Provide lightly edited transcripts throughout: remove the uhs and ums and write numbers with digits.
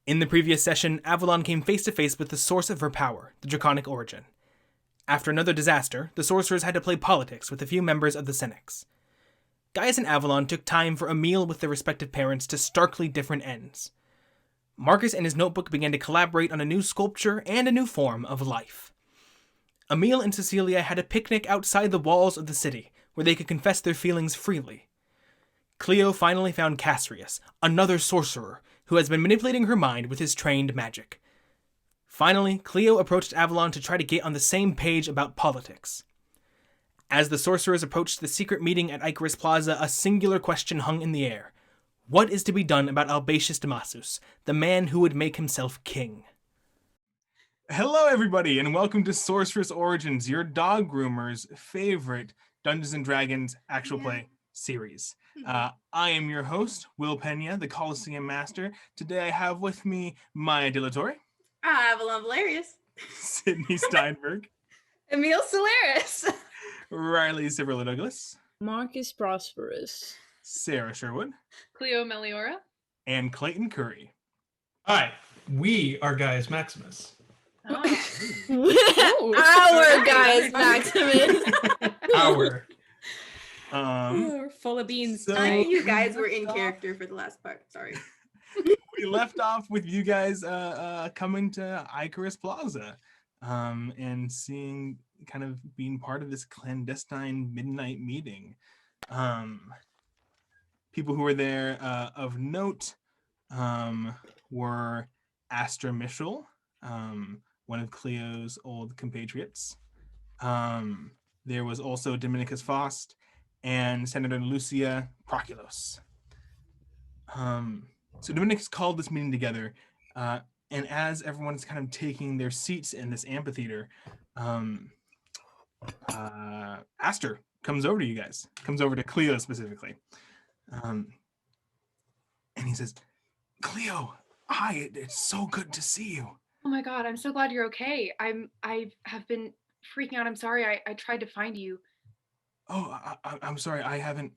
In the previous session, Avalon came face to face with the source of her power, the Draconic origin. After another disaster, the sorcerers had to play politics with a few members of the Senux. Gaius and Avalon took time for a meal with their respective parents to starkly different ends. Marcus and his notebook began to collaborate on a new sculpture and a new form of life. Aemil and Cecilia had a picnic outside the walls of the city, where they could confess their feelings freely. Clio finally found Sorcerous, another sorcerer, who has been manipulating her mind with his trained magic. Finally, Clio approached Avalon to try to get on the same page about politics. As the sorcerers approached the secret meeting at Icarus Plaza, a singular question hung in the air. What is to be done about Albatius Damasus, the man who would make himself king? Hello, everybody, and welcome to Sorcerous Origins, your dog groomer's favorite Dungeons & Dragons actual play series. I am your host, Will Peña, the Coliseum Master. Today I have with me Maya Torre, Avalon Valerius, Sydney Steinberg, Aemil Celeris, Riley Civerolo Douglas, Marcus Prosperous, Sarah Sherwood, Clio Meliora, and Clayton Currie. Hi, we are Gaius Maximus. Oh. Our Gaius Maximus. Our. We're full of beans. So- You guys were in character for the last part. Sorry. We left off with you guys coming to Icarus Plaza and seeing, kind of being part of this clandestine midnight meeting. People who were there of note were Astra Michel, one of Clio's old compatriots. There was also Dominicus Faust and Senator Lucia Proculos. So Dominicus called this meeting together, and as everyone's kind of taking their seats in this amphitheater, Astor comes over to you guys, comes over to Clio specifically. And he says, Clio, hi, it's so good to see you. Oh my god, I'm so glad you're okay. I have been freaking out. I'm sorry. I tried to find you. Oh, I'm sorry, I haven't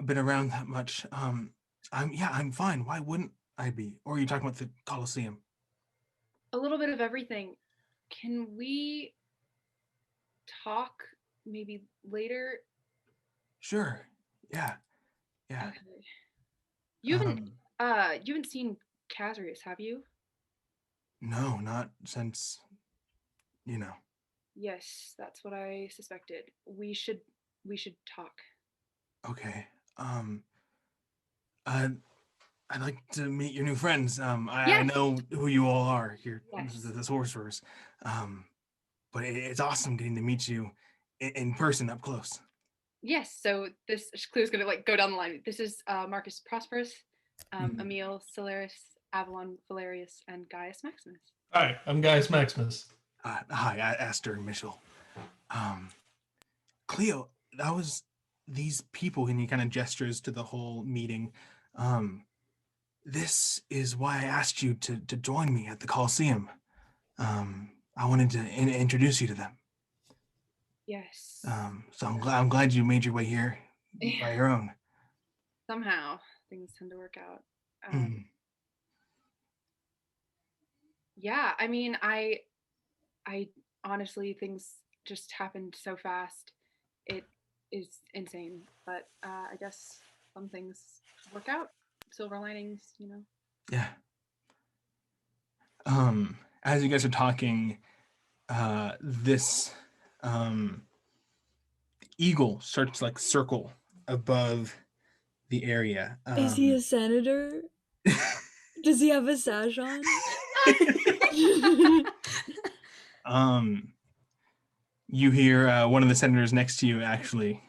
been around that much. I'm fine. Why wouldn't I be? Or are you talking about the Coliseum? A little bit of everything. Can we talk maybe later? Sure. Yeah. Okay. You haven't seen Sorcerous, have you? No, not since, Yes, that's what I suspected. We should talk. Okay. I'd like to meet your new friends. I know who you all are here, Yes. the sorcerers. But it's awesome getting to meet you in person up close. Yes, so this clue's gonna go down the line. This is Marcus Prosperous, Aemil Celeris, Avalon Valerius, and Gaius Maximus. Hi, I'm Gaius Maximus. Hi, Astor and Michel. Clio, that was these people, and he kind of gestures to the whole meeting. This is why I asked you to join me at the Coliseum. I wanted to introduce you to them. Yes. So I'm glad you made your way here by your own. Somehow things tend to work out. Yeah, I mean, I honestly, things just happened so fast. It is insane, but I guess some things work out. Silver linings, Yeah. As you guys are talking, this eagle starts to circle above the area. Is he a senator? Does he have a sash on? You hear one of the senators next to you actually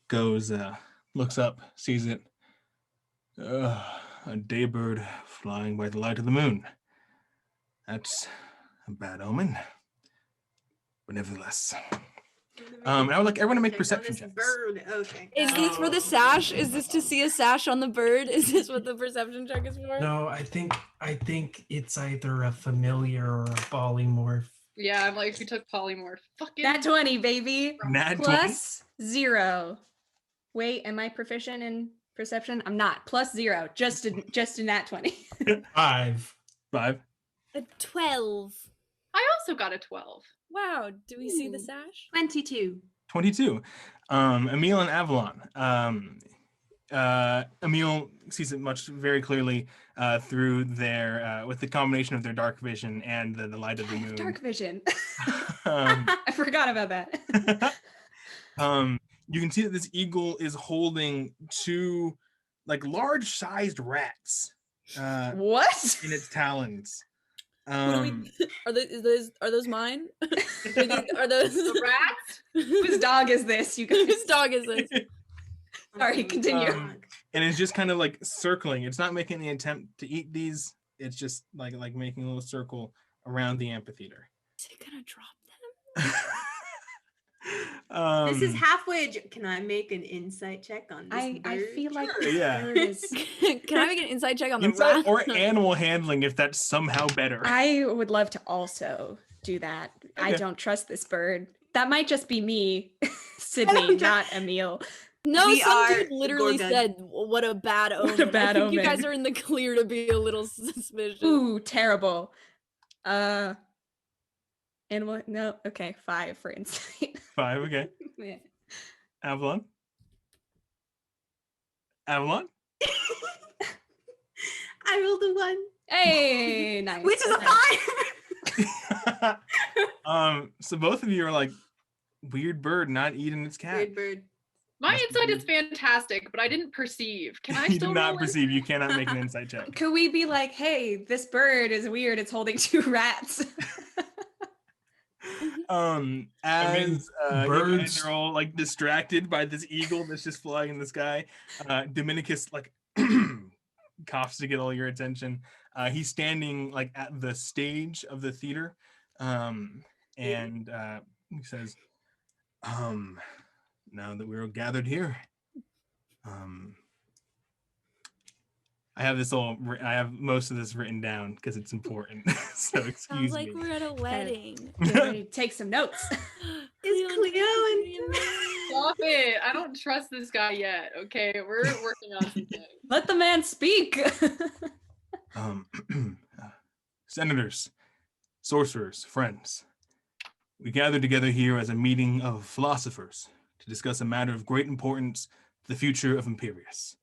goes, looks up, sees it. A daybird flying by the light of the moon. That's a bad omen. But nevertheless. And I would like everyone to make perception checks. Bird. Okay. Is this for the sash? Is this to see a sash on the bird? Is this what the perception check is for? No, I think it's either a familiar or a polymorph. Yeah, I'm like, we took polymorph. Fucking Nat 20, baby. Nat 20? Plus 0. Wait, am I proficient in Perception? I'm not. +0. Just in that 20. 5. 5. A 12. I also got a 12. Wow. Do we see the Ooh. sash? 22. 22. Aemil and Avalon. Aemil sees it very clearly through their with the combination of their dark vision and the light of the moon. Dark vision. um, I forgot about that. You can see that this eagle is holding 2 like large-sized rats What? in its talons. What do we, are those mine? Are those The rats? Whose dog is this, you guys? Whose dog is this? Sorry, continue. And it's just kind of like circling. It's not making the attempt to eat these. It's just like making a little circle around the amphitheater. Is it gonna drop them? This is halfway. Can I make an insight check on this bird? I feel like Sure, yeah. bird is. Can I make an insight check on the Insight rat? or animal handling if that's somehow better. I would love to also do that. I Okay. don't trust this bird. That might just be me, Sydney, not Aemil. No, We some are dude literally Gorgon. said, "What a bad omen." What a bad I think you guys omen. are in the clear to be a little suspicious. Ooh, terrible. Animal. No. Okay, 5 for insight. 5, okay. Yeah. Avalon? Avalon? I rolled a 1, Hey, nice. which is a Okay. 5. So both of you are like, weird bird not eating its cat. Weird bird. My Must insight be- is fantastic, but I didn't perceive. Can I You still did not roll perceive. You cannot make an insight check. Could we be like, hey, this bird is weird. It's holding 2 rats. As mean, you guys birds- are all like distracted by this eagle that's just flying in the sky, Dominicus like coughs to get all your attention. He's standing like at the stage of the theater, and he says, now that we're all gathered here, I have most of this written down because it's important. So excuse Sounds like me. we're at a wedding. Get ready to take some notes. Is Clio and Stop it. I don't trust this guy yet. Okay, we're working on something. Let the man speak. Senators, sorcerers, friends, we gather together here as a meeting of philosophers to discuss a matter of great importance to the future of Imperius.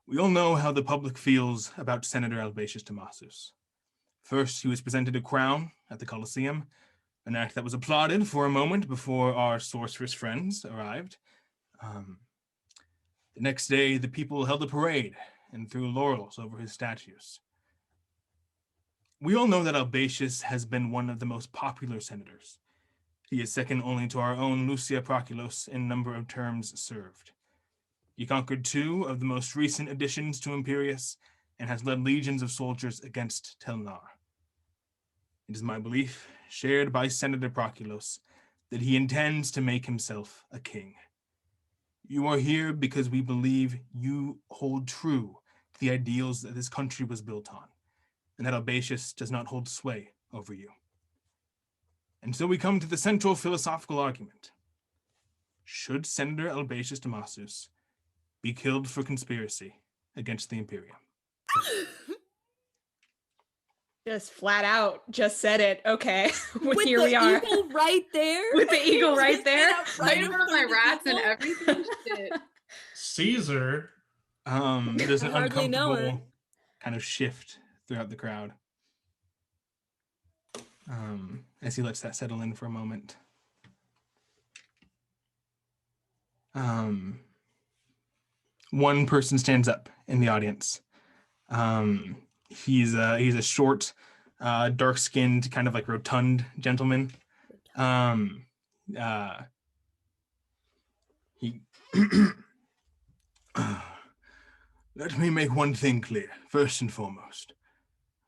We all know how the public feels about Senator Albatius Tomasus. First, he was presented a crown at the Coliseum, an act that was applauded for a moment before our sorceress friends arrived. The next day, the people held a parade and threw laurels over his statues. We all know that Albatius has been one of the most popular senators. He is second only to our own Lucia Proculos in number of terms served. He conquered 2 of the most recent additions to Imperius and has led legions of soldiers against Telnar. It is my belief, shared by Senator Proculos, that he intends to make himself a king. You are here because we believe you hold true to the ideals that this country was built on, and that Albatius does not hold sway over you. And so we come to the central philosophical argument. Should Senator Albatius Tomasus be killed for conspiracy against the Imperium? Just flat out, just said it. Okay, With here the we are. eagle right there. With the eagle right there. Right in front of my rats and everything. Shit. Caesar. There's an I hardly know her. uncomfortable kind of shift throughout the crowd. As he lets that settle in for a moment. One person stands up in the audience. He's a short, dark-skinned, kind of like rotund gentleman. He Let me make one thing clear, first and foremost.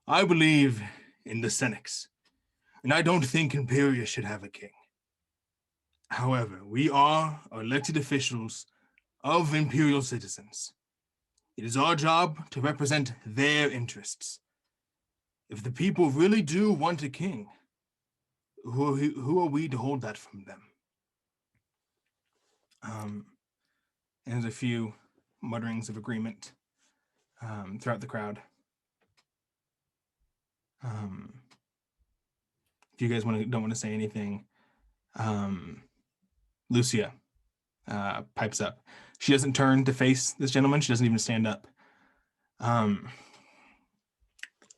I believe in the Senux, and I don't think Imperius should have a king. However, we are elected officials of Imperial citizens. It is our job to represent their interests. If the people really do want a king, who are we to hold that from them? And there's a few mutterings of agreement throughout the crowd. If you guys don't want to say anything, Lucia pipes up. She doesn't turn to face this gentleman. She doesn't even stand up.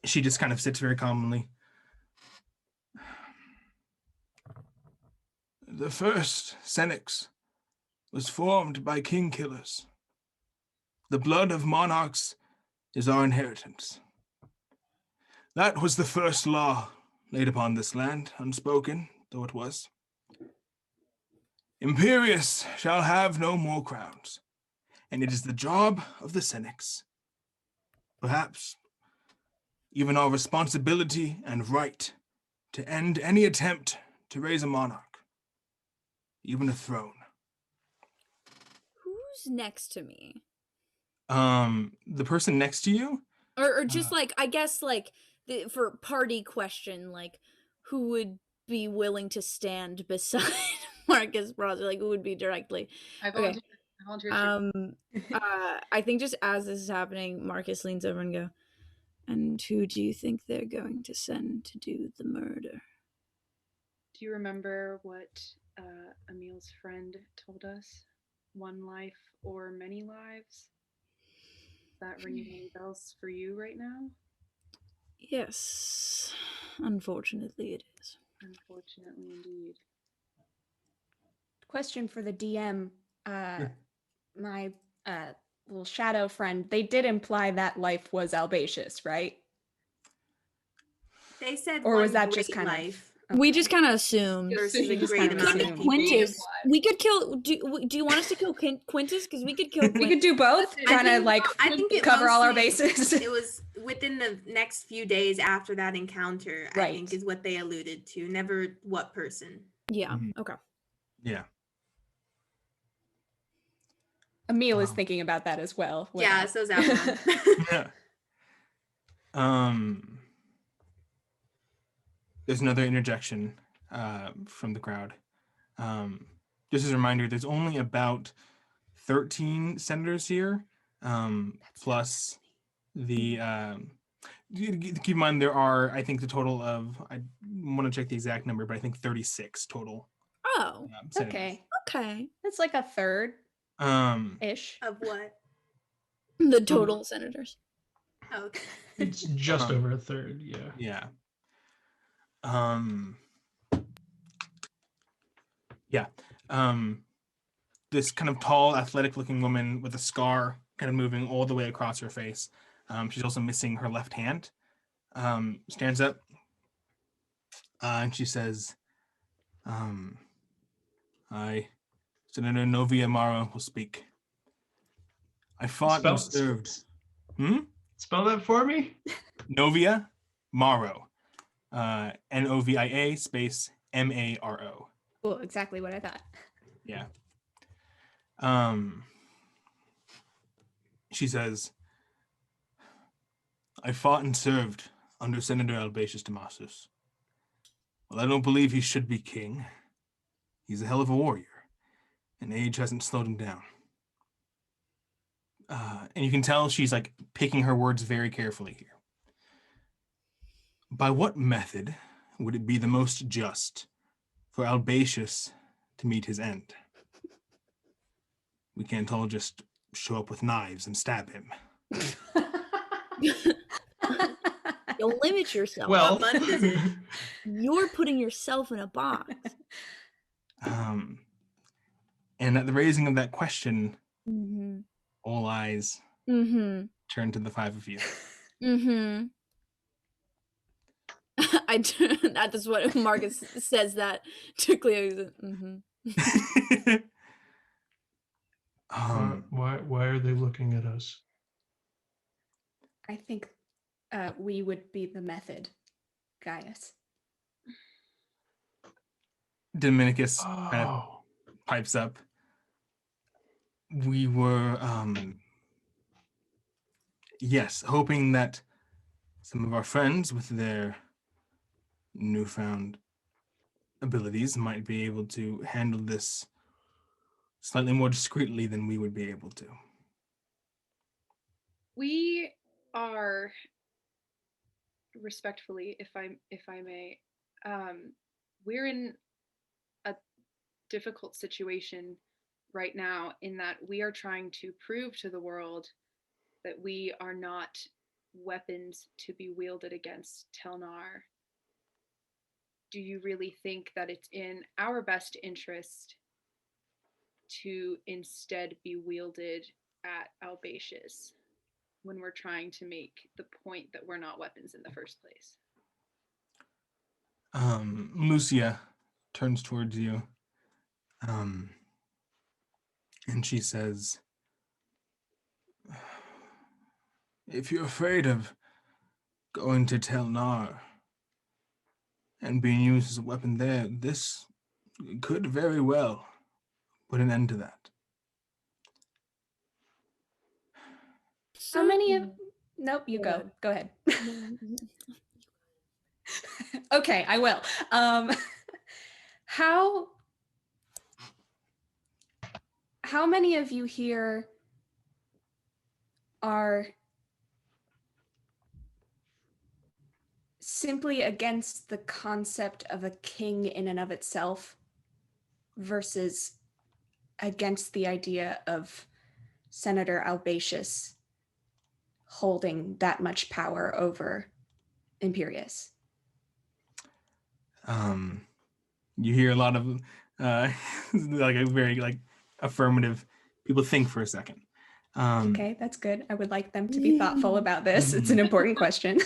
She just kind of sits very calmly. The first Senux was formed by king killers. The blood of monarchs is our inheritance. That was the first law laid upon this land, unspoken though it was. Imperius shall have no more crowns, and it is the job of the Senux, perhaps even our responsibility and right, to end any attempt to raise a monarch, even a throne. Who's next to me? The person next to you? Or just like, I guess like for party question, like who would be willing to stand beside Marcus Bronzer? Like who would be directly? I Okay. volunteer. I think just as this is happening, Marcus leans over and go, and who do you think they're going to send to do the murder? Do you remember what Aemil's friend told us? One life or many lives? Is that ringing any bells for you right now? Yes, unfortunately it is. Unfortunately, indeed. Question for the DM. My little shadow friend, they did imply that life was albaceous, right? They said Or was one that just great kind life of... We just kind of assumed. versus a just great kinda amount of assumed. people. Quintus. We could kill. Do you want us to kill Quintus? Because we could kill. We Quintus. could do both, I kind of think- like I think it cover all our mostly- bases. It was within the next few days after that encounter, I Right. think, is what they alluded to. Never what person. Yeah. Mhm. Okay. Yeah. Aemil is thinking about that as well. Yeah, so's Avalon. Yeah. There's another interjection from the crowd. Just as a reminder, there's only about 13 senators here, plus the. Keep in mind, there are, I think, the total of, I want to check the exact number, but I think 36 total. Oh. Senators. Okay. Okay. That's like a third Um, ish. Of what? The total senators. Oh, okay. It's just over a third, yeah. Yeah. Yeah. This kind of tall, athletic-looking woman with a scar kind of moving all the way across her face. She's also missing her left hand. Stands up, and she says, I, Senator Novia Mara, will speak. I fought and served. Spell that for me? Novia Maro. Novia space Maro. Well, exactly what I thought. Yeah. She says, I fought and served under Senator Albacius Damasus. Well, I don't believe he should be king. He's a hell of a warrior, and age hasn't slowed him down. And you can tell she's like picking her words very carefully here. By what method would it be the most just for Albacius to meet his end? We can't all just show up with knives and stab him. You'll limit yourself. Well, What month is it? You're putting yourself in a box. And at the raising of that question, Mm-hmm. all eyes Mm-hmm. turn to the five of you. Mm-hmm. That's what Marcus says that to Clio. Mm-hmm. why are they looking at us? I think we would be the method, Gaius. Dominicus kind of Oh, pipes up. We were, yes, hoping that some of our friends with their newfound abilities might be able to handle this slightly more discreetly than we would be able to. We are, respectfully, if I may, we're in a difficult situation right now in that we are trying to prove to the world that we are not weapons to be wielded against Telnar. Do you really think that it's in our best interest to instead be wielded at Albatius when we're trying to make the point that we're not weapons in the first place? Lucia turns towards you, and she says, if you're afraid of going to Telnar and being used as a weapon there, this could very well put an end to that. How many of... Nope, you go. Go ahead. Okay, I will. How many of you here are simply against the concept of a king in and of itself versus against the idea of Senator Albatius holding that much power over Imperius? You hear a lot of like a very like affirmative. People think for a second. Okay, that's good. I would like them to be thoughtful about this. It's an important question.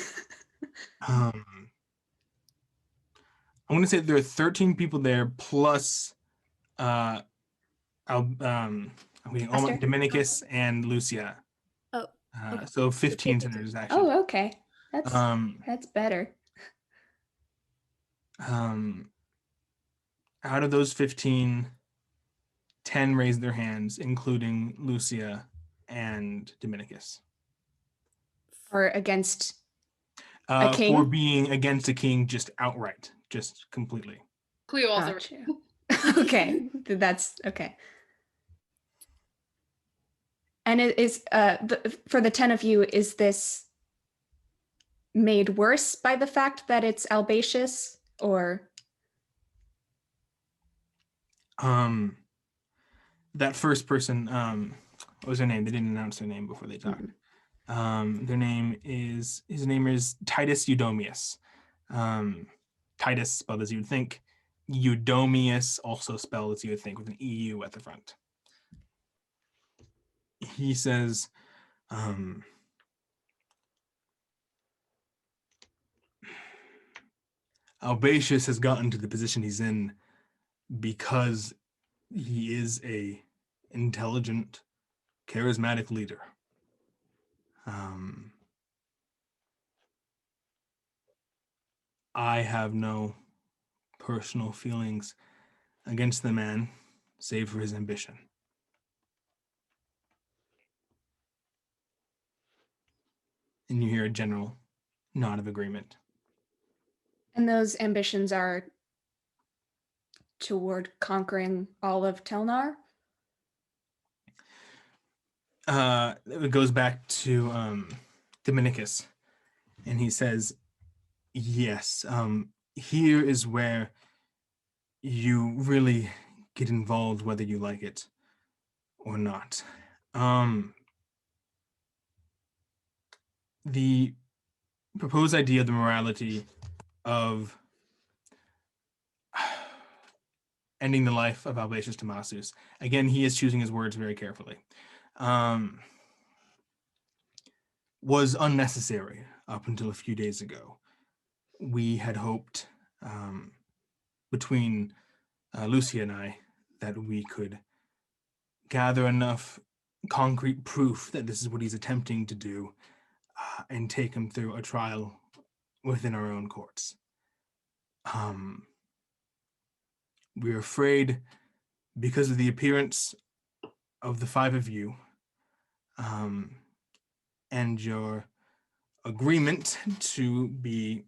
I'm going to say there are 13 people there plus Dominicus and Lucia. Oh, okay. So 15 senators actually. Oh, okay. That's better. Out of those 15, 10 raised their hands, including Lucia and Dominicus. Or against a king? For being against a king just outright, just completely. Clio also. Gotcha. Okay, that's okay. And it is for the 10 of you, is this made worse by the fact that it's Albatius, or? That first person, what was their name? They didn't announce their name before they talked. His name is Titus Eudomius. Titus spelled as you would think. Eudomius also spelled as you would think, with an EU at the front. He says, Albatius has gotten to the position he's in because he is a intelligent, charismatic leader. I have no personal feelings against the man, save for his ambition. And you hear a general nod of agreement. And those ambitions are toward conquering all of Telnar? It goes back to Dominicus, and he says, yes, here is where you really get involved, whether you like it or not. The proposed idea of the morality of ending the life of Albatius Tomasius, again, he is choosing his words very carefully, was unnecessary up until a few days ago. We had hoped, between Lucia and I, that we could gather enough concrete proof that this is what he's attempting to do, and take him through a trial within our own courts. We're afraid, because of the appearance of the 5 of you, and your agreement to be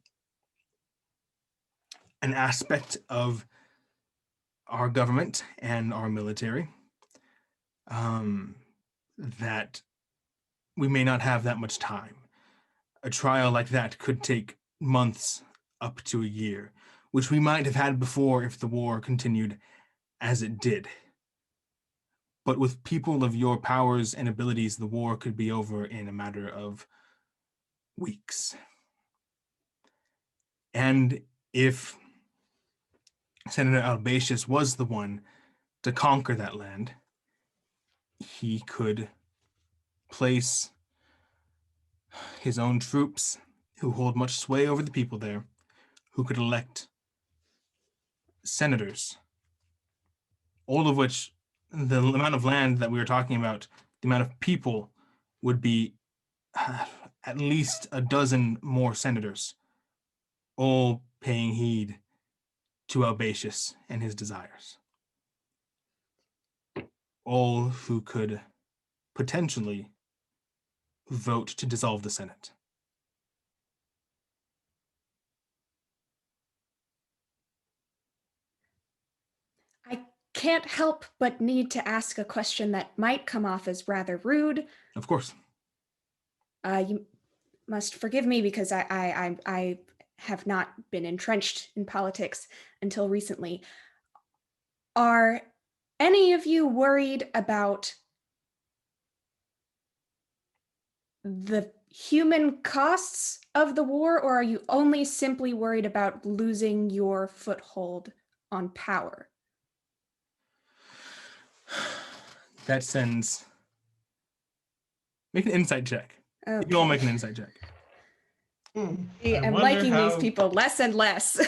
an aspect of our government and our military, that we may not have that much time. A trial like that could take months up to a year, which we might have had before if the war continued as it did. But with people of your powers and abilities, the war could be over in a matter of weeks. And if Senator Albatius was the one to conquer that land, he could place his own troops who hold much sway over the people there, who could elect senators, all of which, the amount of land that we were talking about, the amount of people would be at least a dozen more senators, all paying heed to Albatius and his desires. All who could potentially vote to dissolve the Senate. I can't help but need to ask a question that might come off as rather rude. Of course. You must forgive me because I have not been entrenched in politics until recently. Are any of you worried about the human costs of the war, or are you only simply worried about losing your foothold on power? That sends... Make an insight check. Okay. You all make an insight check. I'm liking these people less and less.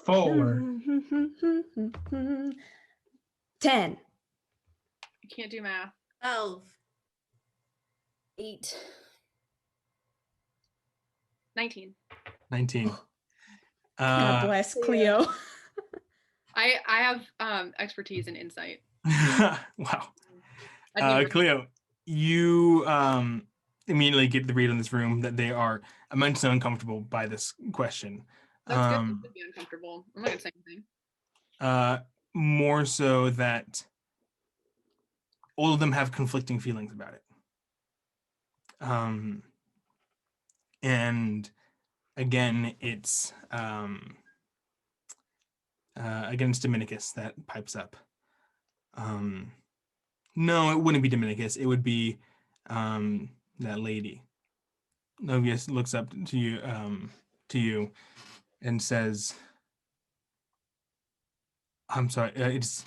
4. 10. I can't do math. 12. 8. 19. 19. God bless Clio. I have expertise in insight. Wow. I do Clio, you immediately get the read on this room that they are immensely uncomfortable by this question. That's good. It should be uncomfortable. I'm not gonna say anything. More so that all of them have conflicting feelings about it. And again, it's Dominicus that pipes up. No, it wouldn't be Dominicus. It would be that lady. Novius looks up to you, and says, "I'm sorry. It's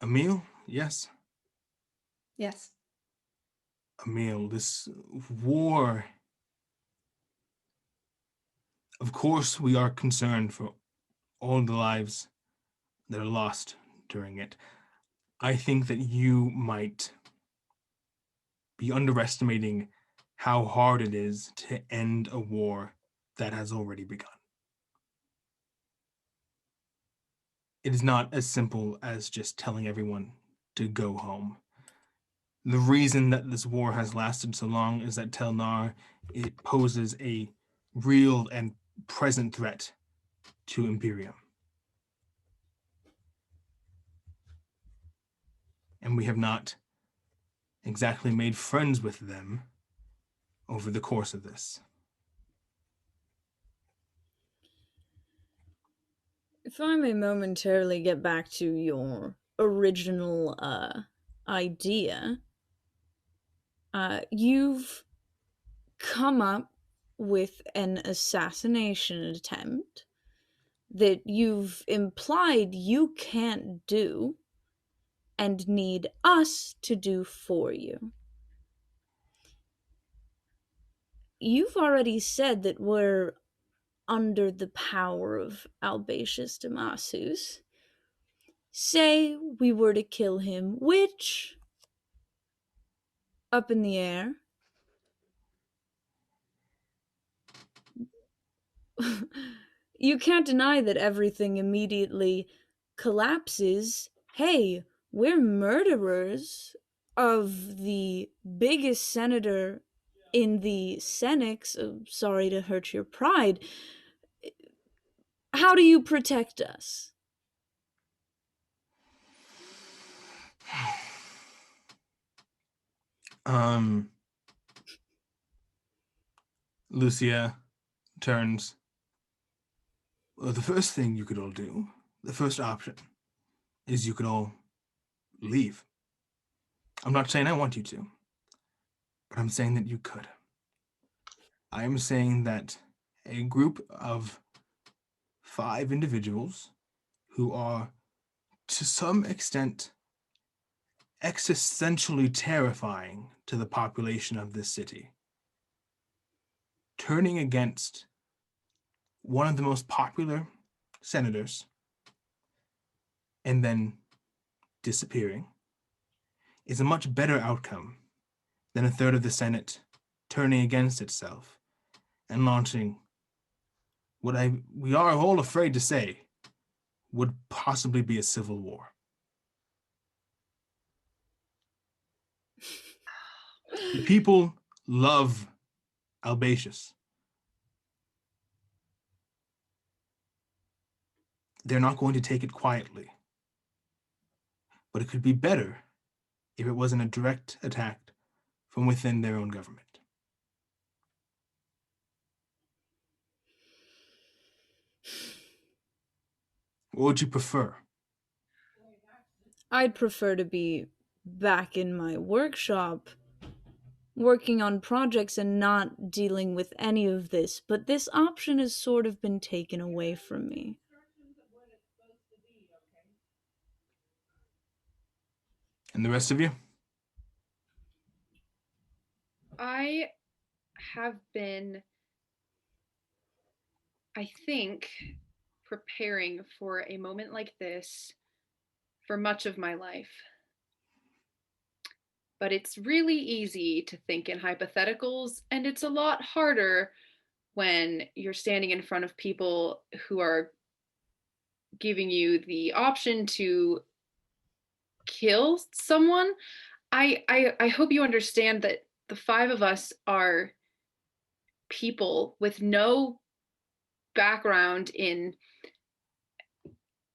Aemil. Yes, Yes. Aemil. This war. Of course, we are concerned for all the lives that are lost during it. I think that you might be underestimating how hard it is to end a war that has already begun. It is not as simple as just telling everyone to go home. The reason that this war has lasted so long is that Telnar, it poses a real and present threat to Imperium. And we have not exactly made friends with them over the course of this. If I may momentarily get back to your original idea, you've come up with an assassination attempt that you've implied you can't do and need us to do for you. You've already said that we're under the power of Albatius Damasus. Say we were to kill him, which, up in the air, you can't deny that everything immediately collapses. Hey, we're murderers of the biggest senator in the Senux. Sorry to hurt your pride. How do you protect us? Lucia turns. Well, the first thing you could all do, the first option, is you could all leave. I'm not saying I want you to, but I'm saying that you could. I am saying that a group of 5 individuals who are, to some extent, existentially terrifying to the population of this city, turning against one of the most popular senators and then disappearing is a much better outcome than a third of the Senate turning against itself and launching what we are all afraid to say would possibly be a civil war. The people love Albatius. They're not going to take it quietly. But it could be better if it wasn't a direct attack from within their own government. What would you prefer? I'd prefer to be back in my workshop, working on projects and not dealing with any of this, but this option has sort of been taken away from me. And the rest of you? I have been, I think, preparing for a moment like this for much of my life. But it's really easy to think in hypotheticals, and it's a lot harder when you're standing in front of people who are giving you the option to kill someone. I hope you understand that the 5 of us are people with no background in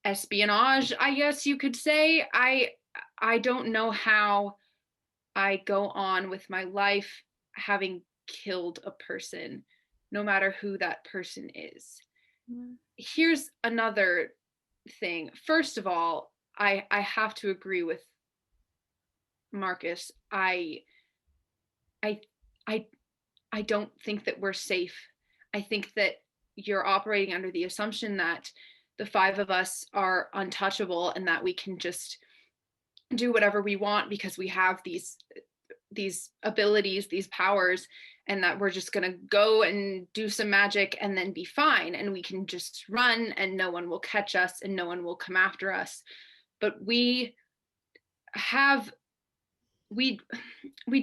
espionage, I guess you could say. I don't know how I go on with my life having killed a person, no matter who that person is. Here's another thing. First of all, I have to agree with Marcus. I don't think that we're safe. I think that you're operating under the assumption that the 5 of us are untouchable and that we can just do whatever we want because we have these abilities, these powers, and that we're just going to go and do some magic and then be fine, and we can just run and no one will catch us and no one will come after us. But we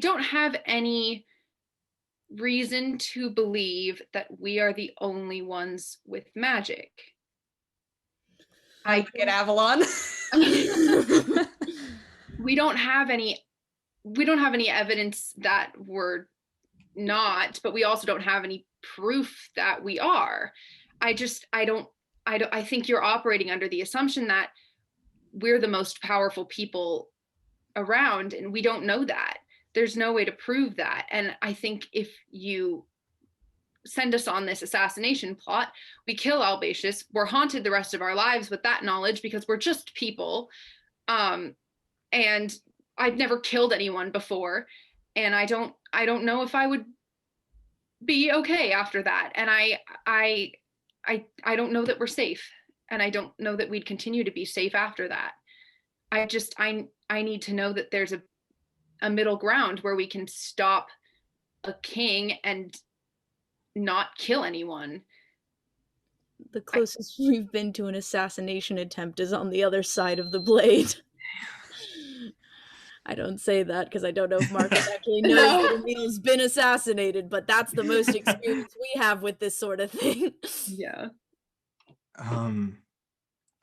don't have any reason to believe that we are the only ones with magic. I get Avalon. We don't have any evidence that we're not, but we also don't have any proof that we are. I think you're operating under the assumption that we're the most powerful people around, and we don't know that. There's no way to prove that. And I think if you send us on this assassination plot, we kill Albatius, we're haunted the rest of our lives with that knowledge because we're just people. And I've never killed anyone before, and I don't know if I would be okay after that. And I don't know that we're safe, and I don't know that we'd continue to be safe after that. I need to know that there's a middle ground where we can stop a king and not kill anyone. The closest we've been to an assassination attempt is on the other side of the blade. I don't say that because I don't know if Marcus actually knows that Aemil's been assassinated, but that's the most experience we have with this sort of thing. Yeah.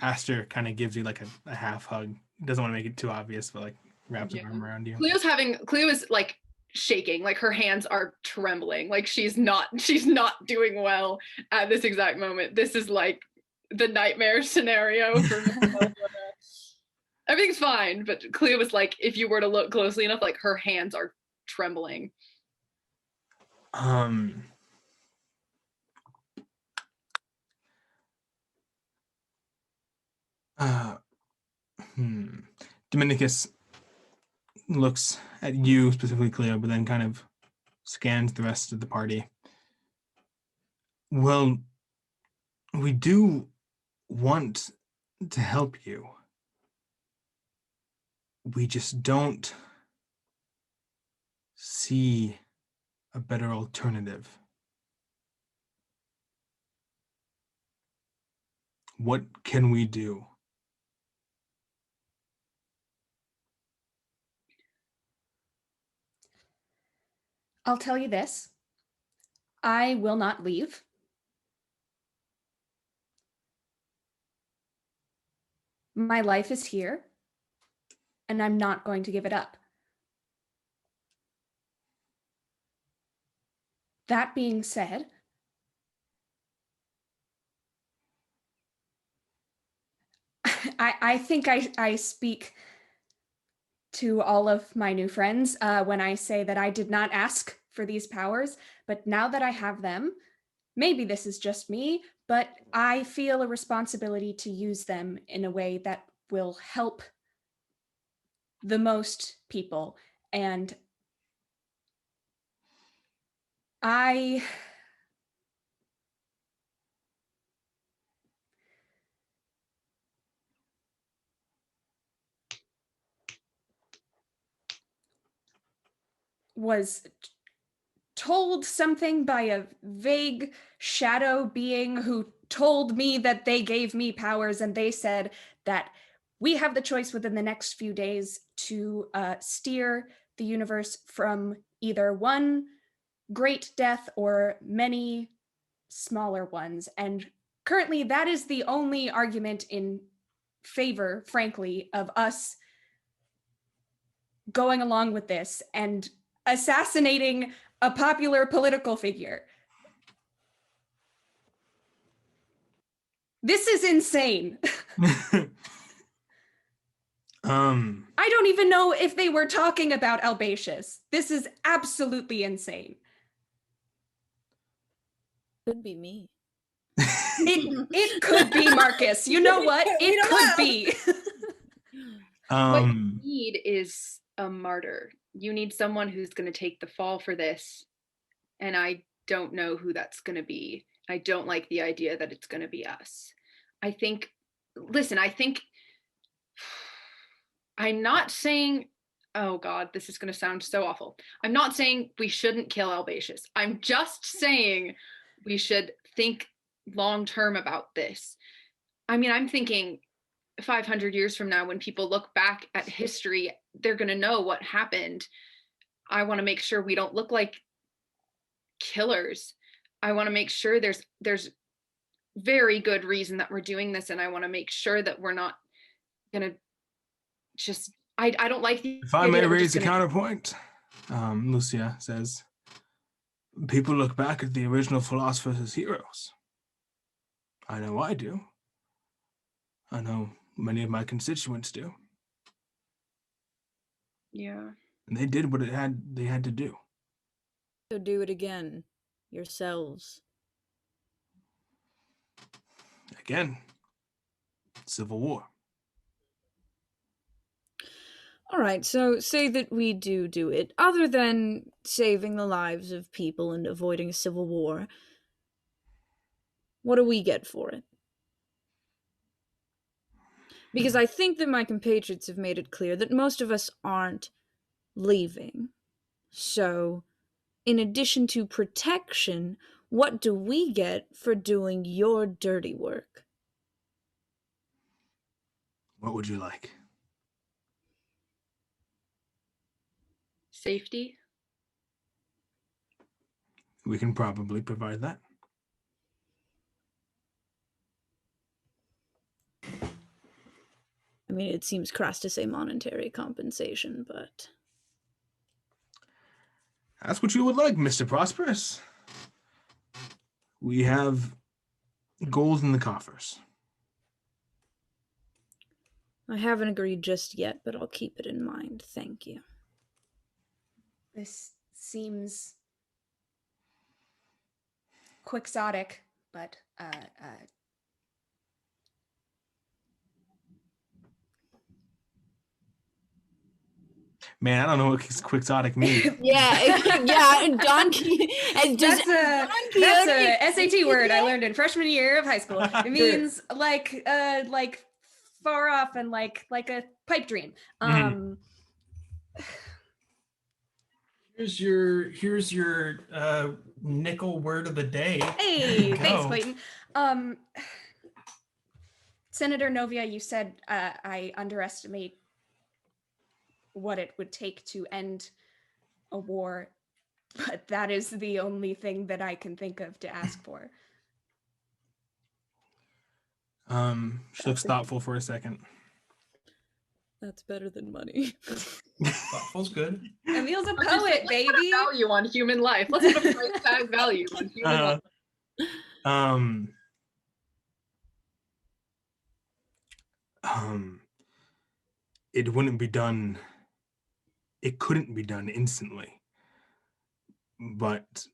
Aster kind of gives you like a half hug. Doesn't want to make it too obvious, but like wraps her arm around you. Clio is like shaking, like her hands are trembling, like she's not doing well at this exact moment. This is like the nightmare scenario for me. Everything's fine, but Clio was like, if you were to look closely enough, like her hands are trembling. Dominicus looks at you specifically, Clio, but then kind of scans the rest of the party. Well, we do want to help you. We just don't see a better alternative. What can we do? I'll tell you this. I will not leave. My life is here, and I'm not going to give it up. That being said, I think I speak to all of my new friends when I say that I did not ask for these powers, but now that I have them, maybe this is just me, but I feel a responsibility to use them in a way that will help the most people. And I was told something by a vague shadow being who told me that they gave me powers, and they said that we have the choice within the next few days to steer the universe from either one great death or many smaller ones. And currently, that is the only argument in favor, frankly, of us going along with this and assassinating a popular political figure. This is insane. I don't even know if they were talking about Albatius. This is absolutely insane. Could be me. It could be Marcus. You know what? It could be. What you need is a martyr. You need someone who's going to take the fall for this. And I don't know who that's going to be. I don't like the idea that it's going to be us. I think I'm not saying, oh God, this is going to sound so awful. I'm not saying we shouldn't kill Albatius. I'm just saying we should think long-term about this. I mean, I'm thinking 500 years from now, when people look back at history, they're going to know what happened. I want to make sure we don't look like killers. I want to make sure there's very good reason that we're doing this, and I want to make sure that we're not going to just, I don't like the If I may raise a counterpoint, Lucia says, people look back at the original philosophers as heroes. I know I do. I know many of my constituents do. Yeah. And they did what they had to do. So do it again, yourselves. Again, civil war. All right, so say that we do it. Other than saving the lives of people and avoiding a civil war, what do we get for it? Because I think that my compatriots have made it clear that most of us aren't leaving. So, in addition to protection, what do we get for doing your dirty work? What would you like? Safety. We can probably provide that. I mean, it seems crass to say monetary compensation, but... That's what you would like, Mr. Prosperous. We have gold in the coffers. I haven't agreed just yet, but I'll keep it in mind. Thank you. This seems quixotic, but Man, I don't know what quixotic means. yeah, Don. that's a SAT word I learned in freshman year of high school. It means like far off and like a pipe dream. Here's your nickel word of the day. Hey, thanks, Clayton. Senator Novia, you said I underestimate what it would take to end a war, but that is the only thing that I can think of to ask for. She looks thoughtful for a second. That's better than money. Thoughtful's good. Aemil's a poet, baby. Value on human life. Let's put a price tag value on human life. It wouldn't be done. It couldn't be done instantly. But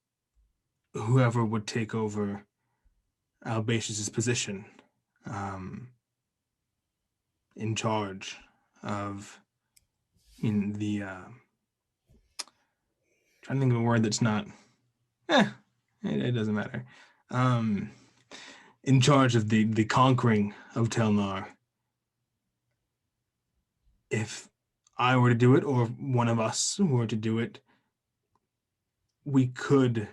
whoever would take over Albatius's position, in charge of the trying to think of a word that's not it doesn't matter. In charge of the conquering of Telnar. If I were to do it, or one of us were to do it, we could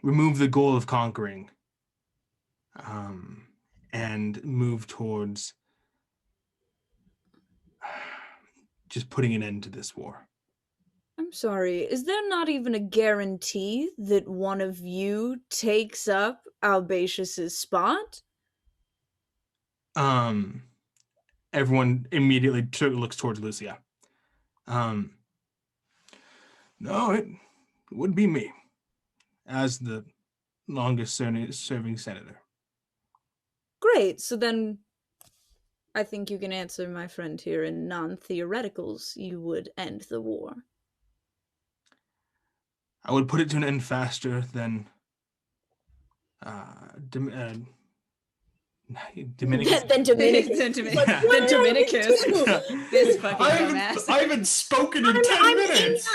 remove the goal of conquering, and move towards just putting an end to this war. I'm sorry, is there not even a guarantee that one of you takes up Albatius's spot? Everyone immediately looks towards Lucia. No, it would be me, as the longest serving senator. Great, so then I think you can answer my friend here in non-theoreticals. You would end the war. I would put it to an end faster than Dominicus. Than Dominicus. This fucking dumbass. I haven't spoken in 10 minutes.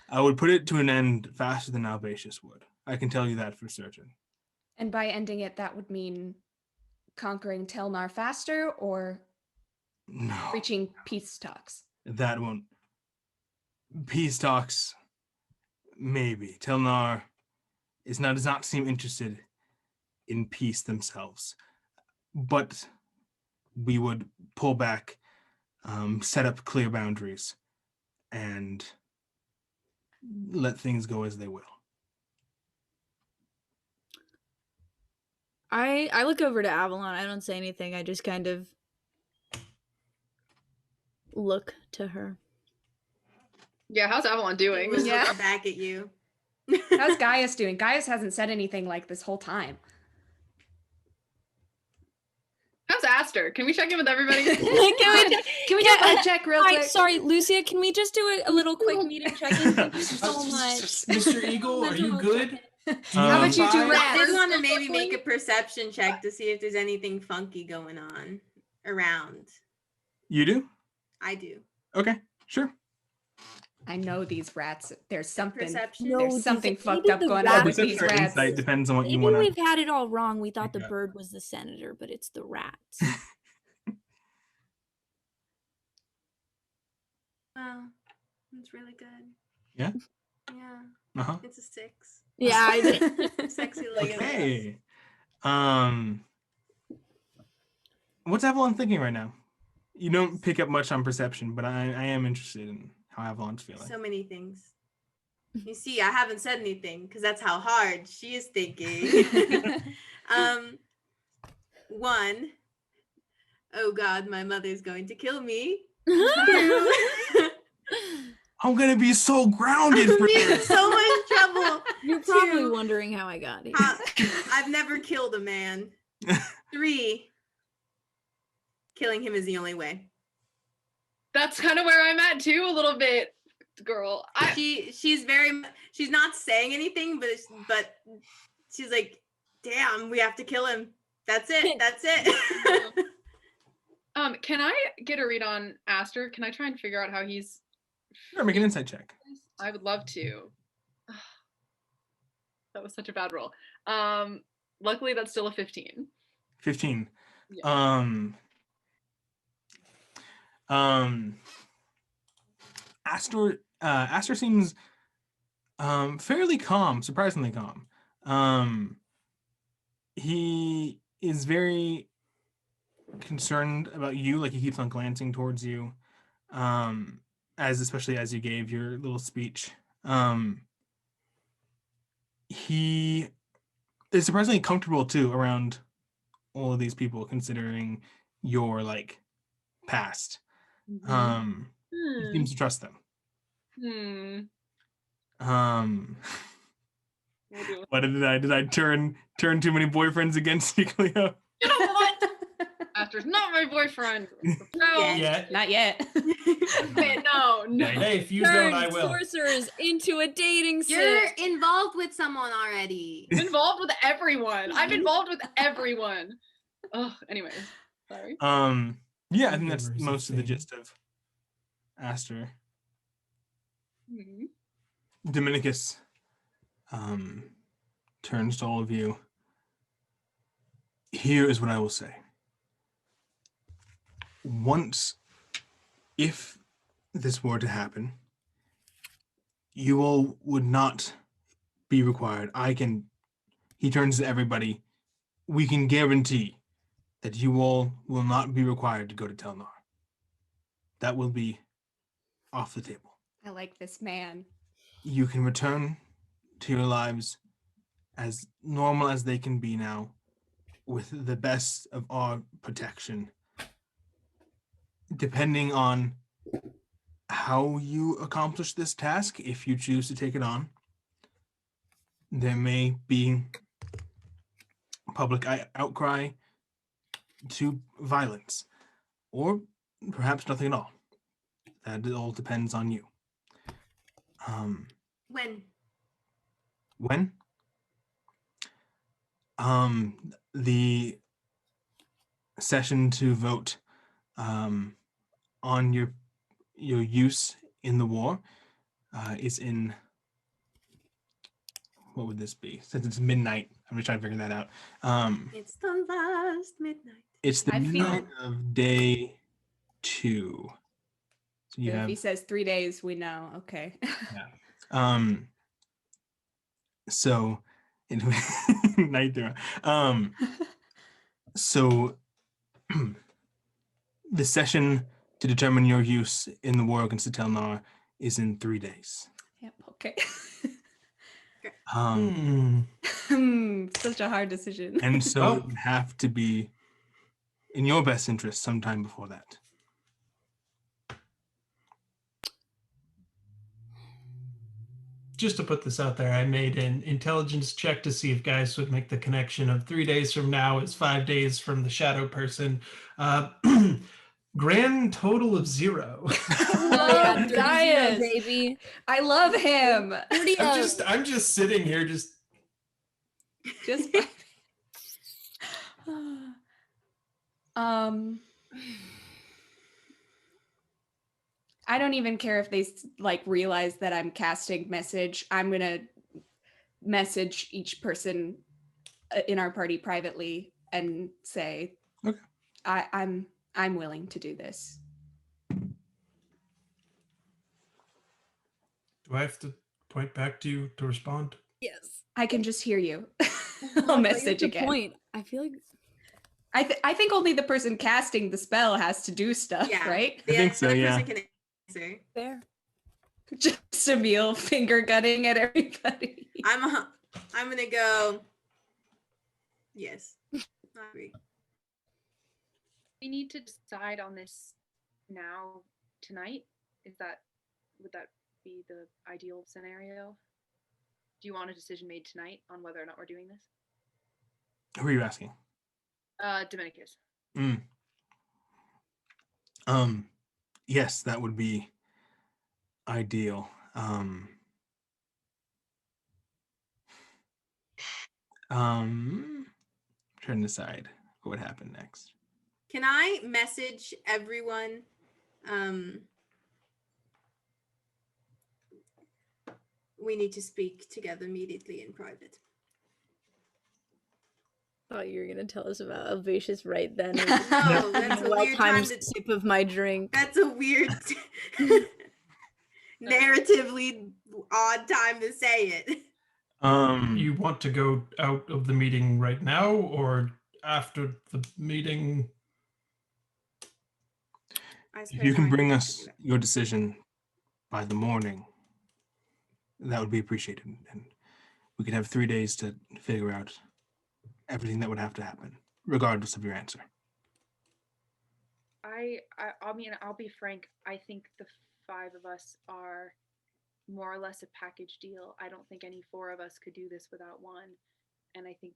I would put it to an end faster than Albatius would. I can tell you that for certain. And by ending it, that would mean conquering Telnar faster, or reaching peace talks? That won't. Peace talks, maybe. Telnar does not seem interested in peace themselves. But we would pull back, set up clear boundaries, and let things go as they will. I look over to Avalon. I don't say anything. I just kind of look to her. Yeah, how's Avalon doing? Yeah. Look back at you. How's Gaius doing? Gaius hasn't said anything like this whole time. How's Aster? Can we check in with everybody? Can we do a check real quick? Sorry, Lucia, can we just do a little quick meeting check-in? Thank you so much. Mr. Eagle, are you good? How about you two I did rats? want to maybe make a perception check to see if there's anything funky going on around. You do? I do. Okay, sure. I know these rats. There's something. Perception. There's something fucked up going on with these rats. Insight depends on what you Maybe want to. we've had it all wrong. We thought the bird was the senator, but it's the rats. Wow, that's really good. Yeah? Yeah. Uh-huh. It's a 6. Yeah, I did. Sexy looking. Okay. What's Avalon thinking right now? You don't pick up much on perception, but I am interested in how Avalon's feeling. So many things. You see, I haven't said anything because that's how hard she is thinking. 1, oh God, my mother's going to kill me. 2, I'm gonna be so grounded for I'm in this. so much trouble. You're probably wondering how I got here. I've never killed a man. 3, killing him is the only way. That's kind of where I'm at too, a little bit, girl. She's not saying anything, but she's like, damn, we have to kill him. That's it. Can I get a read on Aster? Can I try and figure out how he's? Sure, make an insight check. I would love to. That was such a bad roll. Luckily that's still a 15. 15. Yeah. Aster seems fairly calm, surprisingly calm. He is very concerned about you, like he keeps on glancing towards you, especially as you gave your little speech. He is surprisingly comfortable too around all of these people, considering your like past. He seems to trust them. What did I turn too many boyfriends against you, Clio? You know what? Aster's not my boyfriend. No. Not yet. No. Hey, if you don't, I will. Sorcerers into a dating sim. You're involved with someone already. I'm involved with everyone. I'm involved with everyone. Oh, anyways. Sorry. Yeah, I think that's most of the gist of Aster. Dominicus turns to all of you. Here is what I will say. If this were to happen, you all would not be required. He turns to everybody. We can guarantee that you all will not be required to go to Telnar. That will be off the table. I like this man. You can return to your lives as normal as they can be now, with the best of our protection. Depending on how you accomplish this task, if you choose to take it on, there may be public outcry to violence, or perhaps nothing at all. That all depends on you. When? The session to vote on your use in the war is in, what would this be? Since it's midnight, I'm just trying to figure that out. It's the last midnight. It's the midnight of day 2. So if he says 3 days, we know. Okay. Yeah. So night there. So the session to determine your use in the war against the Telnar is in 3 days. Yep. Okay. Such a hard decision. And so it would have to be in your best interest sometime before that. Just to put this out there, I made an intelligence check to see if Gaius would make the connection of 3 days from now is 5 days from the shadow person. Grand total of 0. Love Gaius, baby. I love him. I'm just sitting here, just. I don't even care if they like realize that I'm casting message. I'm gonna message each person in our party privately and say, okay, I'm willing to do this. Do I have to point back to you to respond? Yes. I can just hear you. I'll message again. Point. I feel like I think only the person casting the spell has to do stuff, right? I think so, yeah. Fair. Just Aemil finger gunning at everybody. I'm gonna go. Yes, I agree. We need to decide on this now, tonight. Would that be the ideal scenario? Do you want a decision made tonight on whether or not we're doing this? Who are you asking? Dominicus. Yes, that would be ideal. Trying to decide what would happen next. Can I message everyone? We need to speak together immediately in private. Thought you were gonna tell us about Albacious right then. No, that's a weird time Well-timed to. sip of my drink. That's a weird, narratively odd time to say it. You want to go out of the meeting right now or after the meeting? If you can bring us your decision by the morning, that would be appreciated. And we could have 3 days to figure out everything that would have to happen, regardless of your answer. I mean, I'll be frank. I think the 5 of us are more or less a package deal. I don't think any 4 of us could do this without one. And I think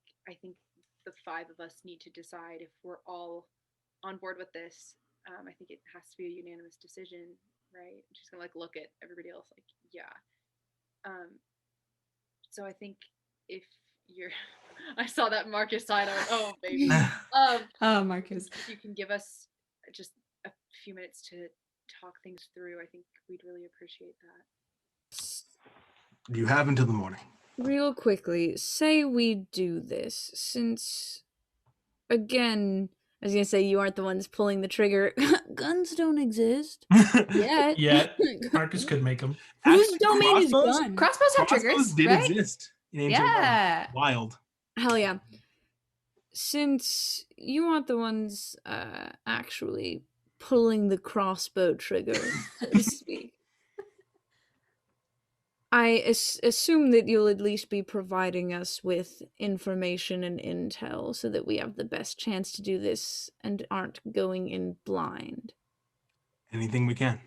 the 5 of us need to decide if we're all on board with this. I think it has to be a unanimous decision, right? I'm just gonna look at everybody else yeah. So I think if you're I saw that Marcus side, I went, oh baby. Oh, Marcus. If you can give us just a few minutes to talk things through, I think we'd really appreciate that. You have until the morning. Real quickly, say we do this, since, again, I was gonna say you aren't the ones pulling the trigger. Guns don't exist yet. Yet. Marcus could make them. Whose domain is crossbows? gun? Crossbows have triggers, Did right? exist in ancient Yeah. Rome. Wild. Hell yeah. Since you aren't the ones actually pulling the crossbow trigger, so to speak, I assume that you'll at least be providing us with information and intel so that we have the best chance to do this and aren't going in blind. Anything we can.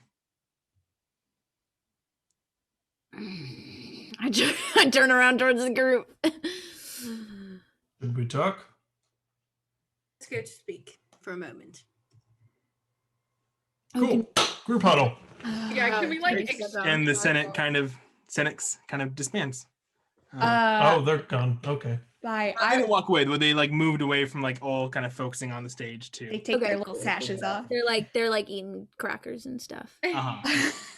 I turn around towards the group. Should we talk? Let's go to speak for a moment. Cool. Group huddle. Yeah, can we And the Senux kind of disbands. Oh, they're gone. Okay. Bye. I didn't walk away. They moved away from all kind of focusing on the stage too. They take their little sashes off. They're like eating crackers and stuff. Uh-huh.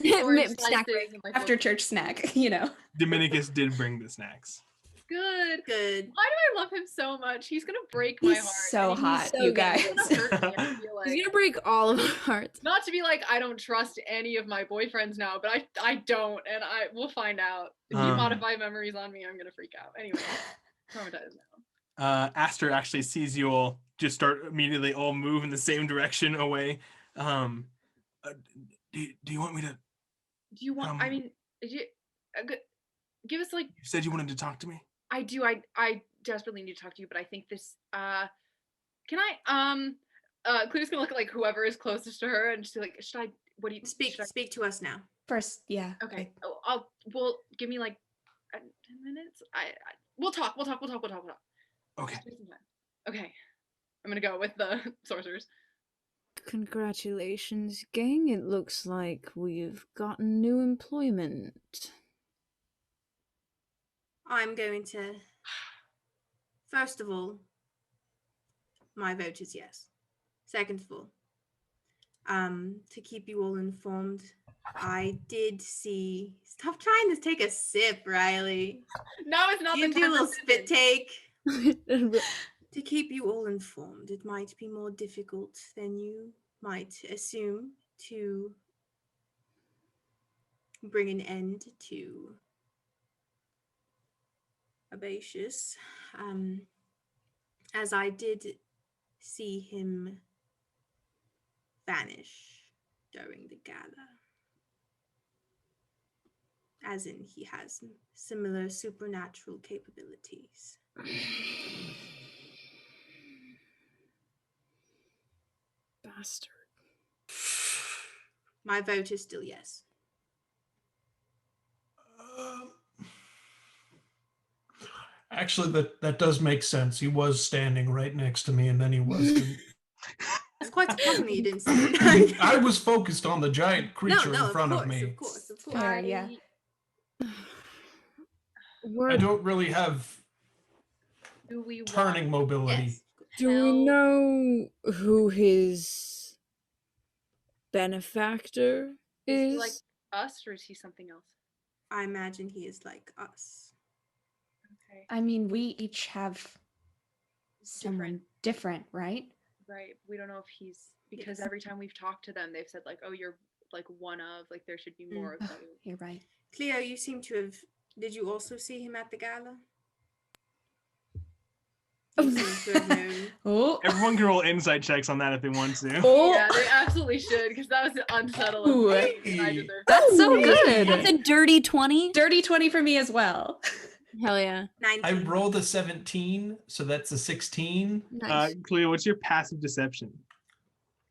Snack break. After church snack, you know. Dominicus did bring the snacks. Good. Good. Why do I love him so much? He's gonna break my He's heart. so and hot, so you good. guys. He's gonna hurt me, I feel He's like. gonna break all of our hearts. Not to be like I don't trust any of my boyfriends now, but I don't, and we'll find out. If you modify memories on me, I'm gonna freak out. Anyway, traumatized now. Aster actually sees you all just start immediately all move in the same direction away. Do you want me to? Do you want? I mean, give us You said you wanted to talk to me. I do. I desperately need to talk to you, but I think this. Can I? Clio's gonna look at whoever is closest to her and just be like, should I? What do you Speak to us now. First, yeah. Okay. Well, give me 10 minutes. We'll talk. Okay. Okay. I'm gonna go with the sorcerers. Congratulations, gang. It looks like we've gotten new employment. I'm going to. First of all, my vote is yes. Second of all, to keep you all informed, I did see. Stop trying to take a sip, Riley. No, it's not You the do a time little for spit sipping. take. To keep you all informed, it might be more difficult than you might assume to bring an end to Albacious, as I did see him vanish during the gala. As in, he has similar supernatural capabilities. Bastard. My vote is still yes. Actually, that does make sense. He was standing right next to me, and then he wasn't. That's quite surprising you didn't see I it. was focused on the giant creature no, in front of of me. Of course. Fair, yeah. We're, I don't really have Do we turning want mobility. Yes. do we tell- know who his benefactor Is is? he like us or is he something else? I imagine he is like us. Okay. I mean, we each have someone different, right? Right. We don't know if he's because Yes. every time we've talked to them, they've said like, "Oh, you're like one of like there should be more of you." You're right. Clio, you seem to have. Did you also see him at the gala? You seem to have known. Oh, Everyone can roll insight checks on that if they want to. oh, Yeah, they absolutely should because that was unsettling. Ooh. And I deserve that's so Ooh, good. That's a dirty 20. Dirty 20 for me as well. Hell yeah. 19. I rolled a 17, so that's a 16. Nice. Cleo, what's your passive deception?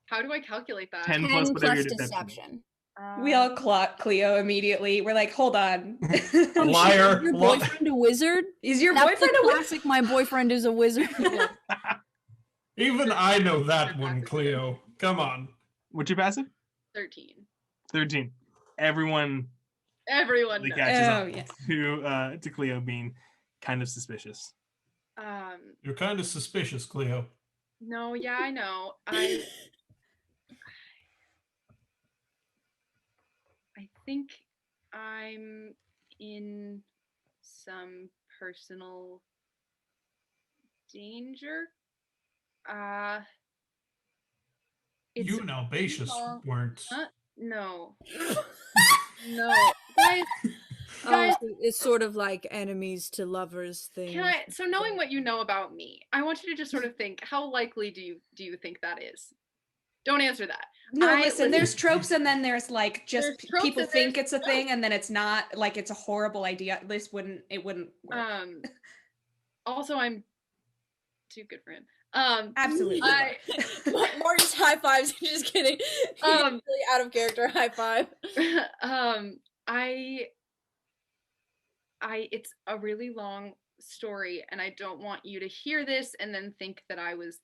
How do I calculate that? 10 plus whatever your deception. We all clock Clio immediately. We're like, hold on. Liar. Your boyfriend a wizard? Is your That's boyfriend the a wizard? classic, my boyfriend is a wizard. Even I know that one, Cleo. Come on. What's your passive? 13. 13. Everyone Everyone really knows. catches Oh, up yes. to Cleo being kind of suspicious. You're kind of suspicious, Cleo. No, yeah, I know. I think I'm in some personal danger. It's You and Albacius long- weren't. No. No. Guys, Oh, so it's sort of like enemies to lovers thing. so knowing what you know about me, I want you to just sort of think, how likely do you think that is? Don't answer that. No, I- listen, there's tropes and then there's like just There's tropes people and think there's it's a thing and then it's not, like it's a horrible idea. This wouldn't work. Also I'm too good for him. Absolutely. Marty's high fives. Just kidding. Really out of character high five. It's a really long story and I don't want you to hear this and then think that I was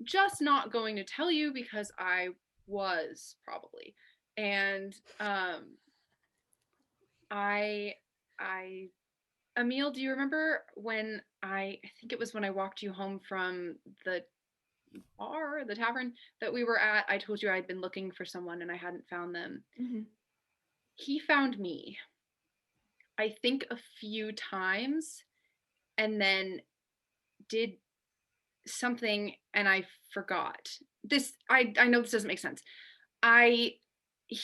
just not going to tell you because I was probably. And Aemil, do you remember when I think it was when I walked you home from the bar, the tavern that we were at, I told you I'd been looking for someone and I hadn't found them. Mm-hmm. He found me, I think a few times, and then did something and I forgot. This, I know this doesn't make sense. He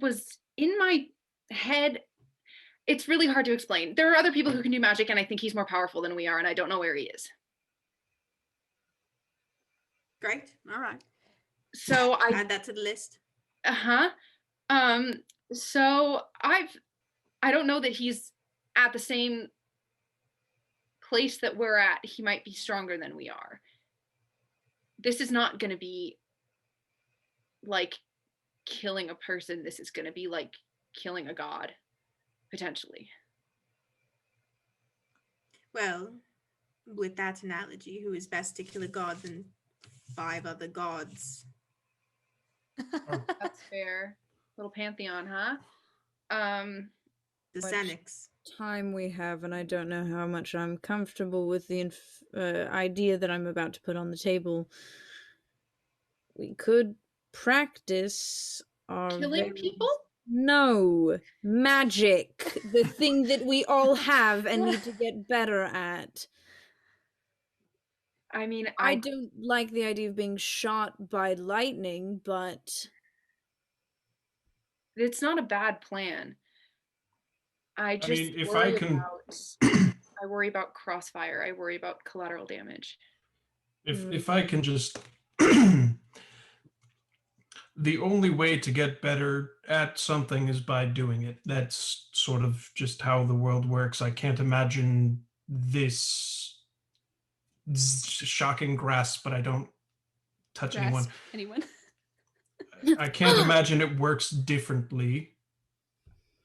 was in my head. It's really hard to explain. There are other people who can do magic and I think he's more powerful than we are and I don't know where he is. Great. All right. So I add that to the list. So I don't know that he's at the same place that we're at. He might be stronger than we are. This is not going to be like killing a person. This is going to be like killing a god, potentially. Well, with that analogy, who is best to kill a god than 5 other gods? That's fair. Little pantheon, huh? The Which- Senux. Time we have, and I don't know how much I'm comfortable with the idea that I'm about to put on the table. We could practice our Killing people? No, magic. The thing that we all have and need to get better at. I mean, I don't like the idea of being shot by lightning, but it's not a bad plan. I just mean, if worry I can- I worry about crossfire. I worry about collateral damage. If I can just the only way to get better at something is by doing it. That's sort of just how the world works. I can't imagine this shocking grasp, but I don't touch anyone. Anyone? I can't imagine it works differently.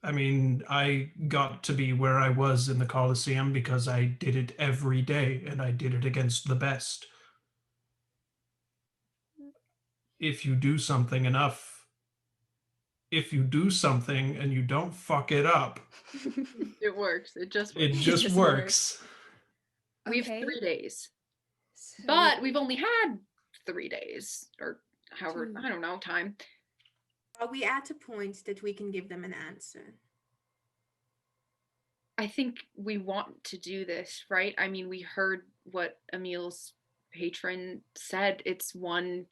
I mean, I got to be where I was in the Coliseum because I did it every day and I did it against the best. if you do something enough, if you do something and you don't fuck it up, It works. It just works. it just just works. We have Okay. 3 days. So But we've only had 3 days, or however, Two. I don't know, time. Are we at a point that we can give them an answer? I think we want to do this, right? I mean, we heard what Aemil's patron said. It's one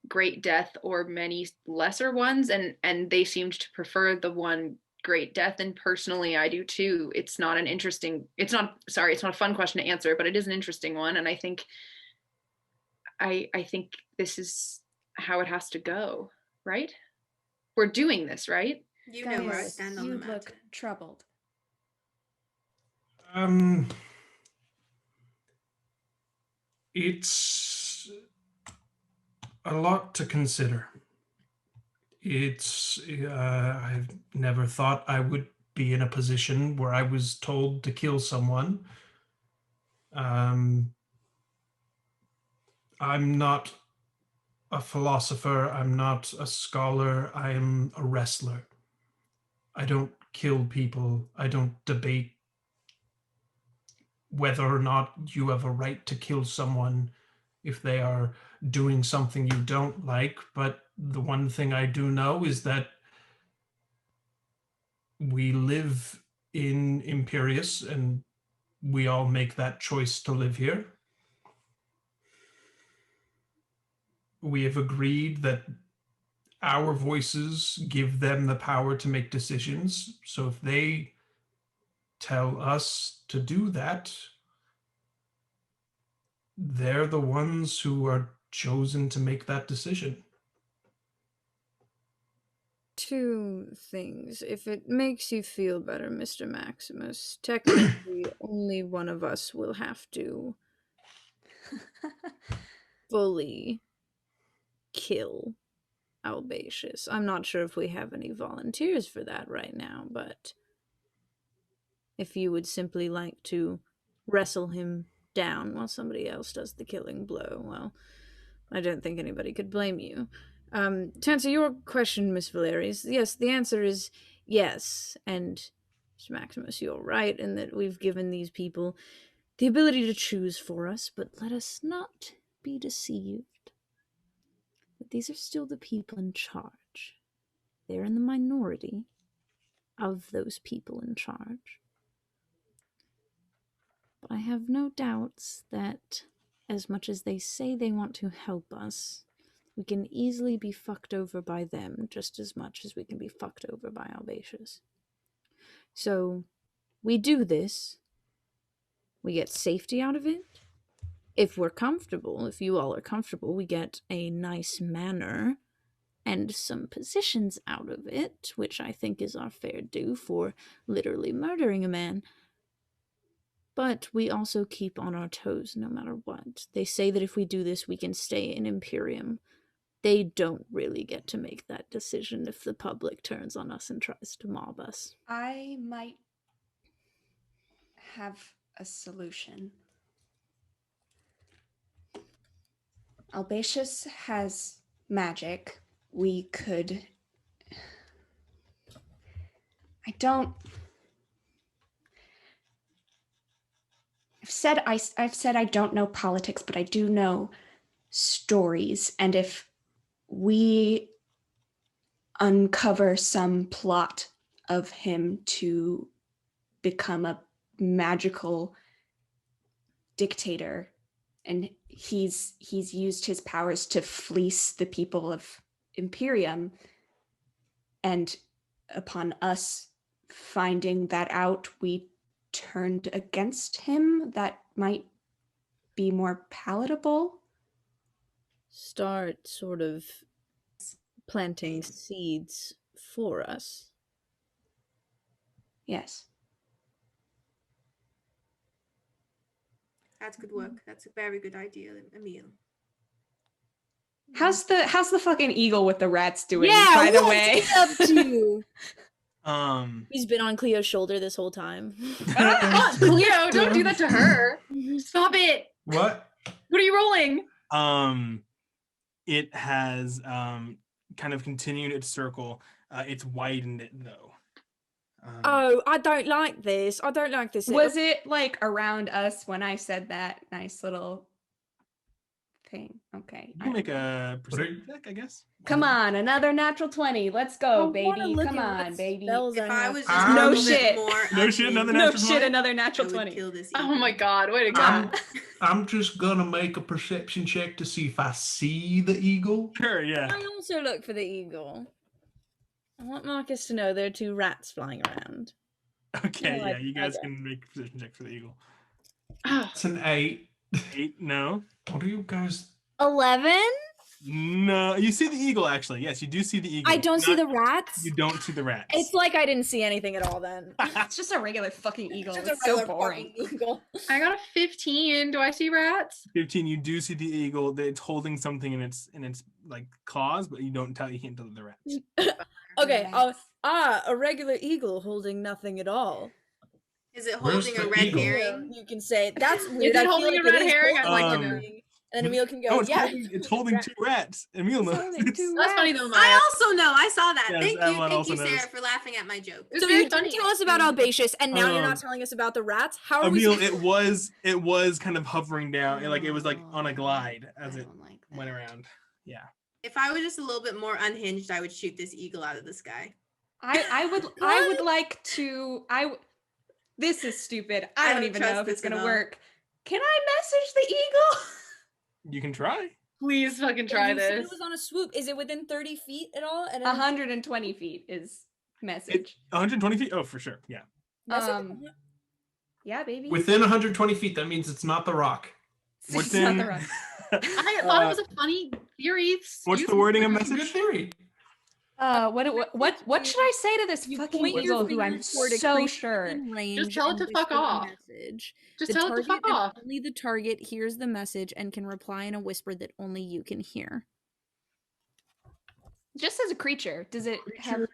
great death or many lesser ones, and they seemed to prefer the one great death, and personally I do too. It's not a fun question to answer, but it is an interesting one, and I think this is how it has to go, right? We're doing this, right? You know where I Gaius, stand on you the matter. look troubled. It's a lot to consider. I've never thought I would be in a position where I was told to kill someone. I'm not a philosopher. I'm not a scholar. I am a wrestler. I don't kill people. I don't debate whether or not you have a right to kill someone if they are doing something you don't like. But the one thing I do know is that we live in Imperius and we all make that choice to live here. We have agreed that our voices give them the power to make decisions. So if they tell us to do that, they're the ones who are chosen to make that decision. 2 things. If it makes you feel better, Mr. Maximus, technically only one of us will have to fully kill Albacius. I'm not sure if we have any volunteers for that right now, but if you would simply like to wrestle him down while somebody else does the killing blow, well, I don't think anybody could blame you. To answer your question, Miss Valerius, yes, the answer is yes. And Mr. Maximus, you're right in that we've given these people the ability to choose for us, but let us not be deceived. That these are still the people in charge. They're in the minority of those people in charge. But I have no doubts that as much as they say they want to help us, we can easily be fucked over by them just as much as we can be fucked over by Albacius. So, we do this. We get safety out of it. If we're comfortable, if you all are comfortable, we get a nice manor and some positions out of it, which I think is our fair due for literally murdering a man. But we also keep on our toes no matter what. They say that if we do this, we can stay in Imperium. They don't really get to make that decision if the public turns on us and tries to mob us. I might have a solution. Albacius has magic. We could... I've said I don't know politics, but I do know stories. And if we uncover some plot of him to become a magical dictator, and he's used his powers to fleece the people of Imperium, and upon us finding that out, we turned against him, that might be more palatable. Start sort of planting seeds for us. Yes. That's good work. That's a very good idea, Aemil. How's the fucking eagle with the rats doing, Yeah, by the what's way? he up to? Um, He's been on Clio's shoulder this whole time. Clio, don't do that to her. Stop it. What? What are you rolling? it has kind of continued its circle. It's widened it though. Oh, I don't like this. I don't like this. Was it like around us when I said that nice little thing? Okay. You can make a perception check, I guess. Come on, another natural 20. Let's go, baby. Come at on, what baby. spells If I was just Um, a No little bit shit. more No shit, another No natural shit, 20? another I natural would 20. kill this. Oh my eagle. god, way to go. I'm just gonna make a perception check to see if I see the eagle. Sure, yeah. I also look for the eagle. I want Marcus to know there are 2 rats flying around. Okay, No, yeah, you guys okay. can make a perception check for the eagle. It's an 8. 8, no. What are you guys? 11? No, you see the eagle actually. Yes, you do see the eagle. I don't see Not- the rats. You don't see the rats. It's like I didn't see anything at all then. It's just a regular fucking eagle. Just a It's so regular boring. fucking eagle. I got a 15. Do I see rats? 15. You do see the eagle. That it's holding something in its like claws, but you can't tell the rats. Okay, Rats. a regular eagle holding nothing at all. Is it Where's holding a the red eagle? herring? You can say that's weird. it I feel holding like a red it is herring? I'd holding like to know. something. And then Aemil can go, No, it's yeah. holding 2 rats. Emil knows. holding 2 That's funny though, I Maya. also know. I saw that. Yes, Thank Avalon you, also Sarah, knows. for laughing at my joke. It's So very you funny. didn't tell us about Albacius, and now you're Um, not telling us about the rats? How are we Emil, supposed it was kind of hovering down. It was like on a glide as I it don't like that. went around. Yeah. If I was just a little bit more unhinged, I would shoot this eagle out of the sky. I would like to this is stupid. I I don't don't even know trust if it's this at gonna all. work. Can I message the eagle? You can try. Please fucking try You said this. It was on a swoop. Is it within 30 feet at all? And 120 feet is message. 120 feet? Oh, for sure. Yeah. Yeah, baby. Within 120 feet, that means it's not the rock. It's not Within. the rock. I thought it was a funny theory. What's Excuse the me. wording of It's a good message? theory. What should I say to this You fucking point your eagle who I'm finger toward a so creature sure? in range Just tell it and to fuck whisper the off. message. Just The tell it to target fuck and off. Only the target hears the message and can reply in a whisper that only you can hear. Just as a creature, does it have Creature.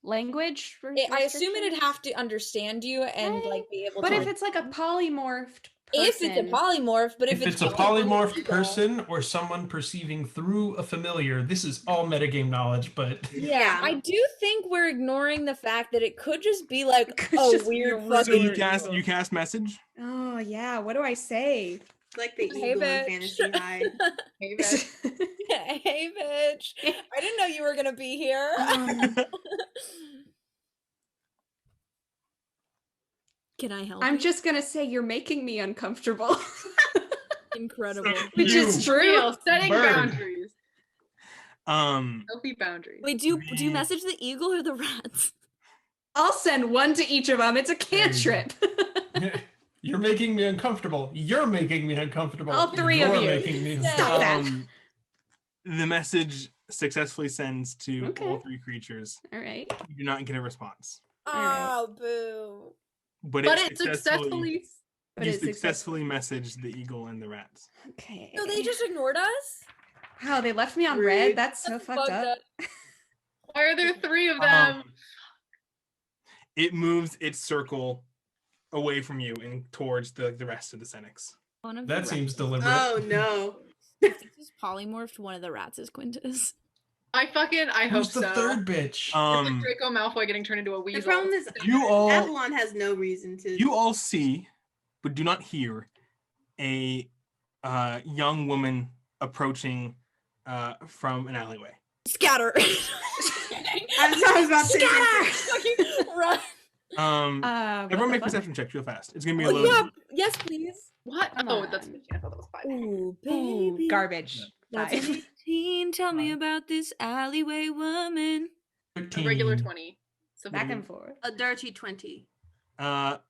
language? I assume it'd restrictions? have to understand you and like be able But to. if it's like a polymorphed if it's a person- polymorph, but If it's a just one polymorphed eagle- person or someone perceiving through a familiar, this is all metagame knowledge, but Yeah, I do think we're ignoring the fact that it could just be like Could a just be weird a So fucking. you cast message. Oh yeah, what do I say? It's like the Hey, eagle in bitch. Fantasy High. Hey, bitch. Hey, bitch! I didn't know you were gonna be here. Can I help? I'm you? just gonna say you're making me uncomfortable. incredible. Which is You true. Real setting bird. boundaries. Um, Healthy boundaries. Wait, do you message the eagle or the rats? I'll send one to each of them. It's a There you go. cantrip. you're making me uncomfortable. You're making me uncomfortable. All 3 of You're you. making me Stop that. The message successfully sends to Okay. all 3 creatures. All right. You do not get a response, Oh, boo! but It successfully. But you it successfully messaged the eagle and the rats. Okay. So they just ignored us? Wow, they left me on Rude. red. That's so That's fucked up. Why are there 3 of them? It moves its circle away from you and towards the rest of the Senux. One of the That rats seems is- deliberate. Oh no. If this is polymorphed, one of the rats is Quintus. I hope Who's the so. third bitch? It's like Draco Malfoy getting turned into a The weasel. problem is You all Avalon has no reason to. you all see, but do not hear, a young woman approaching from an alleyway. Scatter! I was about to say the same thing. Fucking run! What Everyone the make fuck? perception checks real fast. It's gonna be a Oh, load. yeah, yes, please. What? Come Oh, that's on. 15. I thought that was 5. Ooh, Ooh, baby. garbage. That's 5. 18. Tell me Fine. about this alleyway woman. A 13. regular 20. So Back and forth. A dirty 20.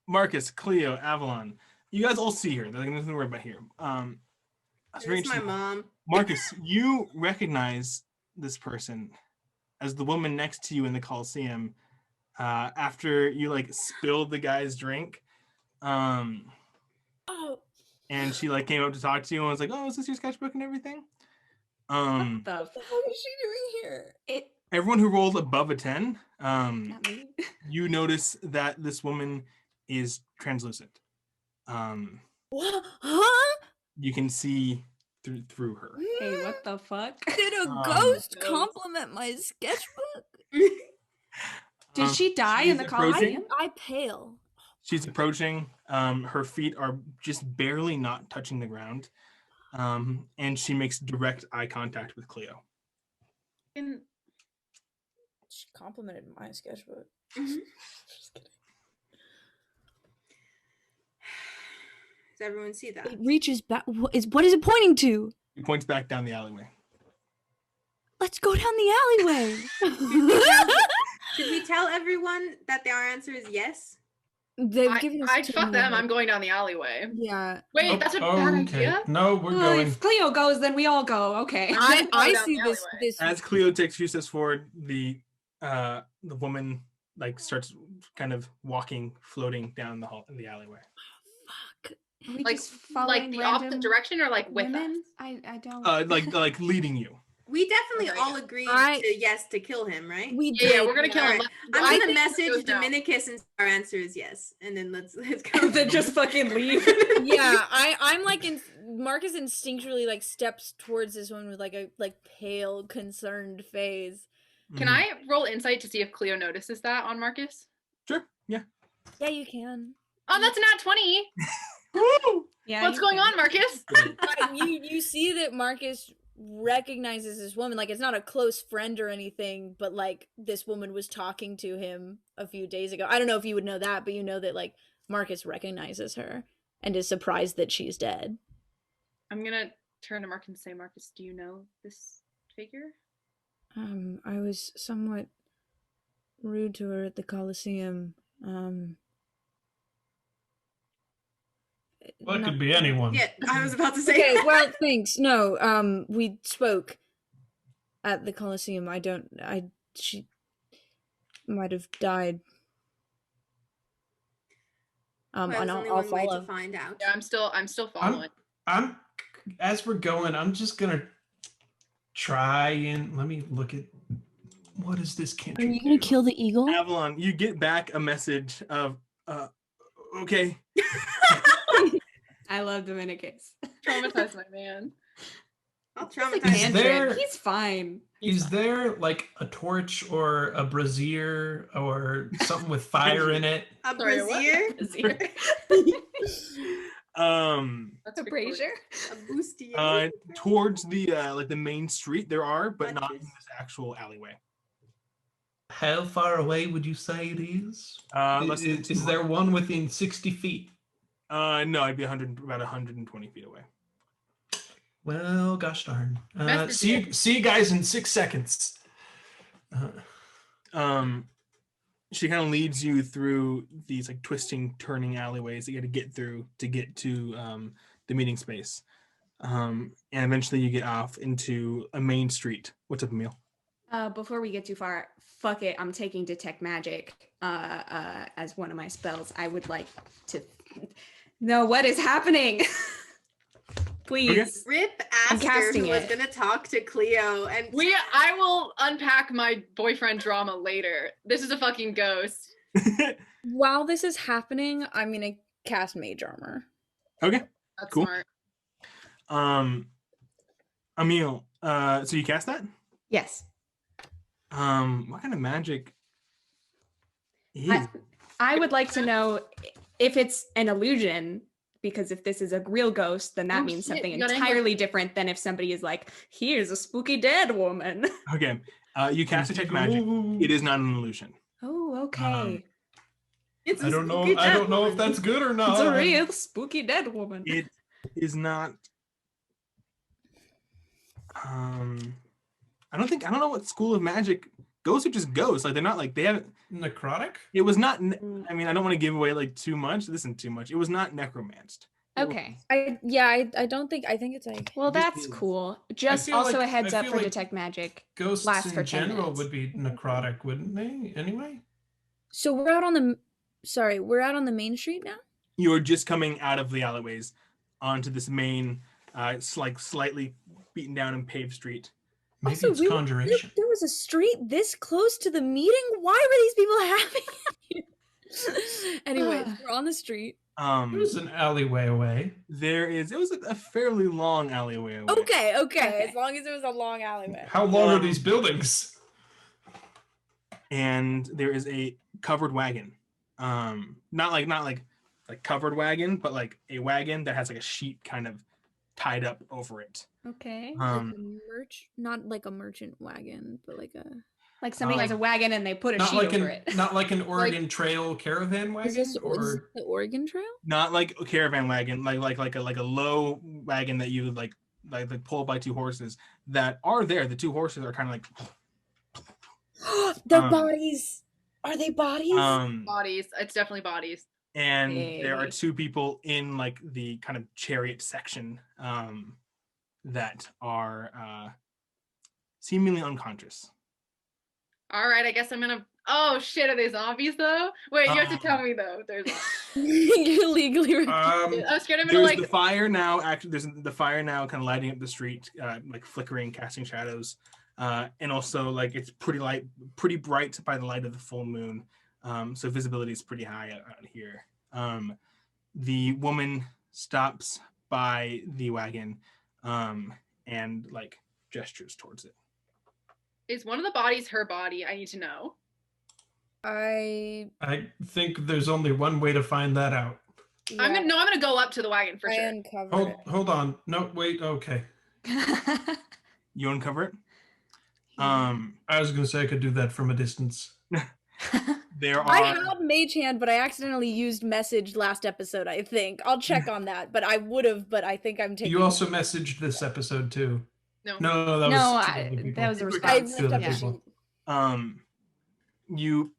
Marcus, Clio, Avalon. You guys all see her. There's nothing to worry about here. That's very It's my interesting. mom. Marcus, you recognize this person as the woman next to you in the Coliseum. After you like spilled the guy's drink, Oh, and she like came up to talk to you and was like, "Oh, is this your sketchbook and everything?" The what the fuck is she doing here? it Everyone who rolled above a 10, not me. you notice that this woman is translucent. What? Huh? You can see through her. Hey, what the fuck? Did a Um, ghost compliment my sketchbook? Did she die she's in the approaching. Coliseum? I pale. She's approaching. Her feet are just barely not touching the ground. And she makes direct eye contact with Clio. She complimented my sketchbook. Just kidding. Does everyone see that? It reaches back. What is it pointing to? He points back down the alleyway. Let's go down the alleyway. Should we tell everyone that our answer is yes? They've given us I'd too fuck many them. I'm ideas. going down the alleyway. Yeah. Wait, that's a bad idea? No, we're Well, going. if Clio goes, then we all go. Okay. I down see the this. alleyway. This. As Clio takes a few steps forward, the woman like starts kind of walking, floating down the alleyway. Fuck. Are we Like just following the random opposite direction or like with us? women? I don't. Like leading you. We definitely Okay. all agreed I- to yes to kill him, right? We Yeah, did. we're gonna kill him. Alright. I'm I gonna think message goes down. Dominicus and our answer is yes, and then let's go. Then just fucking leave. Yeah, I'm like Marcus instinctually like steps towards this one with like a pale, concerned face. Can I roll insight to see if Clio notices that on Marcus? Sure. Yeah. Yeah, you can. Oh, that's a nat 20. Woo! Yeah. What's you going can. on, Marcus? You see that Marcus recognizes this woman. Like, it's not a close friend or anything, but like this woman was talking to him a few days ago. I don't know if you would know that, but you know that like Marcus recognizes her and is surprised that she's dead. I'm gonna turn to Marcus and say, Marcus, do you know this figure? I was somewhat rude to her at the Coliseum. Well, it not- could be anyone. Yeah, I was about to say. Okay, well, thanks. No, we spoke at the Coliseum. She might have died. Well, And there's I'll only one way follow. to find out. Yeah, I'm still following. I'm as we're going, I'm just gonna try and let me look at what is this Are cantrip. you gonna do? kill the eagle? Avalon, you get back a message of okay. I love Dominicus. Traumatize my man. I'll He's a traumatize Is him. there- cantrip. He's fine. Is there like a torch or a brazier or something with fire in it? A Sorry, what? brazier? That's A Victoria. brazier. A bustier? Towards the like the main street there are, but not in Gotcha. this actual alleyway. How far away would you say it is? Less than Is there one within 60 feet? No, I'd be about 120 feet away. Well, gosh darn. Message See you guys in 6 seconds. She kind of leads you through these like twisting, turning alleyways that you got to get through to get to the meeting space. And eventually you get off into a main street. What's up, Aemil? Before we get too far, fuck it. I'm taking Detect Magic as one of my spells. I would like to know what is happening. Please. Rip I'm Aster, casting who was it. gonna talk to Clio, and I will unpack my boyfriend drama later. This is a fucking ghost. While this is happening, I'm gonna cast Mage Armor. Okay. That's Cool. smart. Aemil, so you cast that? Yes. What kind of magic is I would like to know if it's an illusion, because if this is a real ghost, then that Oh, means shit, something you got English. entirely different than if somebody is like, here's a spooky dead woman. Okay. You cast Detect Magic. It is not an illusion. Oh, okay. it's a I don't know. spooky I dead don't know if woman. that's good or not. It's a real spooky dead woman. It is not. I don't know what school of magic. Ghosts are just ghosts. Like they're not like they haven't. Necrotic? It was not. I mean, I don't want to give away like too much. This isn't too much. It was not necromanced. It was- Okay. I don't think. I think it's like. Well, This that's is- cool. Just feel also like- a heads I up feel for like- Detect Magic. Ghosts Lasts for in 10 general minutes. would be necrotic, wouldn't they? Anyway? So we're out on the. Sorry, we're out on the main street now. You're just coming out of the alleyways onto this main, it's like slightly beaten down and paved street. Maybe Also, it's we were- conjuration. There was a street this close to the meeting. Why were these people having it? Anyways, we're on the street. It was an alleyway away. It was a fairly long alleyway away. Okay. As long as it was a long alleyway. How long are these buildings? And there is a covered wagon. Not like covered wagon, but like a wagon that has like a sheet kind of tied up over it. Okay. Not like a merchant wagon, but like a Like somebody has a wagon and they put a Not sheet like over it. not like an Oregon Trail caravan wagon, is this or the Oregon Trail? Not like a caravan wagon, like a low wagon that you would like pulled by 2 horses that are there. The 2 horses are kind of like They're bodies. Are they bodies? Bodies. It's definitely bodies. and there are 2 people in like the kind of chariot section that are seemingly unconscious. All right, I guess I'm gonna. Oh shit! Are they zombies though? Wait, you have to tell me though. There's. You're legally I'm scared I'm gonna There's like. the fire now. Actually, there's the fire now, kind of lighting up the street, like flickering, casting shadows, and also like it's pretty bright by the light of the full moon. So visibility is pretty high out here. The woman stops by the wagon, and like gestures towards it. Is one of the bodies her body? I need to know. I think there's only one way to find that out. Yeah. I'm gonna go up to the wagon for sure. Uncover it. Hold on. No, wait. Okay. You uncover it. I was gonna say I could do that from a distance. There are. I have Mage Hand, but I accidentally used message last episode, I think. I'll check on that, but I would have, but I think I'm taking... You also messaged this episode too. No. No, that was a I response. looked up Yeah. the sheet. You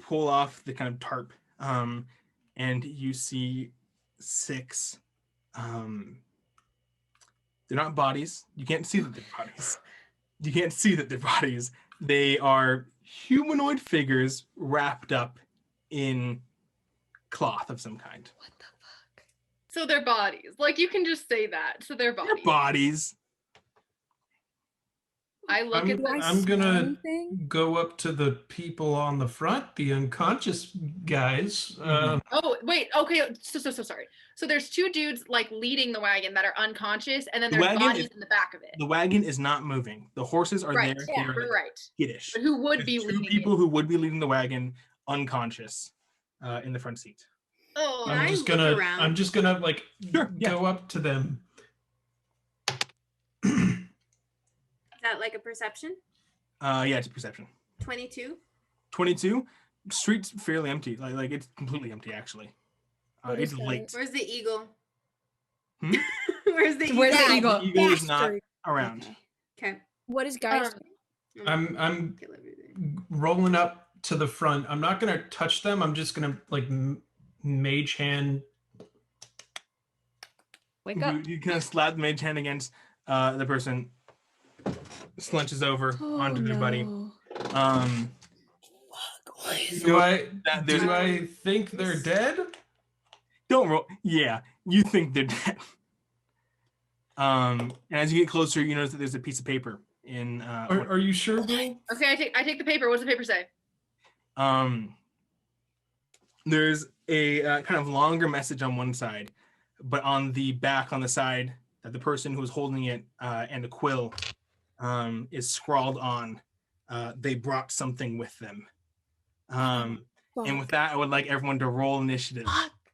pull off the kind of tarp, and you see 6. They're not bodies. You can't see that they're bodies. You can't see that they're bodies. They are humanoid figures wrapped up in cloth of some kind. What the fuck? So they're bodies. Like you can just say that. So they're bodies. They're bodies. I look at them. I'm gonna Anything? go up to the people on the front, the unconscious guys. Oh wait. Okay. So sorry. So there's 2 dudes like leading the wagon that are unconscious, and then The there's wagon bodies is- in the back of it. The wagon is not moving. The horses are Right. there. Yeah. They're We're right. skittish. But who would There's be 2 leading people it? who would be leading the wagon unconscious in the front seat. Oh. Can I I'm look around? just gonna like Sure, yeah. go up to them. Is that like a perception? Yeah, it's a perception. 22. 22. Street's fairly empty. Like it's completely empty actually. What It's is late. Where's the eagle? Hmm? Where's the eagle? Where's the eagle? The eagle is not Bastard. around. Okay. What is Gaius? I'm Kill everything. rolling up to the front. I'm not gonna touch them. I'm just gonna like mage hand. Wake up. You kind of slap the mage hand against the person, slunches over onto their buddy. no. Do I there's- do I think they're dead? Don't roll. Yeah, you think they're dead. And as you get closer, you notice that there's a piece of paper in. Are you sure, Will? Okay. I take the paper. What does the paper say? There's a kind of longer message on one side, but on the back, on the side, that the person who was holding it and a quill is scrawled on. They brought something with them. And with that, I would like everyone to roll initiative.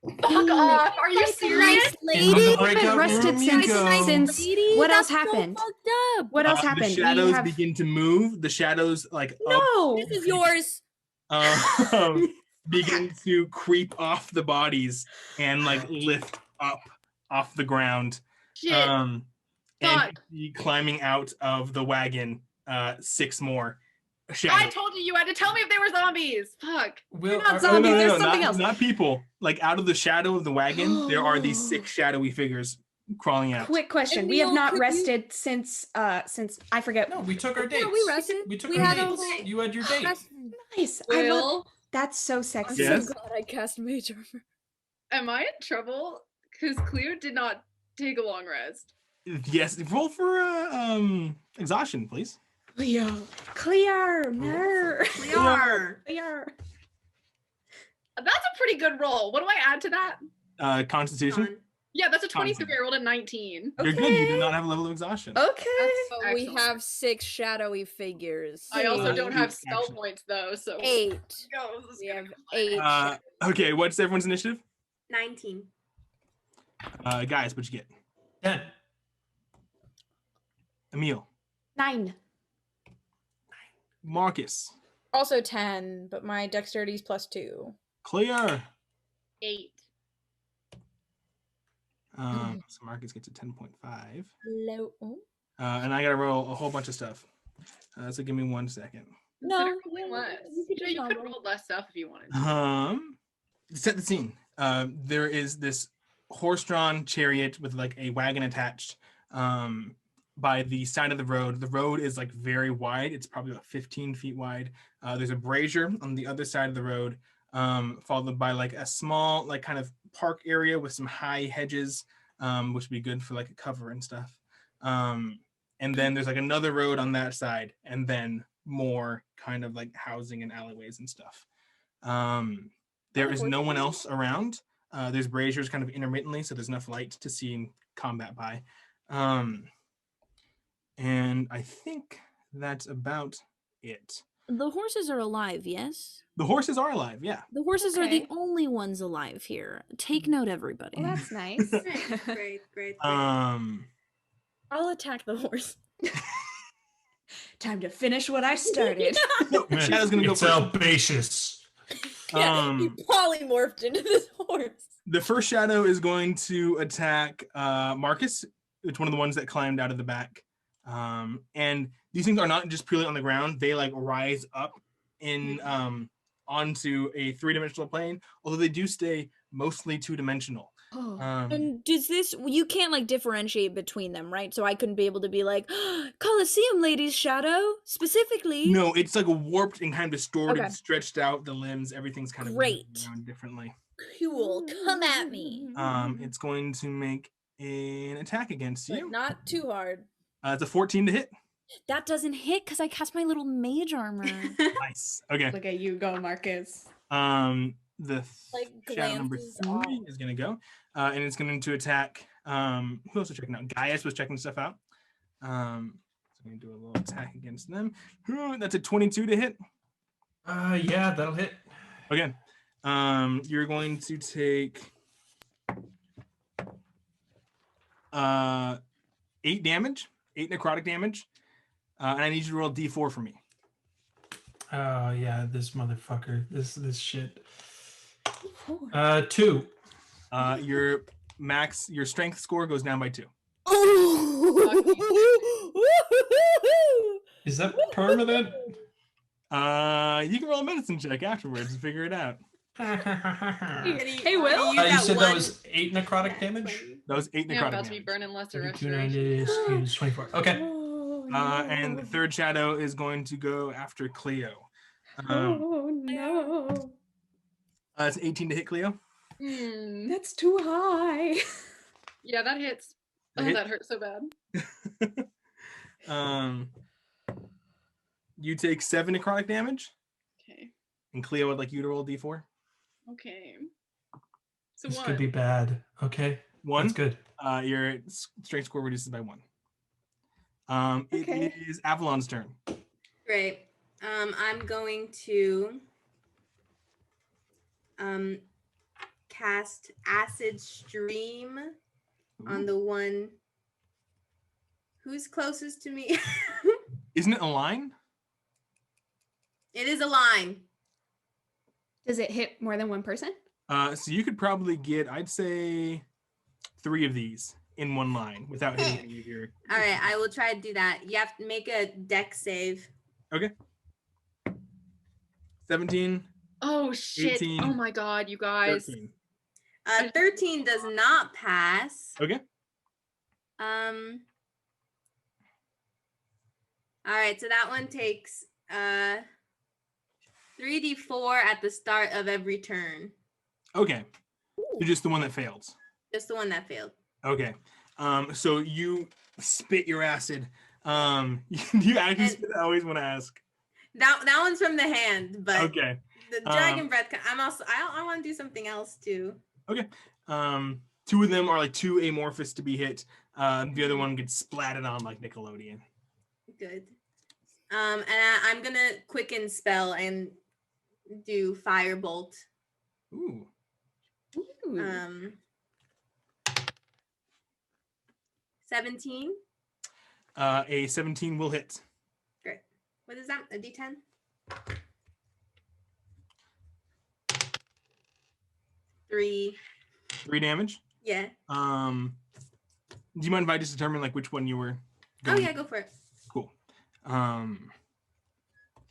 Fuck off! Are you serious? In the breakout Rested room you since go. what else That's so happened? fucked up. What else The happened? We shadows have- begin to move. The shadows like No. This is yours. begin to creep off the bodies and like lift up off the ground. Shit. And Fuck. you see climbing out of the wagon 6 more I shadows. told you had to tell me if they were zombies. Fuck. Will, not are- zombies. There's something else. Not people. Like out of the shadow of the wagon, there are these 6 shadowy figures crawling out. Quick question. And We have Neil, not could you- rested since I forget. No, we took our dates. Yeah, we rested. We took We our had dates. a- You had your date. Nice. I love, Will, that's so I'm sexy. Yes? so glad I cast Mage Armor. am I in trouble? Because Clio did not take a long rest. Yes, roll for exhaustion, please. Clear. Clear. No. We are. Clear. That's a pretty good roll. What do I add to that? Constitution. Con. Yeah, that's a 23. Concept. I rolled a 19. You're good. You do not have a level of exhaustion. Okay. But we Excellent. have 6 shadowy figures. I also Uh, don't have eight, spell actually. points though, so 8. Go, this is We gonna have go 8. Okay, what's everyone's initiative? 19. Guys, what'd you get? 10. Aemil. 9. Marcus. Also 10, but my dexterity is +2. Clear. 8. So Marcus gets a 10.5. Low. Oh. And I gotta roll a whole bunch of stuff. So give me 1 second. No, Rolling less. you could just You could roll. roll less stuff if you wanted. Set the scene. There is this horse-drawn chariot with like a wagon attached by the side of the road. The road is like very wide. It's probably about 15 feet wide. There's a brazier on the other side of the road, followed by like a small like kind of park area with some high hedges, which would be good for like a cover and stuff. And then there's like another road on that side, and then more kind of like housing and alleyways and stuff. There is no one else around. There's braziers kind of intermittently, so there's enough light to see combat by. And I think that's about it. The horses are alive, yes? The horses are alive, yeah. The horses are the Okay. only ones alive here. Take note, everybody. Well, that's nice. Great. I'll attack the horse. Time to finish what I started. No, Shadow's gonna go It's first. Albacious. Yeah, he polymorphed into this horse. The first shadow is going to attack Marcus. It's one of the ones that climbed out of the back. And these things are not just purely on the ground. They like rise up in onto a 3-dimensional plane, although they do stay mostly 2-dimensional. Oh. And does this, you can't like differentiate between them, right? So I couldn't be able to be like, Coliseum Lady's shadow, specifically. No, it's like a warped and kind of distorted, Okay. stretched out. The limbs, everything's kind of Great. moving around differently. Cool, come at me. It's going to make an attack against But you. not too hard. It's a 14 to hit. That doesn't hit because I cast my little mage armor. Nice. Okay. Look at you go, Marcus. The Like, shadow number glances 3 off. is going to go, and it's going to attack. Who else was checking out? Gaius was checking stuff out. So I'm going to do a little attack against them. That's a 22 to hit. Yeah, that'll hit. Okay. You're going to take 8 damage, 8 necrotic damage, and I need you to roll D4 for me. Oh yeah, this motherfucker. This shit. 2. Your strength score goes down by 2. Is that permanent? You can roll a medicine check afterwards to figure it out. Hey, Will. You said that was 8 necrotic damage? That was 8 Yeah, necrotic I'm about to be damage. burning lesser 32, restoration. 90 is 24. Okay. And the third shadow is going to go after Clio. Oh no. It's 18 to hit Clio. That's too high. Yeah, that hits. That Oh, hit? that hurts so bad. You take 7 necrotic damage, Okay. and Clio would like you to roll D4. Okay. So This one. could be bad. Okay. 1. That's good. Your strength score reduces by 1. Okay. It is Avalon's turn. Great. I'm going to cast Acid Stream on the one who's closest to me. Isn't it a line? It is a line. Does it hit more than one person? So you could probably get, I'd say, 3 of these in one line without hitting any of your. All right, I will try to do that. You have to make a deck save. Okay. 17, Oh shit! 18, Oh my god, you guys. 13. 13 does not pass. Okay. All right, so that one takes 3d4 at the start of every turn. Okay. So just the one that failed. Just the one that failed. Okay. So you spit your acid. You actually spit, I always want to ask. That one's from the hand, but Okay. the dragon breath. I want to do something else too. Two of them are like too amorphous to be hit. The other one gets splatted on like Nickelodeon. Good. And I'm gonna quicken spell and do firebolt. Ooh. 17. A 17 will hit. Great. What is that? A D10? 3. 3 damage. Yeah. Do you mind if I just determine like which one you were Oh yeah, go for it. Cool.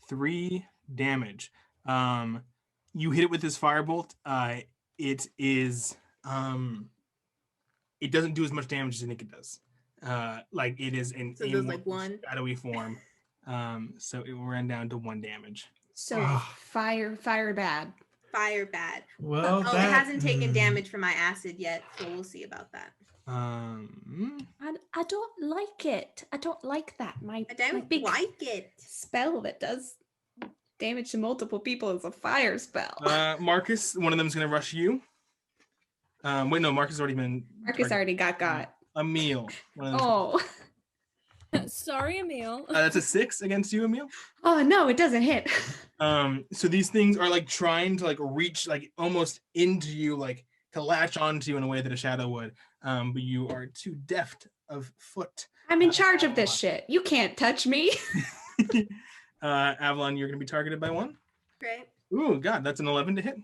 3 damage. You hit it with this firebolt. It is it doesn't do as much damage as I think it does. Like it is in So it does like 1 shadowy form. So it will run down to 1 damage. So fire bad. Fire bad. Well, it hasn't taken damage from my acid yet, so we'll see about that. I don't like it. I don't like that. I don't big like it. Spell that does damage to multiple people is a fire spell. Marcus, one of them is going to rush you. Wait, no, Marcus already been. Marcus already got. Aemil. Oh. Sorry, Aemil. That's a 6 against you, Aemil. Oh no, it doesn't hit. So these things are like trying to like reach like almost into you, like to latch onto you in a way that a shadow would. But you are too deft of foot. I'm in charge of this shit. You can't touch me. Avalon, you're gonna be targeted by 1. Great. Ooh, God, that's an 11 to hit.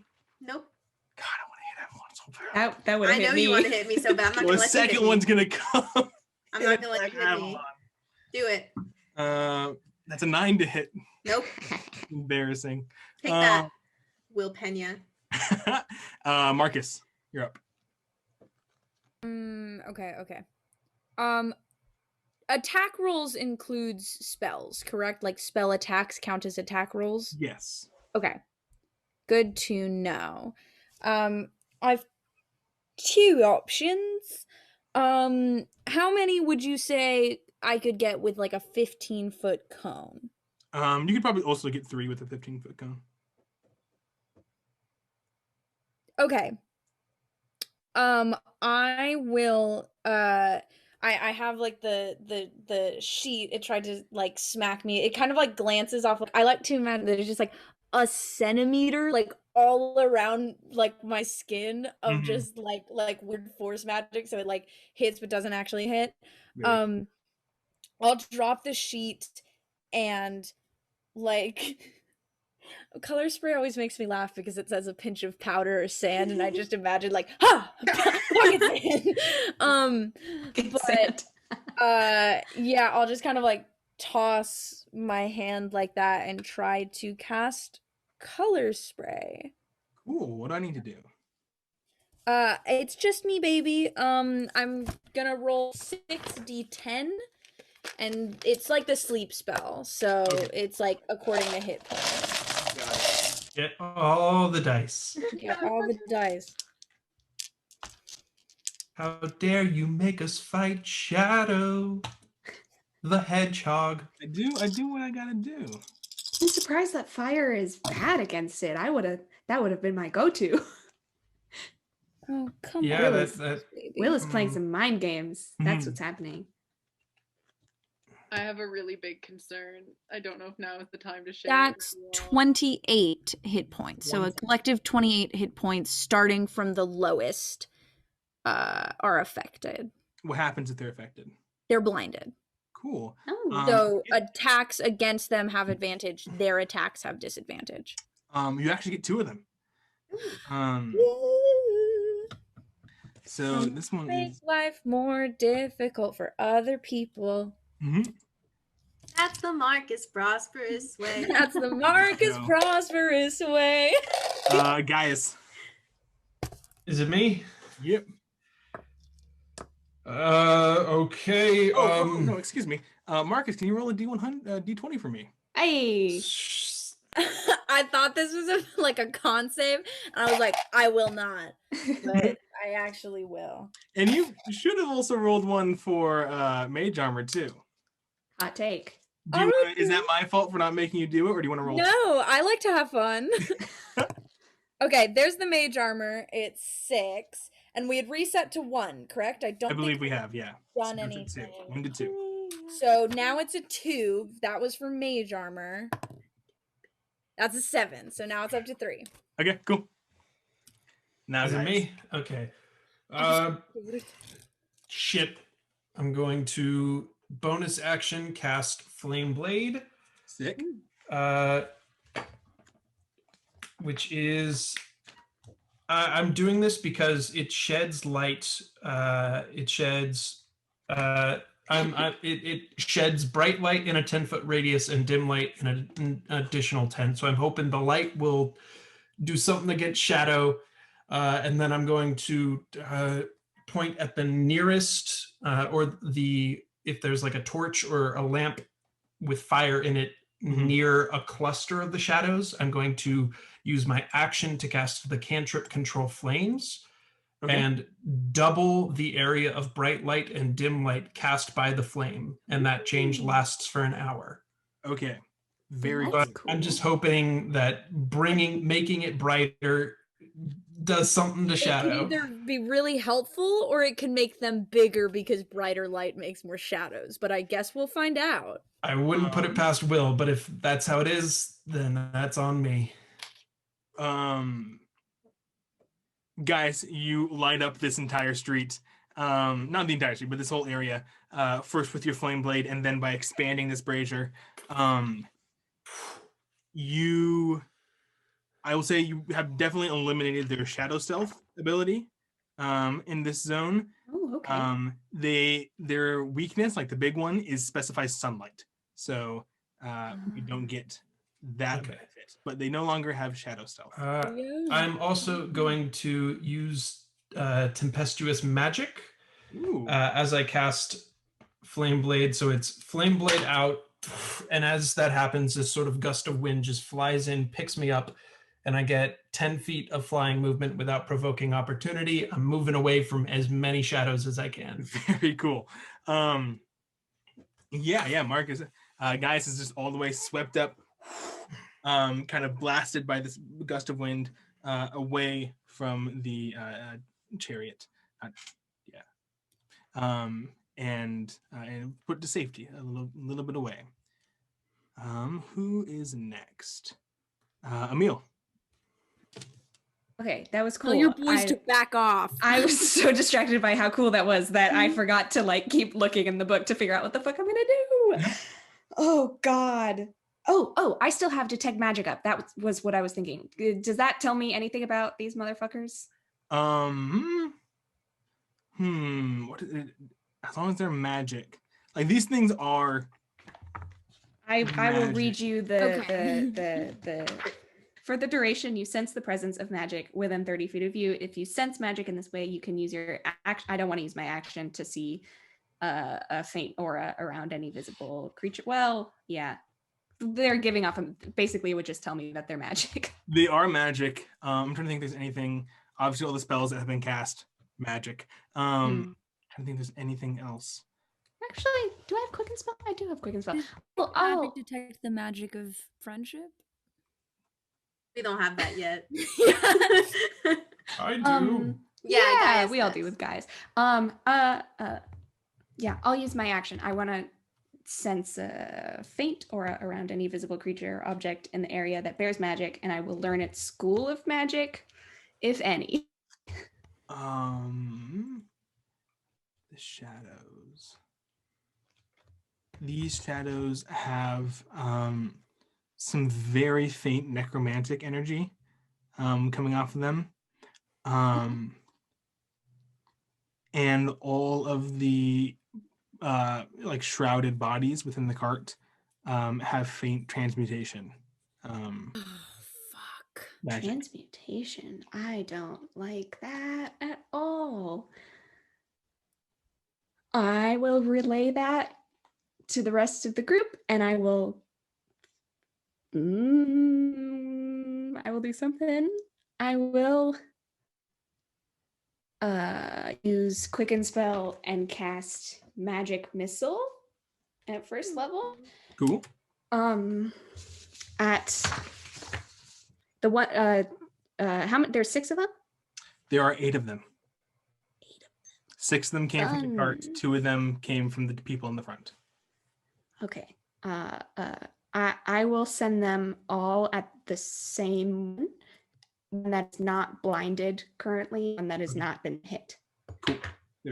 Nope. God, I want to hit Avalon so bad. That would have hit me. I know you want to hit me so bad. I'm not Well, gonna the let you hit second me. one's gonna come. I'm not gonna let you hit me. Do it. That's a 9 to hit. Nope. Embarrassing. Take that, Will Peña. Marcus, you're up. Okay. Attack rolls includes spells, correct? Like spell attacks count as attack rolls? Yes. Okay. Good to know. I've 2 options. How many would you say I could get with like a 15-foot cone? You could probably also get 3 with a 15-foot cone. Okay. I will I have like the sheet. It tried to like smack me. It kind of like glances off. I like to imagine that it's just like a centimeter like all around like my skin of just like weird force magic, so it like hits but doesn't actually hit. Really? I'll drop the sheet and like color spray always makes me laugh because it says a pinch of powder or sand, and I just imagine like yeah, I'll just kind of like toss my hand like that and try to cast color spray. Cool. What do I need to do? It's just me, baby. I'm gonna roll 6d10, and it's like the sleep spell, so it's like according to hit points. Get all the dice. Get all the dice. How dare you make us fight Shadow the Hedgehog? I do what I gotta do. I'm surprised that fire is bad against it. That would have been my go-to. Oh, come on. Yeah, Will is playing some mind games. That's what's happening. I have a really big concern. I don't know if now is the time to share. That's 28 hit points. So a collective 28 hit points starting from the lowest are affected. What happens if they're affected? They're blinded. Cool. So attacks against them have advantage. Their attacks have disadvantage. You actually get 2 of them. So this one Make is life more difficult for other people. That's the Marcus Prosperous way. That's the Marcus Prosperous way. Gaius. Is it me? Yep. Okay. No, excuse me. Marcus, can you roll a D20 for me? Hey. I thought this was like a con save, and I was like, I will not. But I actually will. And you should have also rolled one for Mage Armor too. Hot take. Is that my fault for not making you do it, or do you want to roll? No, I like to have fun. Okay, there's the Mage Armor. It's 6. And we had reset to 1, correct? I don't I believe think we have, yeah. done So we're at 2. anything. 1 to 2. So now it's a 2. That was for mage armor. That's a 7. So now it's up to 3. Okay, cool. Now Is it guys. me? Okay. Shit. I'm going to bonus action cast Flame Blade. Sick. Which is I'm doing this because it sheds light. It sheds it sheds bright light in a 10-foot radius and dim light in an additional 10. So I'm hoping the light will do something against shadow, and then I'm going to point at the nearest or the if there's like a torch or a lamp with fire in it near a cluster of the shadows. I'm going to use my action to cast the cantrip Control Flames. Okay. And double the area of bright light and dim light cast by the flame, and that change lasts for an hour. Okay, very That's cool. cool. I'm just hoping that making it brighter does something to It shadow. can either be really helpful or it can make them bigger because brighter light makes more shadows. But I guess we'll find out. I wouldn't put it past Will, but if that's how it is, then that's on me. Guys, you light up this entire street. Not the entire street, but this whole area. First with your flame blade, and then by expanding this brazier. I will say you have definitely eliminated their shadow stealth ability in this zone. Oh, okay. Their weakness, like the big one, specifies sunlight. So we don't get that benefit. But they no longer have shadow stealth. I'm also going to use tempestuous magic as I cast Flame Blade. So it's Flame Blade out, and as that happens, this sort of gust of wind just flies in, picks me up, and I get 10 feet of flying movement without provoking opportunity. I'm moving away from as many shadows as I can. Very cool. Marcus, Gaius is just all the way swept up, kind of blasted by this gust of wind away from the chariot. And put to safety a little bit away. Who is next? Aemil. Okay, that was cool. Tell your boys to back off. I was so distracted by how cool that was that I forgot to like keep looking in the book to figure out what the fuck I'm gonna do. Oh God. Oh, I still have Detect Magic up. That was what I was thinking. Does that tell me anything about these motherfuckers? What is it? As long as they're magic. Like these things are I will read you the for the duration, you sense the presence of magic within 30 feet of you. If you sense magic in this way, you can use your action. I don't want to use my action to see a faint aura around any visible creature. Well, yeah, they're giving off. Basically, it would just tell me that they're magic. They are magic. I'm trying to think if there's anything. Obviously, all the spells that have been cast, magic. I don't think there's anything else. Actually, do I have Quicken Spell? I do have Quicken Spell. Well, Magic detect the magic of friendship. We don't have that yet. I do. Yeah, we all do with guys. Yeah, I'll use my action. I want to sense a faint aura around any visible creature or object in the area that bears magic, and I will learn its school of magic, if any. The shadows. These shadows have some very faint necromantic energy coming off of them. And all of the like shrouded bodies within the cart have faint transmutation. Fuck. Magic. Transmutation. I don't like that at all. I will relay that to the rest of the group, and I will do something. I will use Quicken Spell and cast Magic Missile at first level. Cool. At the one how many, there's 6 of them? There are 8 of them. 6 of them came from the cart. 2 of them came from the people in the front. Okay. I will send them all at the same one that's not blinded currently, and that has not been hit. Cool.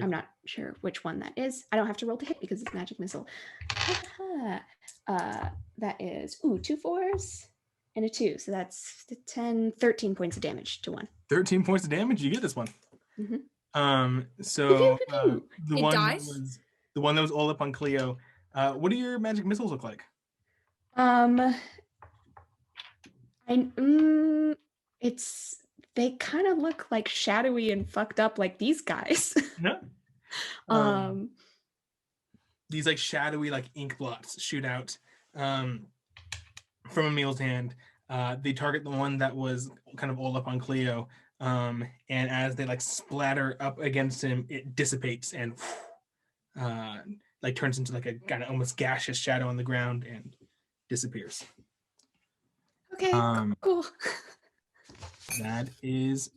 I'm not sure which one that is. I don't have to roll to hit because it's magic missile. That is 2 4s and a 2. So that's 13 points of damage to one. 13 points of damage. You get this one. Mm-hmm. So the It one dies? that was all up on Clio. What do your magic missiles look like? They kind of look like shadowy and fucked up like these guys. No. These like shadowy like ink blots shoot out from Aemil's hand. They target the one that was kind of all up on Clio. And as they like splatter up against him, it dissipates and like turns into like a kind of almost gaseous shadow on the ground and disappears. Okay, cool. That is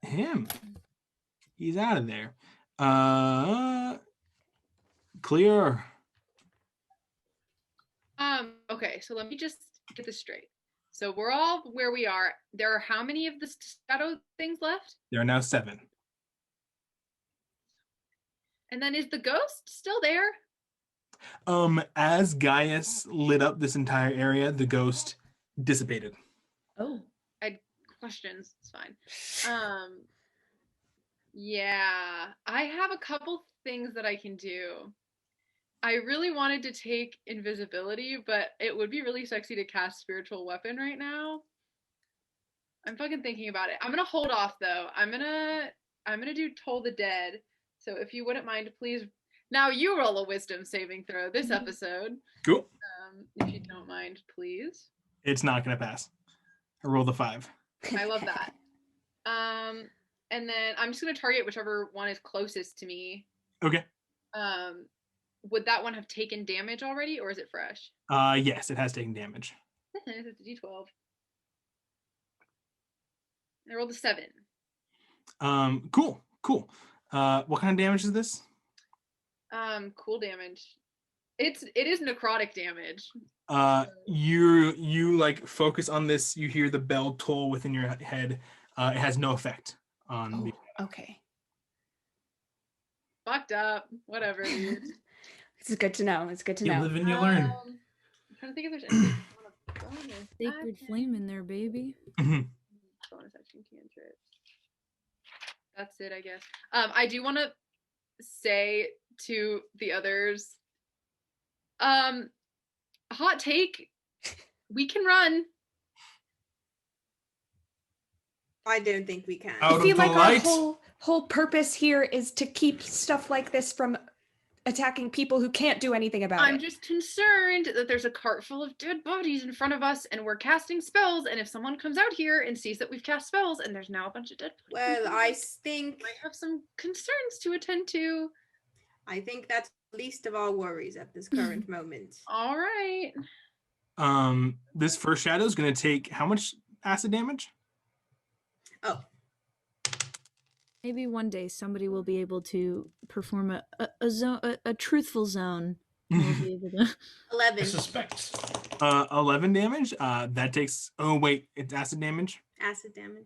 him. He's out of there. Clear. Okay, so let me just get this straight. So we're all where we are. There are how many of the shadow things left? There are now 7. And then is the ghost still there? As Gaius lit up this entire area, the ghost dissipated. Oh. I had questions. It's fine. Yeah, I have a couple things that I can do. I really wanted to take invisibility, but it would be really sexy to cast spiritual weapon right now. I'm fucking thinking about it. I'm gonna hold off though. I'm gonna do Toll the Dead. So if you wouldn't mind, please. Now you roll a wisdom saving throw this episode. Cool. If you don't mind, please. It's not gonna pass. I rolled a 5. I love that. And then I'm just gonna target whichever one is closest to me. Okay. Would that one have taken damage already, or is it fresh? Yes, it has taken damage. It's a D12. I rolled a 7. Cool. What kind of damage is this? Cool damage. It is necrotic damage. You like focus on this. You hear the bell toll within your head. It has no effect on the. Okay. Fucked up. Whatever, dude. It's good to know. It's good to You know. live and you learn. I'm trying to think if there's anything I want to bonus. Sacred flame in there, baby. Bonus action cantrip. That's it, I guess. I do want to say to the others, hot take, we can run. I don't think we can. Out I of feel the like light. our whole purpose here is to keep stuff like this from attacking people who can't do anything about I'm it. just concerned that there's a cart full of dead bodies in front of us and we're casting spells, and if someone comes out here and sees that we've cast spells and there's now a bunch of dead bodies, Well, I think might have some concerns to attend to. that's the least of our worries at this current moment. All right. This first shadow is going to take how much acid damage? Oh, Maybe one day somebody will be able to perform a truthful zone. And we'll be able to. 11 I suspect. 11 damage. That takes. Oh wait, it's acid damage. acid damage.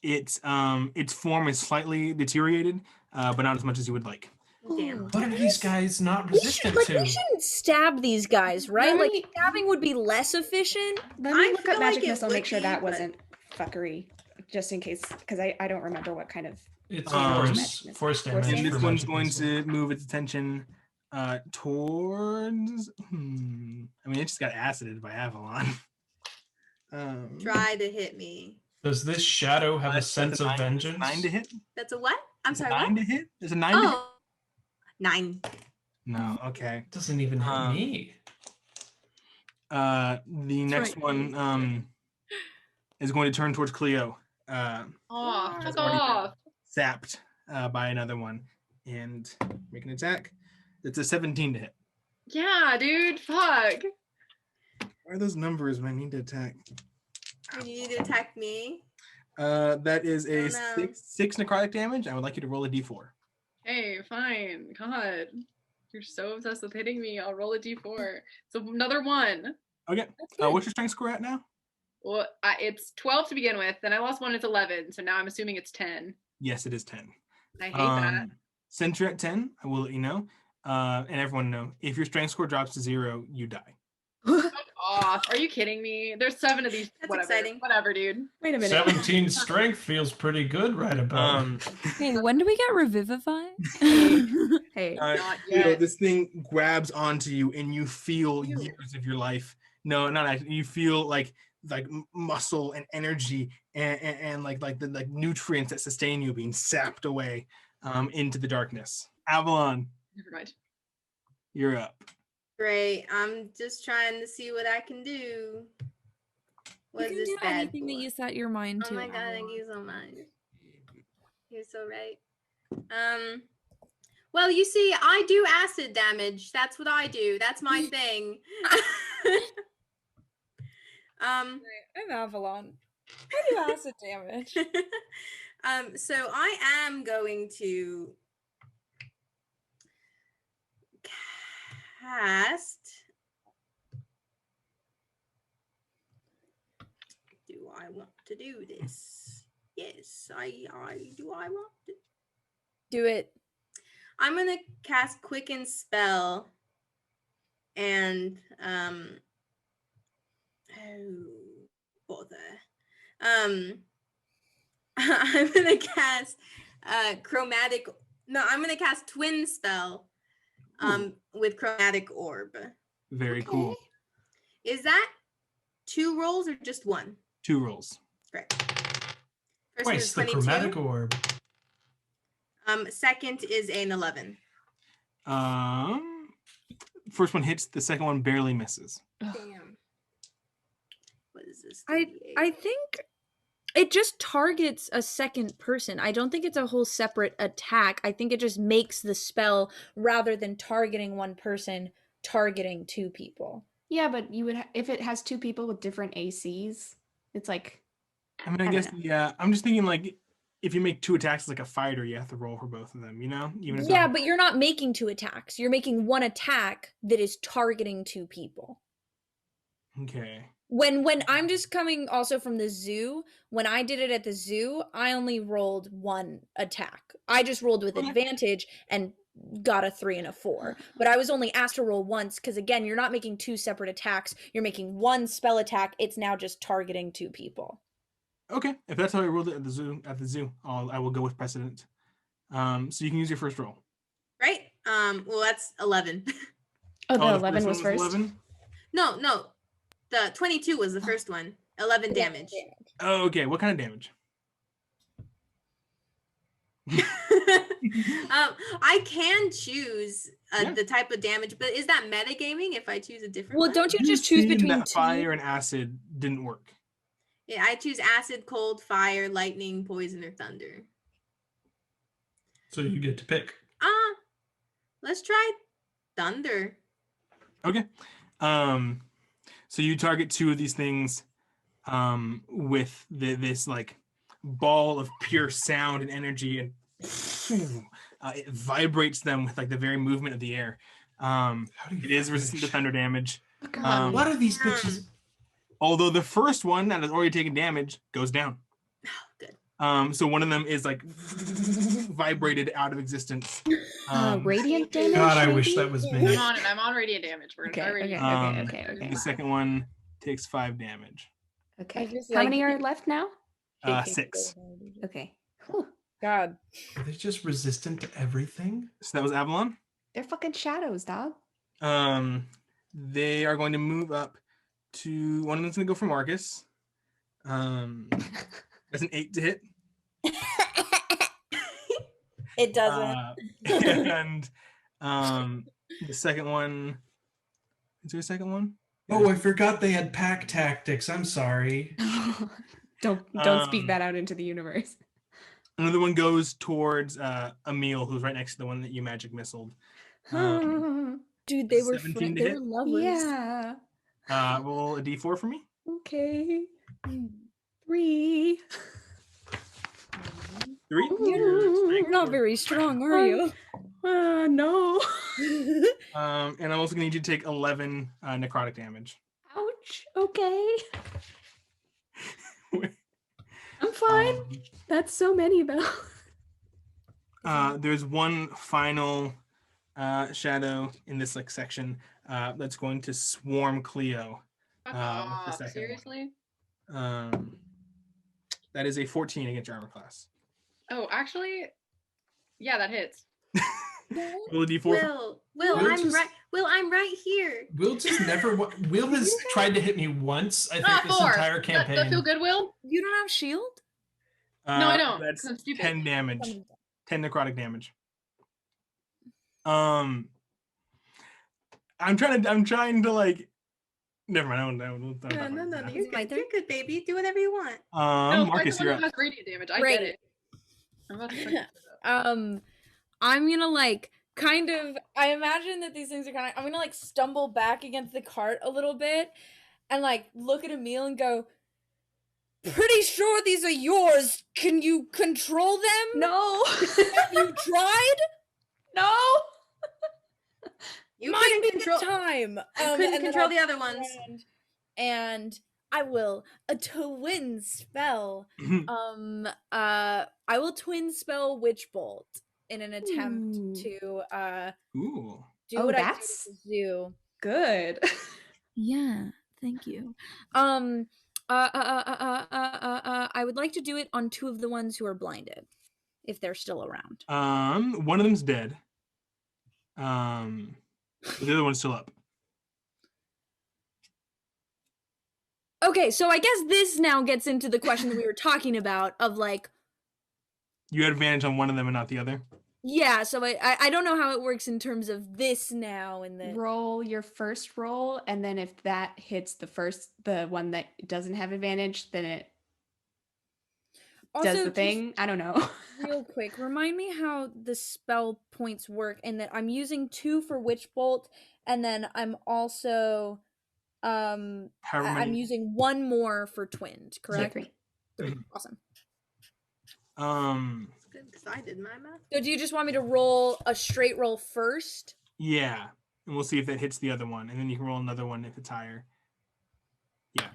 Its form is slightly deteriorated, but not as much as you would like. Damn. What are these guys not resistant We to? shouldn't stab these guys, right? Let Like me- stabbing would be less efficient. Let me I look feel up magic like it missile, would make sure be, that but- wasn't fuckery, just in case, because I don't remember what kind of. It's Force force Force damage. And this for one's magic going missile. to move its attention towards. I mean, it just got acided by Avalon. Try to hit me. Does this shadow have a That's sense of 9 vengeance? 9 to hit. That's a what? I'm Is it sorry, 9 what? to hit. There's a 9 to hit. Oh, 9. No. Okay. Doesn't even hit me. The next right. one is going to turn towards Clio. Oh, Has fuck already been off. Sapped by another one and make an attack. It's a 17 to hit. Yeah, dude. Fuck. Where are those numbers when I need to attack? Do you need to attack me? That is a Oh, no. six necrotic damage. I would like you to roll a d4. Hey, fine. God, you're so obsessed with hitting me. I'll roll a d4. So another one. Okay. What's your strength score at now? Well, it's 12 to begin with. Then I lost one. It's 11. So now I'm assuming it's 10. Yes, it is 10. I hate that. Since you're at 10, I will let you know, and everyone know, if your strength score drops to 0, you die. Fuck off. Are you kidding me? There's 7 of these. That's Whatever. exciting. Whatever, dude. Wait a minute. 17 strength feels pretty good right about. Hey, when do we get Revivify? Hey. Not Clio, yet. this thing grabs onto you, and you feel Ew. years of your life. No, not actually. You feel like muscle and energy and like the nutrients that sustain you being sapped away into the darkness. Avalon, Never mind. you're up. Great. I'm just trying to see what I can do. What You is can this do bad anything that boy? you set your mind Oh to. my god, thank Avalon. you so much. You're so right. Well, you see, I do acid damage. That's what I do. That's my thing. I'm Avalon. I do acid damage. So I am going to cast. Do I want to do this? Yes, I do. I want to. Do it. I'm gonna cast Quicken Spell, and oh bother. I'm gonna cast Chromatic. No, I'm gonna cast Twin Spell, with Chromatic Orb. Very cool. Is that 2 rolls or just 1? 2 rolls. Great. First one Wait, is it's the 22. chromatic orb. Second is an 11. First one hits. The second one barely misses. Damn. What is this? I 38? think it just targets a second person. I don't think it's a whole separate attack. I think it just makes the spell, rather than targeting one person, targeting 2 people. Yeah, but you would if it has 2 people with different ACs, it's like I mean, I don't guess, know. yeah. I'm just thinking, like, if you make 2 attacks like a fighter, you have to roll for both of them, you know? Even if Yeah, but you're not making 2 attacks. You're making 1 attack that is targeting 2 people. Okay. When I'm just coming also from the zoo, when I did it at the zoo, I only rolled 1 attack. I just rolled with advantage and got a 3 and a 4. But I was only asked to roll once because, again, you're not making 2 separate attacks. You're making 1 spell attack. It's now just targeting 2 people. Okay. If that's how I rolled it at the zoo, I will go with precedent. So you can use your first roll. Right? Well, that's 11. oh, the the 11 was one first. 11? No. The 22 was the first one. 11 damage. Oh, okay. What kind of damage? I can choose Yeah. the type of damage, but is that metagaming if I choose a different Well, one? don't you You've just choose seen between that 2? fire and acid didn't work. Yeah, I choose acid, cold, fire, lightning, poison, or thunder. So you get to pick. Let's try thunder. Okay. So you target 2 of these things with this like ball of pure sound and energy, and it vibrates them with like the very movement of the air. How do you It is find resistant this to thunder damage. God. What are these bitches? Although the first one that has already taken damage goes down. Good. So one of them is like vibrated out of existence. Radiant damage. God, I wish maybe? that was me. I'm on radiant damage. We're Okay, already. okay. The second one takes 5 damage. Okay. just How like- many are left now? 6. Okay. Whew. God. Are they just resistant to everything? So that was Avalon. They're fucking shadows, dog. They are going to move up to one of them's going to go for Marcus. That's an 8 to hit. It doesn't. And the second one. Is there a second one? Oh, I forgot they had pack tactics. I'm sorry. Don't speak that out into the universe. Another one goes towards Aemil, who's right next to the one that you magic missiled. Dude, they were 17 to they hit? were lovers. Yeah. Roll a d4 for me. Okay. 3. 3. You're not very strong, are you? No. And I'm also gonna need you to take 11 necrotic damage. Ouch. Okay. I'm fine. That's so many though. There's one final shadow in this section that's going to swarm Clio. With the second Seriously? one. That is a 14 against your armor class. Oh, actually, yeah, that hits. Roll a d4. Will, I'm right here. Will just never. Will has tried to hit me once. I think this 4. entire campaign. That feel good, Will? You don't have shield? No, I don't. That's I'm stupid. 10 damage. 10 necrotic damage. I'm trying to never mind. No. You're good, baby. Do whatever you want. No, Marcus, you're up. has radiant damage. I Great. get it. I'm about to I'm gonna kind of. I imagine that these things are kind of. I'm gonna stumble back against the cart a little bit, and look at Aemil and go. Pretty sure these are yours. Can you control them? No. Have you tried? No. You Might couldn't be control. the time. Couldn't and then control I'll the other ones. and I will a twin spell. I will twin spell Witch Bolt in an attempt to Ooh. do Oh, what that's- I do. Good. Yeah, thank you. I would like to do it on 2 of the ones who are blinded, if they're still around. One of them's dead. The other one's still up. Okay, so I guess this now gets into the question that we were talking about of You had advantage on one of them and not the other. yeah, so I don't know how it works in terms of this now and then. Roll your first roll, and then if that hits the one that doesn't have advantage, then it does the just thing. I don't know. real quick, remind me how the spell points work, and that I'm using 2 for Witch Bolt, and then I'm also I'm using 1 more for Twinned, correct? 3. 3. Awesome. It's good because I did my math. So do you just want me to roll a straight roll first? Yeah, and we'll see if that hits the other one, and then you can roll another one if it's higher. Yeah.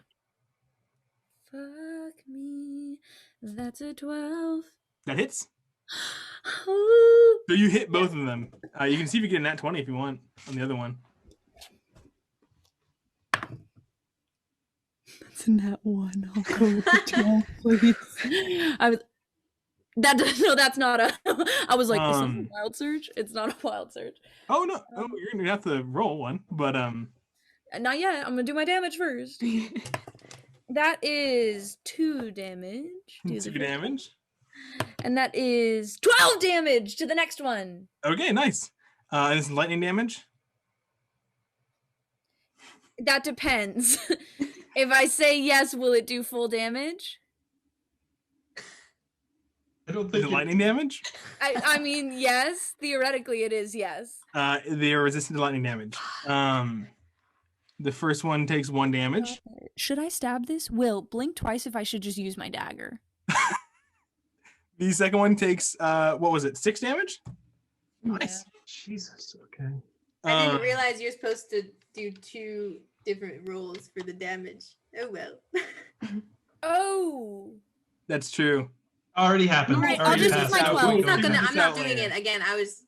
Fuck me, that's a 12. That hits. Ooh. So you hit both of them. You can see if you get a nat 20 if you want on the other one. That's a nat 1. I'll go with the 12, please. That's not a. I was like, this is Um, a wild surge. It's not a wild surge. Oh no! Oh, you're gonna have to roll one, but Not yet. I'm gonna do my damage first. That is 2 damage. Do 2 the- damage. And that is 12 damage to the next one. Okay, nice. And this is lightning damage. That depends. If I say yes, will it do full damage? I don't Is think it lightning damage? I mean, yes. Theoretically, it is yes. They are resistant to lightning damage. The first one takes 1 damage. Should I stab this? Will, blink twice if I should just use my dagger. The second one takes what was it? 6 damage. Nice. Jesus. Okay. I didn't realize you're supposed to do 2 different rolls for the damage. Oh well. Oh. That's true. Already happened. All right, I'll Already just use passed. my 12. I'm not doing it again. I was.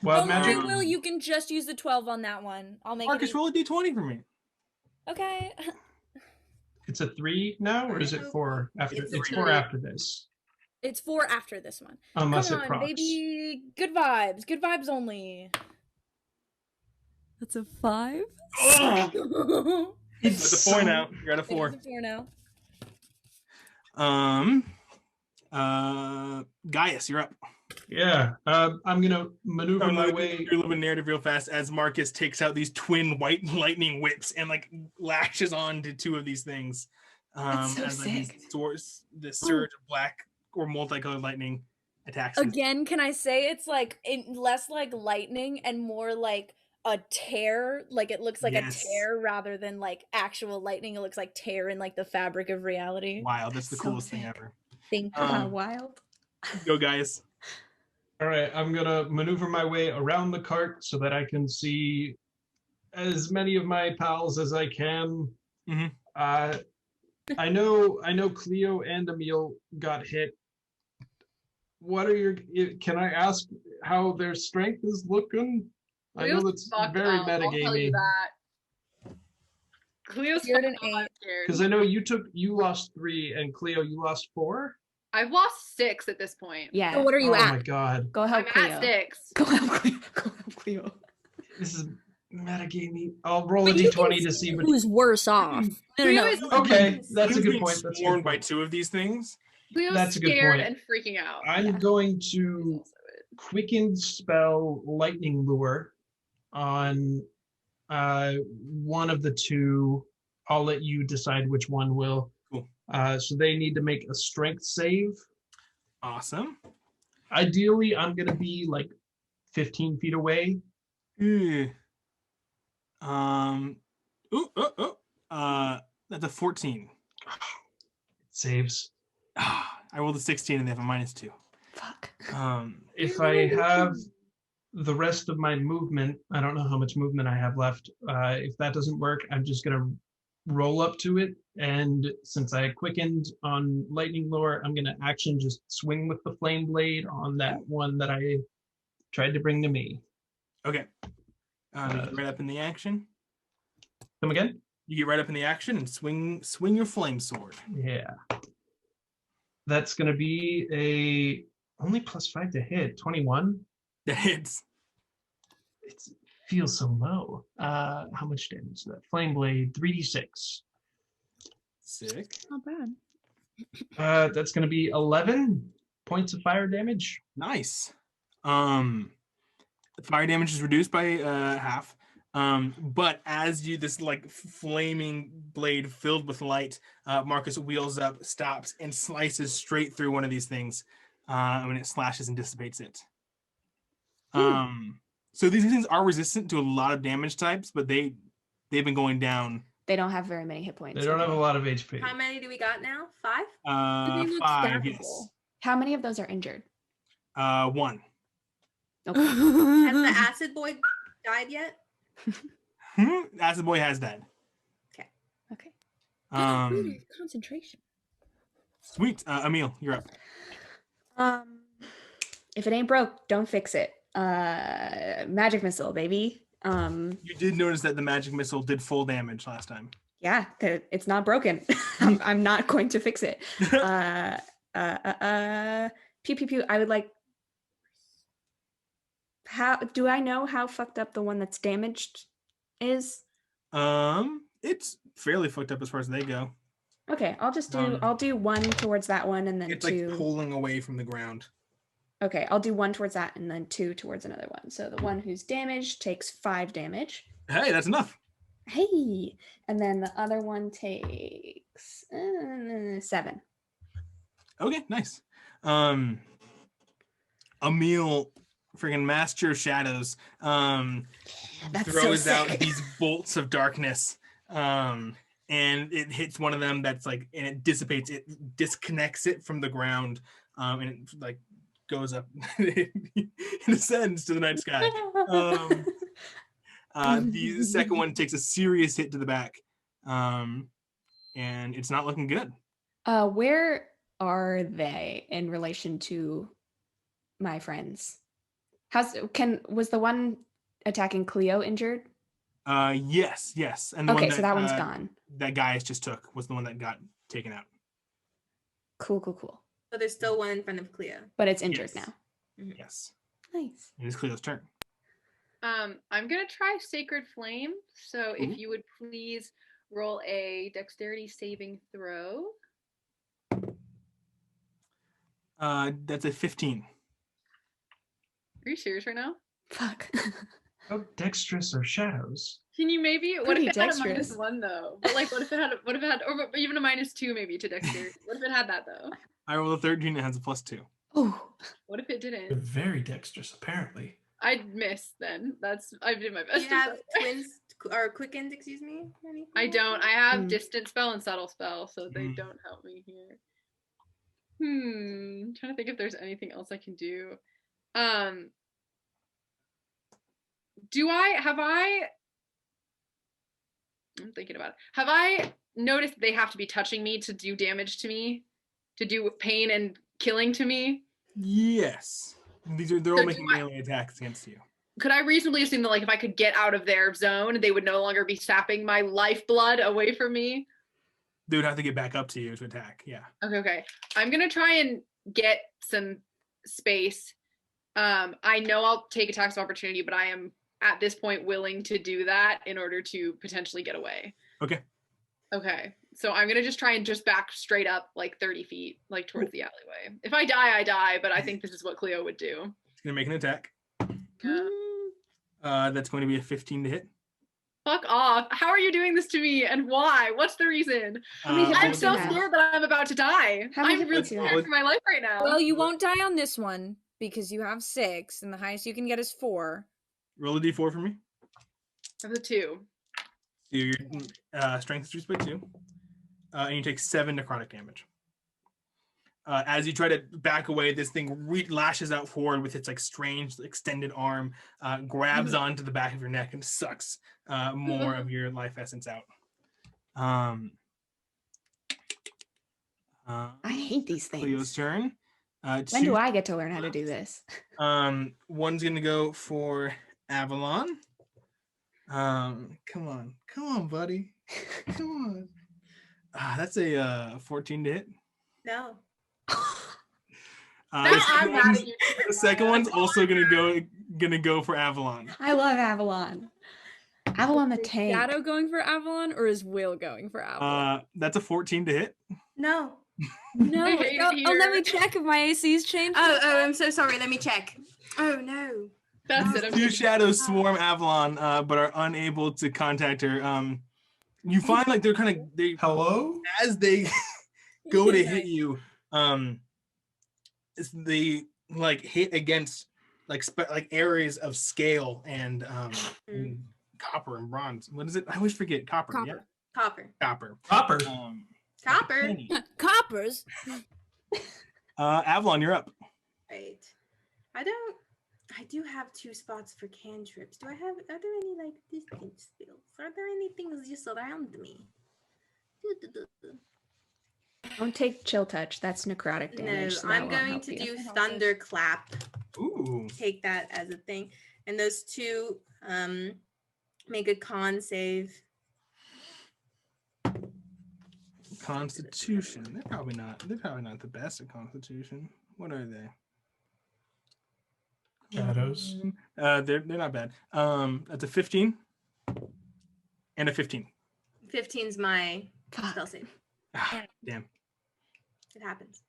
Well, Don't magic. worry, Will. You can just use the 12 on that one. I'll make Marcus, it. roll a d20 for me. Okay. It's a 3 now, or is it 4 after? It's It's a 4 3. after this. It's 4 after this one. Unless Come it on, procs. baby. Good vibes. Good vibes only. That's a 5? It's a 4 now. You're at a 4. It is a 4 now. Gaius, you're up. Yeah. I'm gonna maneuver my way. Do a little bit of narrative real fast as Marcus takes out these twin white lightning whips and lashes on to 2 of these things. That's so as sick. This surge of black or multicolored lightning attacks. Again, can I say it's less like lightning and more like a tear? Like it looks like Yes. a tear rather than like actual lightning. It looks like tear in like the fabric of reality. Wild. That's the So coolest thing sick. ever. Thank you. How wild. Go, guys. All right, I'm gonna maneuver my way around the cart so that I can see as many of my pals as I can. Mhm. I know Clio and Aemil got hit. What are your? Can I ask how their strength is looking? I know Cleo's that's fucked very up, I'll tell you metagamey. that. Cleo's You're at an fucked up, I'm 8. scared. Because I know you lost 3 and Clio you lost 4. I've lost 6 at this point. Yeah. So what are you Oh at? my god, Go help I'm Cleo. at 6. Go help Cleo. Go help Cleo. this is metagamey. I'll roll a But you d20 can to see. who's worse off. No, Cleo no, is no. Okay, that's a Cleo's good being point. That's a sworn good by point. 2 of these things. Cleo's That's a good scared point. and freaking out. I'm going to quicken spell lightning lure on one of the 2. I'll let you decide which one will. Cool. So they need to make a strength save. Awesome. Ideally, I'm gonna be like 15 feet away. Ooh. That's a 14. Saves. I rolled a 16 and they have a -2. Fuck. If I have the rest of my movement, I don't know how much movement I have left. If that doesn't work, I'm just gonna roll up to it, and since I quickened on lightning lure, I'm gonna action just swing with the flame blade on that one that I tried to bring to me. Okay. You get right up in the action. Come again? You get right up in the action and swing your flame sword. Yeah. That's gonna be a only +5 to hit. 21. That hits. It feels so low. How much damage is that? Flame blade, 3d6. Sick. Not bad. That's gonna be 11 points of fire damage. Nice. Fire damage is reduced by half. But as you this like flaming blade filled with light, Marcus wheels up, stops, and slices straight through one of these things. When it slashes and dissipates it. So these things are resistant to a lot of damage types, but they've been going down. They don't have very many hit points. They don't have a lot of HP. How many do we got now? 5? They look 5, stackable. yes. How many of those are injured? 1. Okay. Has the acid boy died yet? Acid Boy has died. Okay. Concentration. Sweet. Aemil, you're up. If it ain't broke, don't fix it. Magic missile, baby. You did notice that the magic missile did full damage last time. Yeah, it's not broken. I'm not going to fix it. Pew pew pew. I would like. How do I know how fucked up the one that's damaged is? It's fairly fucked up as far as they go. Okay, I'll just do. I'll do 1 towards that one, and then It's 2. like pulling away from the ground. Okay, I'll do 1 towards that, and then 2 towards another one. So the one who's damaged takes 5 damage. Hey, that's enough. Hey, and then the other one takes 7. Okay, nice. Aemil, freaking Master of Shadows, That's throws so out sick. these bolts of darkness, and it hits one of them. That's like, and it dissipates. It disconnects it from the ground, and it like goes up and ascends to the night sky. The second one takes a serious hit to the back, and it's not looking good. Where are they in relation to my friends? Was the one attacking Clio injured? Yes, and the Okay, one so that one's gone. That Gaius just took was the one that got taken out. Cool. So there's still one in front of Clio. But it's injured Yes. now. Yes, Nice. it is Cleo's turn. I'm gonna try Sacred Flame. So if you would please roll a Dexterity saving throw. That's a 15. Are you serious right now? Fuck. How dexterous are shadows? Can you maybe? What Pretty if it had a dexterous. -1 though? But like, what if it had, or even a -2 maybe to Dexterity? What if it had that though? I rolled a 13. It has a +2. Oh. What if it They're didn't? very dexterous, apparently. I'd miss then. I did my Do best. you have twins or quickened, excuse me? Anything I like don't. that? I have Distant Spell and Subtle Spell, so they Mm. don't help me here. I'm trying to think if there's anything else I can do. I'm thinking about it. Have I noticed they have to be touching me to do damage to me? To do pain and killing to me? Yes. They're all So making melee attacks against you. Could I reasonably assume that, like, if I could get out of their zone, they would no longer be sapping my lifeblood away from me? They would have to get back up to you to attack. Yeah. Okay. I'm gonna try and get some space. I know I'll take attacks of opportunity, but I am at this point willing to do that in order to potentially get away. Okay. Okay. So I'm gonna just try and just back straight up like 30 feet, like towards the alleyway. If I die, I die, but I think this is what Clio would do. It's gonna make an attack. Yeah. That's going to be a 15 to hit. Fuck off. How are you doing this to me and why? What's the reason? many I'm hit so points do you have? scared that I'm about to die. How many I'm hit really points do you scared have? for my life right now. Well, you won't die on this one because you have 6, and the highest you can get is 4. Roll a d4 for me. Of the 2. So your strength is reduced by 2. And you take 7 necrotic damage. As you try to back away, this thing lashes out forward with its like strange extended arm, grabs onto the back of your neck and sucks more of your life essence out. I hate these Cleo's things. turn. When do I get to learn how to do this? One's gonna go for Avalon. Come on, buddy. Come on. That's a 14 to hit. No. I'm mad at you. The second one's also gonna go for Avalon. I love Avalon. Avalon the Is tank. Shadow going for Avalon, or is Will going for Avalon? That's a 14 to hit. No. No. I hate it Oh, let me here. check if my AC's changed. Oh, I'm so sorry. Let me check. Oh no. That's it. I'm Two taking- shadows swarm Avalon, but are unable to contact her. You find like they're Hello? as they go to hit you, they like hit against like areas of scale and copper and bronze. What is it? I always forget. Copper. Copper. Yeah. Copper. Copper. Hopper. Copper. Penny. Coppers. Avalon, you're up. Right. I do have 2 spots for cantrips. Are there any like distant spells? Are there any things just around me? Don't take chill touch. That's necrotic No, damage. so that I'm won't going help to you. do thunderclap. Ooh. Take that as a thing. And those 2 make a con save. Constitution. They're probably not the best at Constitution. What are they? Shadows. They're not bad. That's a 15 and a 15. 15's my God. spell save. Ah, damn. It happens.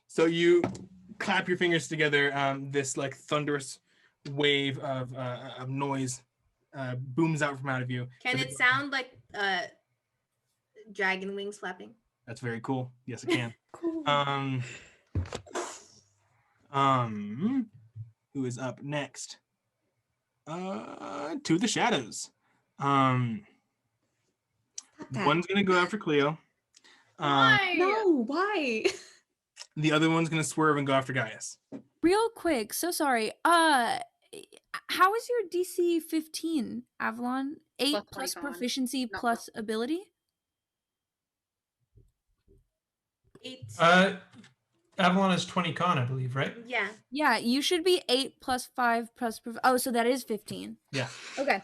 So you clap your fingers together. This like thunderous wave of noise booms out from out of you. Can it sound like dragon wings flapping? That's very cool. Yes, it can. Cool. Who is up next? To the shadows. Stop that. One's gonna go after Clio. Why? No, why? The other one's gonna swerve and go after Gaius. Real quick, so sorry. How is your DC 15, Avalon? 8 Plus plus Icon. proficiency Not plus ability? 8. Avalon is 20 con, I believe, right? Yeah. Yeah, you should be 8 plus 5 plus oh, so that is 15. Yeah. Okay.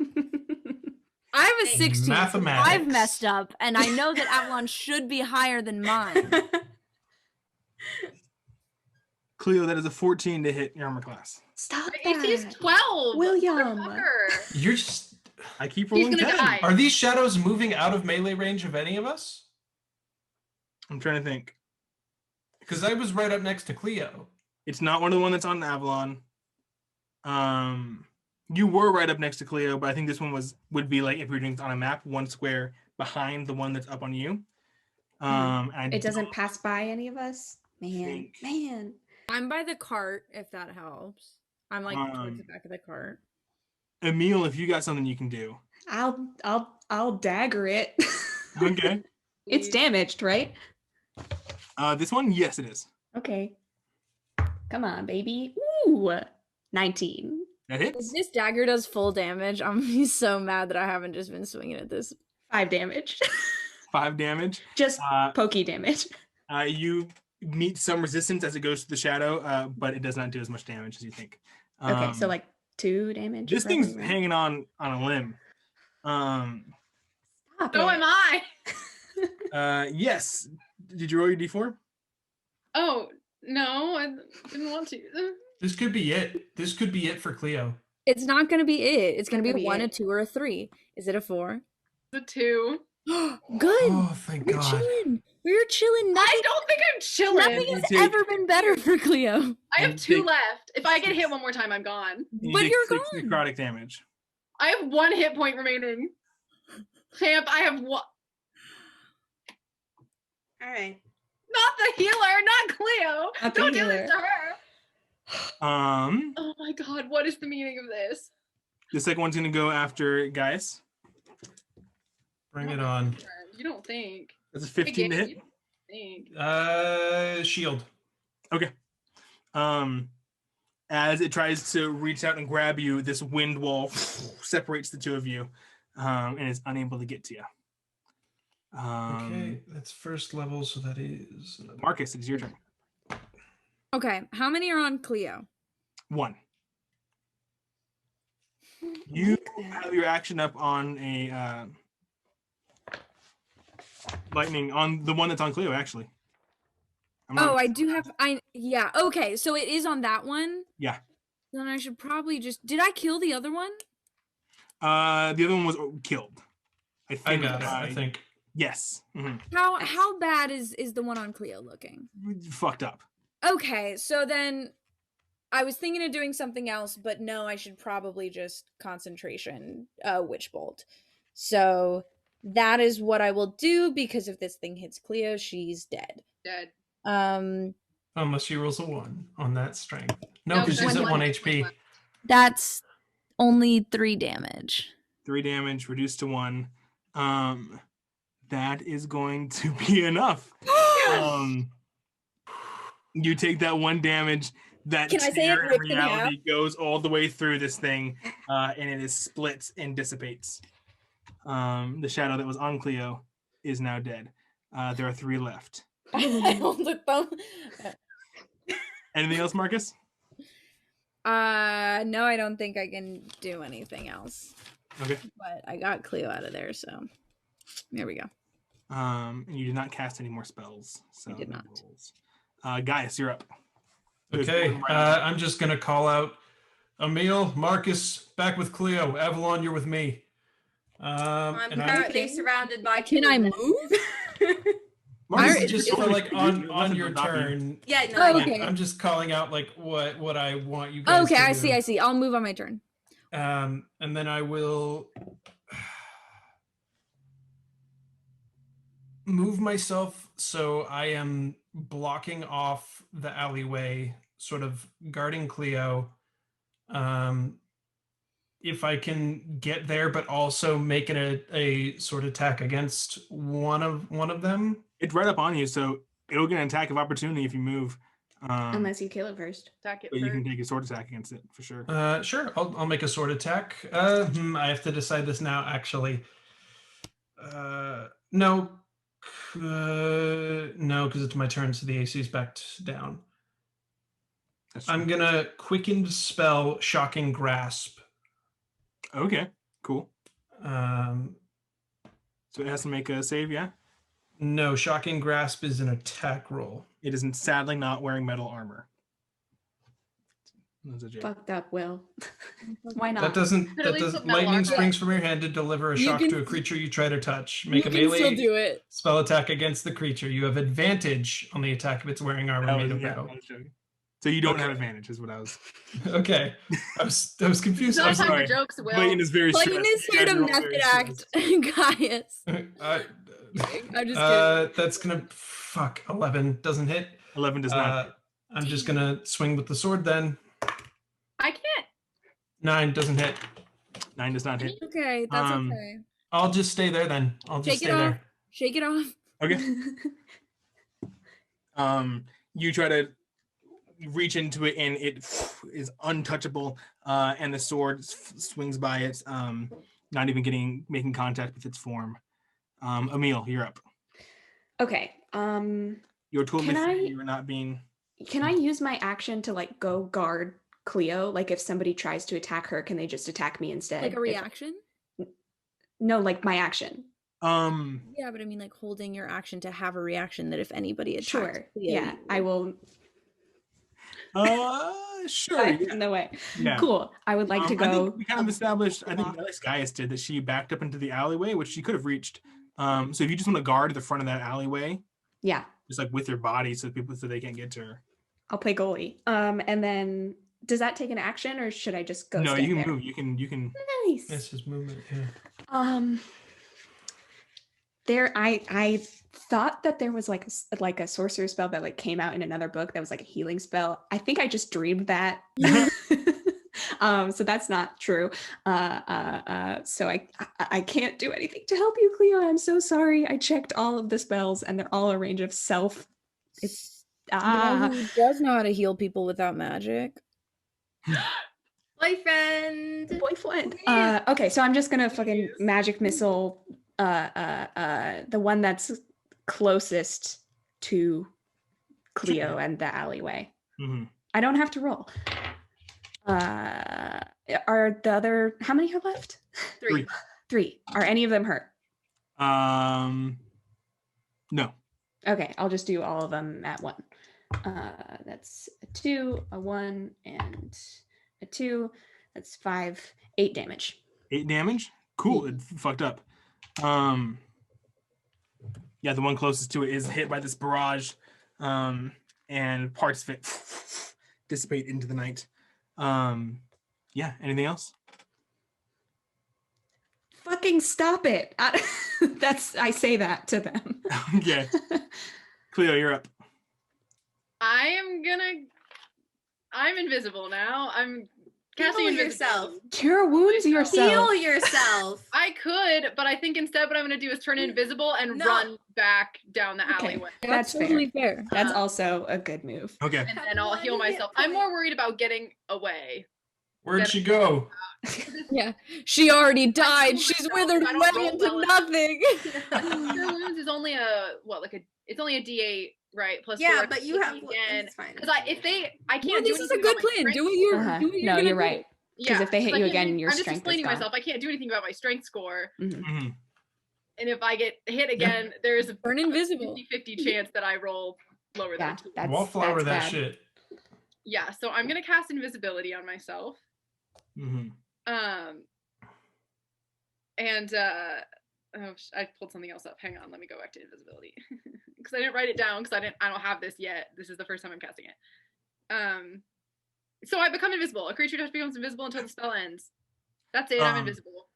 I have a 16. So Mathematics. I've messed up, and I know that Avalon should be higher than mine. Clio, that is a 14 to hit your armor class. Stop My AC is that. 12. William. Motherfucker. You're just. I keep He's rolling gonna 10. die. Are these shadows moving out of melee range of any of us? I'm trying to think. Because I was right up next to Clio. It's not one of the one that's on Avalon. You were right up next to Clio, but I think this one would be like if we were doing it on a map, one square behind the one that's up on you. And It doesn't pass by any of us? Man. think- Man. I'm by the cart, if that helps. I'm like towards the back of the cart. Aemil, if you got something you can do. I'll dagger it. Okay. It's damaged, right? This one, yes, it is. Okay. Come on, baby. Ooh, 19. That If hits. this dagger does full damage, I'm gonna be so mad that I haven't just been swinging at this. 5 damage. 5 damage. Just Uh, pokey damage. You meet some resistance as it goes to the shadow, but it does not do as much damage as you think. Okay, so like 2 damage. This roughly, thing's right? hanging on a limb. Stop So it. am I. Yes. Did you roll your d4? Oh, no, I didn't want to. This could be it. This could be it for Clio. It's not gonna be it. It's gonna be Not a gonna be 1, a it. 2, or a 3. Is it a 4? The 2. Good. Oh, thank We're God. chilling. We're chilling. I Nothing, don't think I'm chilling. nothing You has take- ever been better for Clio. I have You 2 take- left. If I get hit one more time, I'm gone. You But take you're 6 gone. necrotic damage. I have 1 hit point remaining. Champ, I have 1. All right. Not the healer, not Clio. Not the Don't do healer. this to her. Oh my God, what is the meaning of this? The second one's gonna go after Gaius. Bring it on. You don't think? That's a 15 to Again, hit. you don't think. Shield. Okay. As it tries to reach out and grab you, this wind wall separates the two of you, and is unable to get to you. Okay, that's first level, so that is Marcus, it's your turn. Okay, how many are on Clio? 1. You have your action up on a lightning on the one that's on Clio, actually. Oh, I do have. Yeah. Okay, so it is on that one. Yeah. Then I should probably just. Did I kill the other one? The other one was killed. I I think. got it, I think. Yes. Mhm. How bad is the one on Clio looking? Fucked up. Okay, so then I was thinking of doing something else, but no, I should probably just concentration witch bolt. So that is what I will do, because if this thing hits Clio, she's dead. Dead. Unless she rolls a 1 on that strength. No, Nope, because she's there's at 1 one hit HP. point That's only 3 damage. 3 damage reduced to 1. That is going to be enough. You take that 1 damage. That Can I say it tear in ripped in half? reality goes all the way through this thing, and it is split and dissipates. The shadow that was on Clio is now dead. There are 3 left. I hold the thumb. Anything else, Marcus? No, I don't think I can do anything else. Okay. But I got Clio out of there, so there we go. And you did not cast any more spells. So I did no not. rolls. Gaius, you're up. There's Okay, one right I'm just gonna call out Aemil, Marcus, back with Clio. Avalon, you're with me. I'm And currently surrounded by. Can I killer move? Marcus, Marcus, just for like on your turn. Yeah, no. Oh, I okay. get it. I'm just calling out like what I want you guys Okay, to I do. see. I'll move on my turn. And then I will move myself so I am blocking off the alleyway, sort of guarding Clio. If I can get there, but also making a sort of attack against one of them. It's right up on you, so it'll get an attack of opportunity if you move. Unless you kill it first. Attack it But you can first. take a sword attack against it for sure. Sure, I'll make a sword attack. I have to decide this now, actually. No, because it's my turn, so the AC is backed down. That's I'm true. gonna quicken spell Shocking Grasp. Okay, cool. Um, So it has to make a save, yeah? no, Shocking Grasp is an attack roll. It isn't sadly not wearing metal armor. That's a joke. Fucked up, Will. Why not? That doesn't. Could at That least does. put metal Lightning armor. springs from your hand to deliver a You shock can- to a creature you try to touch. You Make a can still melee do it. spell attack against the creature. You have advantage on the attack if it's wearing armor That made was- of yeah, metal. I was joking. So you don't Okay. have advantage, is what I was. Okay, I was confused. It's not I'm time sorry. for jokes, Will. Clayton is very Clayton stressed. is You here guys to are all very method stressed. act Gaius. I'm just kidding. That's gonna 11 doesn't hit. 11 does not. hit. I'm just gonna swing with the sword then. I can't. 9 doesn't hit. 9 does not hit. Okay, that's Um, okay. I'll just stay there then. I'll just Shake stay it off. there. Shake it off. Okay. You try to reach into it, and it is untouchable. And the sword swings by it, not even making contact with its form. Aemil, you're up. Okay. You're totally Can I- free. You're not being. Can I use my action to like go guard Clio? Like if somebody tries to attack her, can they just attack me instead? Like a If- reaction? No, like my action. Yeah, but I mean, like holding your action to have a reaction that if anybody attacks Sure. Clio, Yeah, you I will. Sure. Yeah. In the way. Yeah. Cool. I would like to I go. think we kind of established. I think at least Gaius did that. She backed up into the alleyway, which she could have reached. So if you just want to guard the front of that alleyway, Yeah, just like with your body, so they can't get to her. I'll play goalie. And then does that take an action, or should I just go? No, stand you can there? move. You can. Nice. That's his movement. Yeah. I thought that there was like a sorcerer spell that like came out in another book that was like a healing spell. I think I just dreamed that. So that's not true. So I can't do anything to help you, Clio. I'm so sorry. I checked all of the spells and they're all a range of self. It's know who does know how to heal people without magic? Boyfriend. Okay, so I'm just gonna fucking magic missile the one that's closest to Clio and the alleyway. Mm-hmm. I don't have to roll. Are the other, how many are left? 3. 3. Are any of them hurt? No. Okay, I'll just do all of them at one. That's a 2, a 1, and a 2. That's 5, 8 damage. 8 damage? Cool. It fucked up. Yeah, the one closest to it is hit by this barrage, and parts of it dissipate into the night. Yeah, anything else? Fucking stop it. I say that to them. Okay. Clio, you're up. I'm invisible now. I'm Heal casting yourself. Cure wounds yourself. Heal yourself. I could, but I think instead what I'm going to do is turn invisible and No. run back down the Okay. alleyway. That's totally fair. That's also a good move. Okay. And then I'll heal myself. I'm more worried about getting away. Where'd she go? Yeah, she already died. She's myself, withered I don't away roll into well enough. nothing. Cure wounds is only it's only a D8, right? Plus Yeah, 4 but you have again. it's fine. Because I can't No, do this is a anything good about my plan. strength Do what you're, Uh-huh. do what you're No, gonna you're do. right. Because if they hit I you can't again, do- your I'm just strength is explaining gone. myself. I can't do anything about my strength score. Mm-hmm. And if I get hit again, there's a Burn invisible. 50-50 chance that I roll lower Yeah, than 2. that's Wallflower that bad. shit. Yeah, so I'm going to cast invisibility on myself. Mm-hmm. I pulled something else up. Hang on, let me go back to invisibility because I didn't write it down because I don't have this yet. This is the first time I'm casting it. So I become invisible. A creature just becomes invisible until the spell ends. That's it. I'm invisible.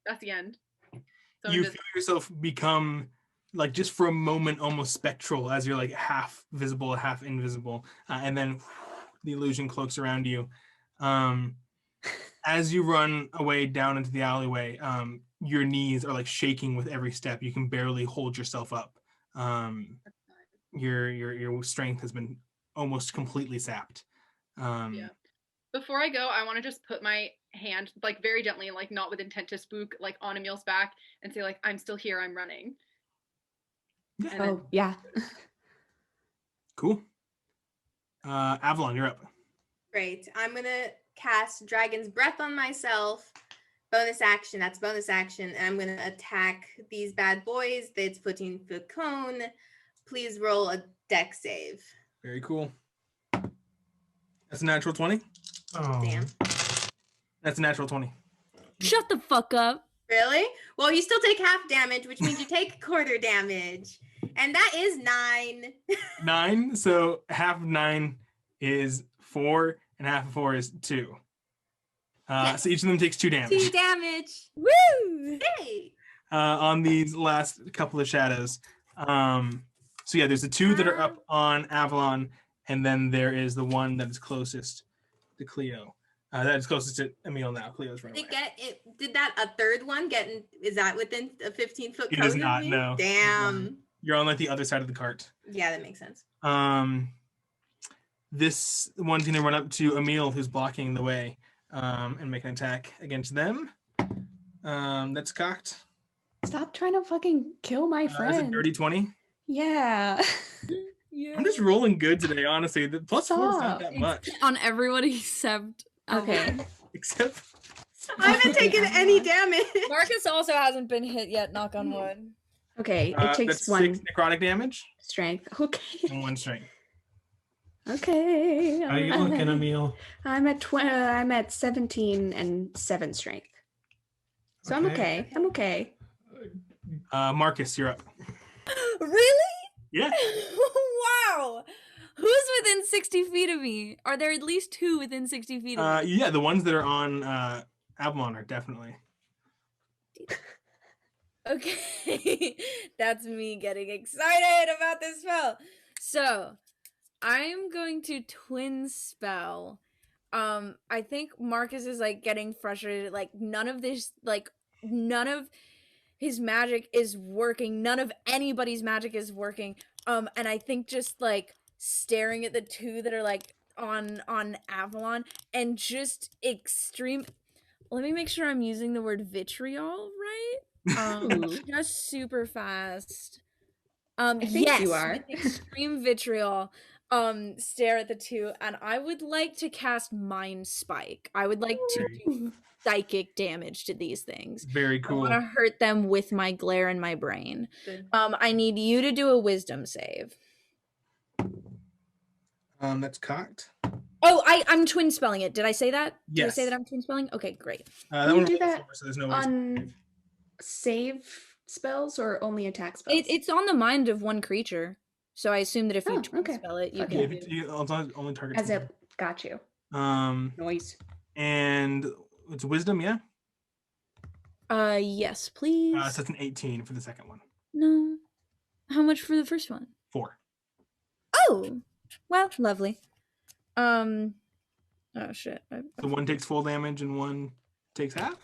That's the end. So I'm You invisible. feel yourself become, like, just for a moment, almost spectral as you're like half visible, half invisible, and then the illusion cloaks around you. As you run away down into the alleyway, your knees are like shaking with every step. You can barely hold yourself up. Your strength has been almost completely sapped. Yeah. Before I go, I want to just put my hand, like very gently, like not with intent to spook, like on Emil's back, and say, like, I'm still here. I'm running. And then- Oh, yeah. Cool. Avalon, you're up. Great. I'm gonna cast Dragon's Breath on myself. Bonus action. That's bonus action. And I'm gonna attack these bad boys. That's 14-foot cone. Please roll a dex save. Very cool. That's a natural 20. Oh. Damn. That's a natural 20. Shut the fuck up. Really? Well, you still take half damage, which means you take quarter damage. And that is 9. 9. So half of 9 is 4, and half of 4 is 2. So each of them takes 2 damage. 2 damage. Woo! Hey. On these last couple of shadows. So yeah, there's the 2 that are up on Avalon, and then there is the one that is closest to Clio. That is closest to Aemil now. Clio's running away. Did that a third one get in? Is that within a 15-foot It cone is of not, me? no. Damn. You're on like the other side of the cart. Yeah, that makes sense. This one's gonna run up to Aemil, who's blocking the way, and make an attack against them. That's cocked. Stop trying to fucking kill my Is it friend. dirty 20? Yeah. Yeah. I'm just rolling good today, honestly. The +4 is not Stop. that much. On everybody except Okay. Except I haven't taken any damage. Marcus also hasn't been hit yet, knock on wood. Okay, it takes that's 1 6 necrotic damage strength. Okay. and 1 strength. Okay. How you looking, Aemil? I'm at 17 and 7 strength. So I'm okay. I'm okay. Marcus, you're up. Really? Yeah. Wow. Who's within 60 feet of me? Are there at least 2 within 60 feet of me? Yeah, the ones that are on Avalon are definitely. Okay. That's me getting excited about this spell. So, I'm going to twin spell. I think Marcus is like getting frustrated. Like none of his magic is working. None of anybody's magic is working. And I think just like staring at the 2 that are like on Avalon and just extreme. Let me make sure I'm using the word vitriol right. Just super fast. think Yes, you are. with extreme vitriol. Stare at the 2, and I would like to cast Mind Spike. I would like to do psychic damage to these things. Very I cool. want to hurt them with my glare in my brain. Good. I need you to do a wisdom save. That's cocked. Oh, I'm twin spelling it. Did I say that? Did I Yes. say that I'm twin spelling? Okay, great. That Can you one do rolled a that 4, so there's no way. On save spells or only attack spells? It's on the mind of one creature, so I assume that if you Oh, twin okay. spell it, you Okay. can. Only target. As it got you. Noise. And it's wisdom, yeah. Yes, please. So it's an 18 for the second one. No. How much for the first one? 4. Oh, well, lovely. Oh shit. So one takes full damage and one takes half.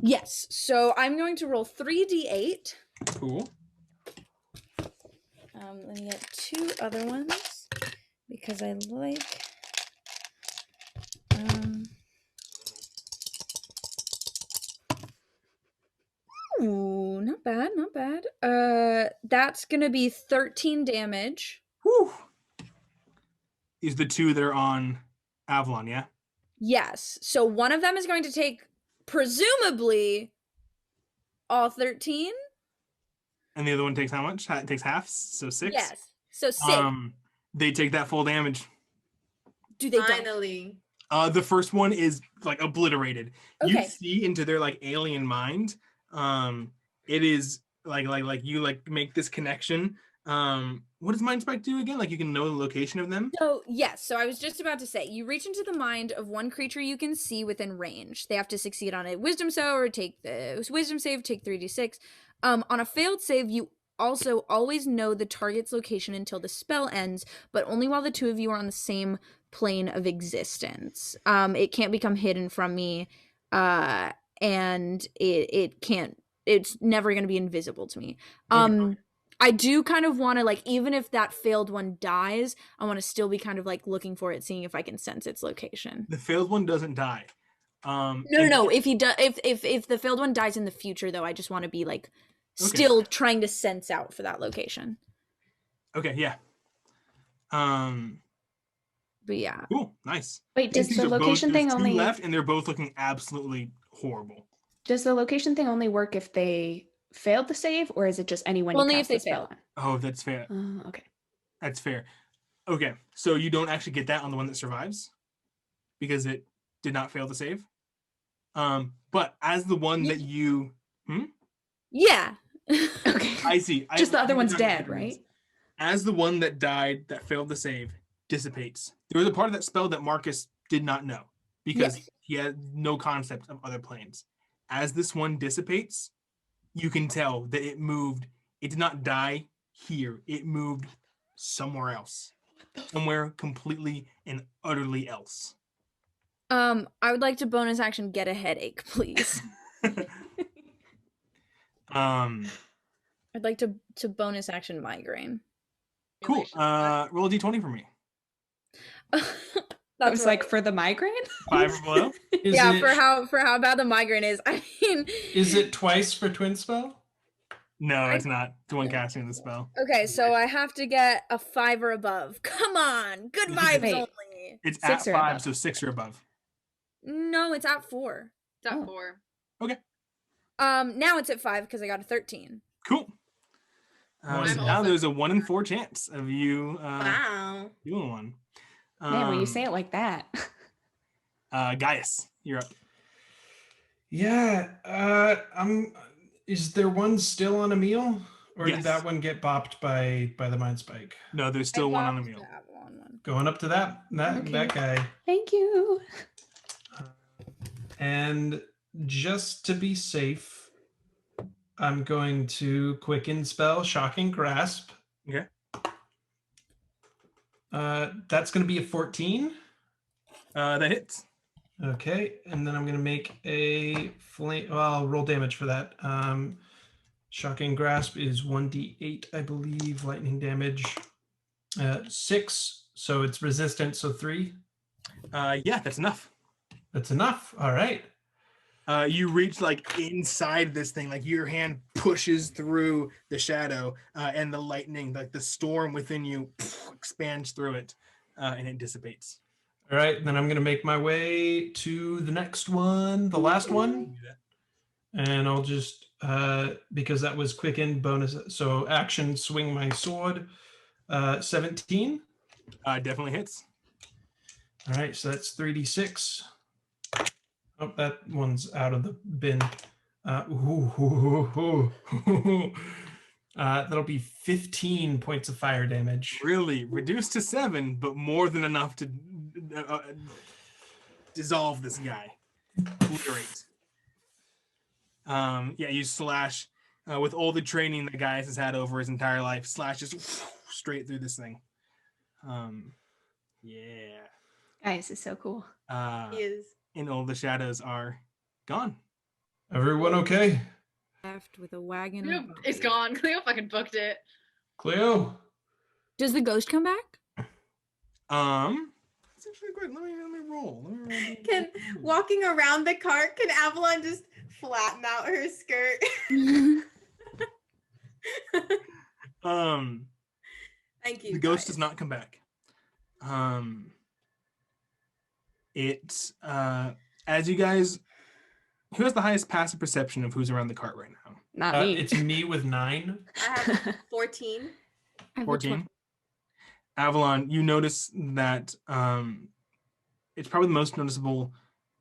Yes. So I'm going to roll 3d8. Cool. Let me get 2 other ones because I like. Ooh, not bad, not bad. That's gonna be 13 damage. Whew. These are the 2 that are on Avalon, yeah? Yes. So one of them is going to take, presumably, all 13. And the other one takes how much? It takes half, so 6? Yes. So 6. They take that full damage. Do they die? Finally. The first one is like obliterated. You Okay. see into their like alien mind. It is like you like make this connection. What does Mind Spike do again? Like you can know the location of them? So, yes. So I was just about to say, you reach into the mind of one creature you can see within range. They have to succeed on a wisdom save or take the wisdom save, take 3d6. On a failed save, you also always know the target's location until the spell ends, but only while the 2 of you are on the same plane of existence. It can't become hidden from me, and it can't, it's never going to be invisible to me. I do kind of want to, like, even if that failed one dies, I want to still be kind of like looking for it, seeing if I can sense its location. The failed one doesn't die. No. If he does, if the failed one dies in the future, though, I just want to be like still trying to sense out for that location. Okay, yeah. But yeah. Cool, nice. Wait, does These the are both- location there's thing 2 only left, and they're both looking absolutely horrible. does the location thing only work if they failed the save, or is it just anyone? Only you if cast they the spell fail. Oh, that's fair. on? Okay. That's fair. Okay, so you don't actually get that on the one that survives because it did not fail to save. But as the one that you, Yeah. Okay. I see. Just the other one's talking dead, about right? As the one that died that failed to save dissipates, there was a part of that spell that Marcus did not know because Yes. he had no concept of other planes. As this one dissipates, you can tell that it moved. It did not die here. It moved somewhere else, somewhere completely and utterly else. I would like to bonus action get a headache, please. Um, I'd like to bonus action migraine. cool. Roll a d20 for me. I was like, for the migraine? 5 or below. Yeah, for how bad the migraine is. I mean, Is it twice for twin spell? No, it's not. The one casting the spell. okay, so I have to get a 5 or above. Come on, good vibes Wait. only. It's 6 at or 5, above. so 6 or above. No, it's at 4. It's at Oh. 4. Okay. Now it's at 5 because I got a 13. Cool. I'm So now also- there's a 1 in 4 chance of you Wow. doing one. Man, when you say it like that. Gaius, you're up. Yeah. Is there one still on Aemil? Or Yes. did that one get bopped by the mind spike? No, there's still one on the meal. Going up to that Okay. guy. Thank you. And just to be safe, I'm going to quicken spell Shocking Grasp. Okay. That's going to be a 14. That hits. Okay, and then I'm going to make a flame. Well, I'll roll damage for that. Shocking Grasp is 1d8, I believe. Lightning damage 6, so it's resistant. So 3. Yeah, that's enough. That's enough. All right. You reach like inside this thing, like your hand pushes through the shadow, and the lightning, like the storm within you, expands through it, and it dissipates. All right, then I'm going to make my way to the next one, the last one. And I'll just, because that was quicken bonus, so action swing my sword, 17. Definitely hits. All right, so that's 3d6. Oh, that one's out of the bin. That'll be 15 points of fire damage. Really reduced to 7, but more than enough to dissolve this guy. Great. Yeah, you slash with all the training that Gaius has had over his entire life. Slashes straight through this thing. Yeah. Gaius is so cool. He is. And all the shadows are gone. Everyone okay? Left with a wagon. Cleo of is bodies. gone. Cleo fucking booked it. Cleo? Does the ghost come back? That's actually great. Let me roll. Can walking around the cart, can Avalon just flatten out her skirt? Thank you. The ghost guys. does not come back. It's as you guys, who has the highest passive perception of who's around the cart right now? Not me. It's me with 9. I have 14. I have a 14. Avalon, you notice that it's probably the most noticeable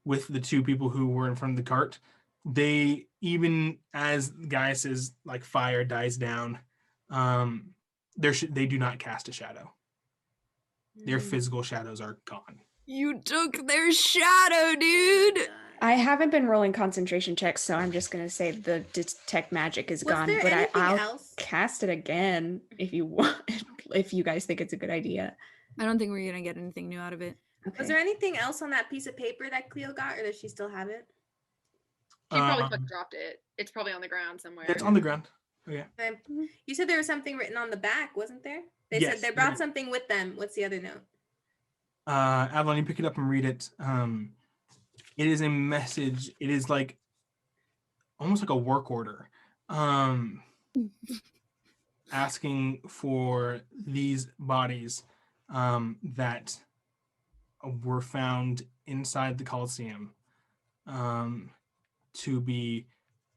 with the two people who were in front of the cart. They, even as Gaius's like fire dies down, they do not cast a shadow. Their physical shadows are gone. You took their shadow, dude. I haven't been rolling concentration checks, so I'm just going to say the detect magic is Was gone. there But anything I'll else? cast it again if you want, if you guys think it's a good idea. I don't think we're gonna get anything new out of it. Okay. Was there anything else on that piece of paper that Cleo got, or does she still have it? She probably Um, fucking dropped it. It's probably on the ground somewhere. It's on the ground. Okay. You said there was something written on the back, wasn't there? They Yes, said they there brought is. something with them. What's the other note? Avalon, you pick it up and read it. It is a message. It is like almost like a work order, asking for these bodies that were found inside the Coliseum to be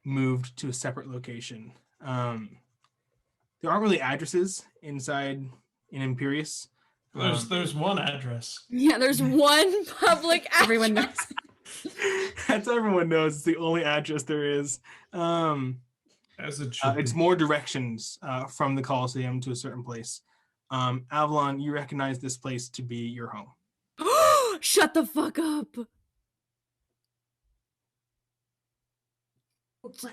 moved to a separate location. There aren't really addresses inside in Imperius. There's one address. Yeah, there's one public. Everyone knows. That's everyone knows. It's the only address there is. As it should It's be. more directions from the Coliseum to a certain place. Avalon, you recognize this place to be your home. Shut the fuck up. What?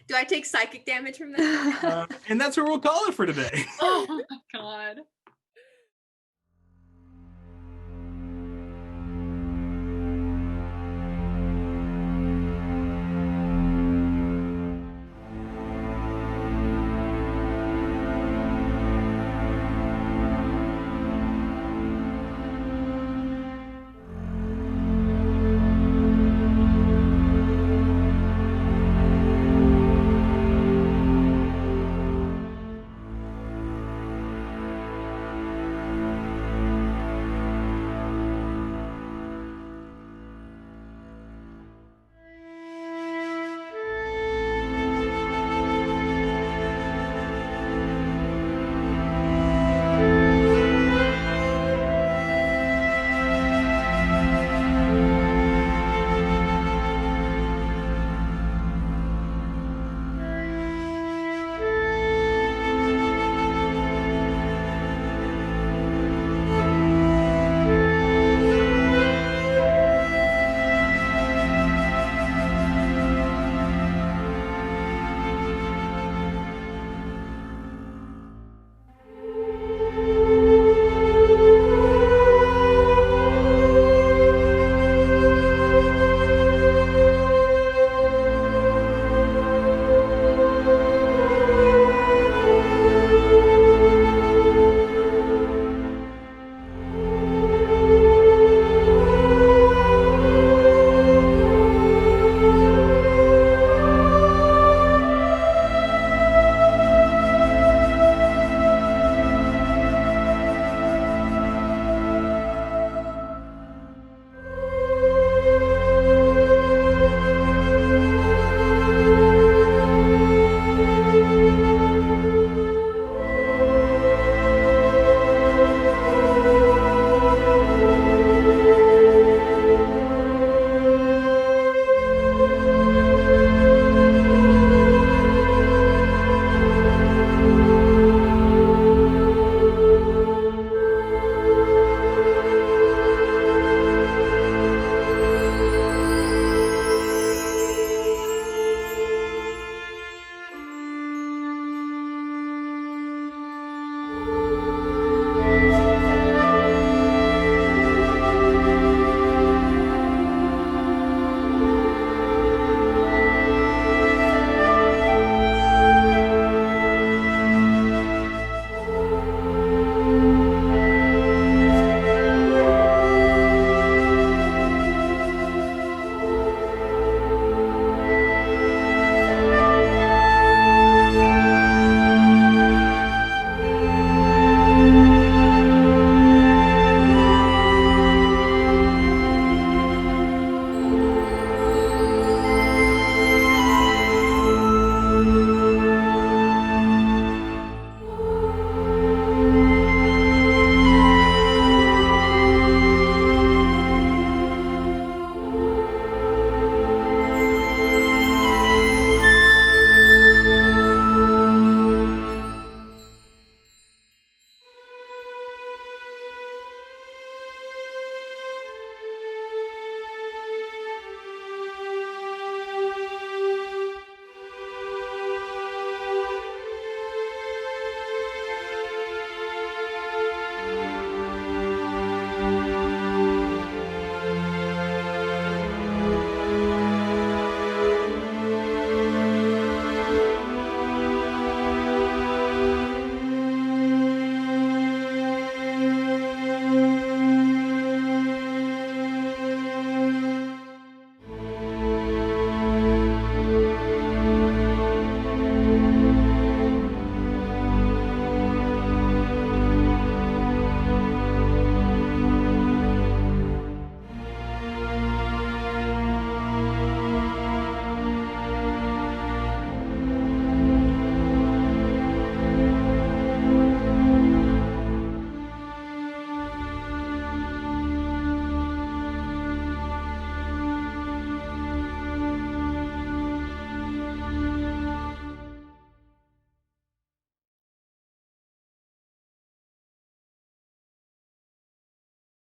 Do I take psychic damage from that? And that's what we'll call it for today. Oh my god.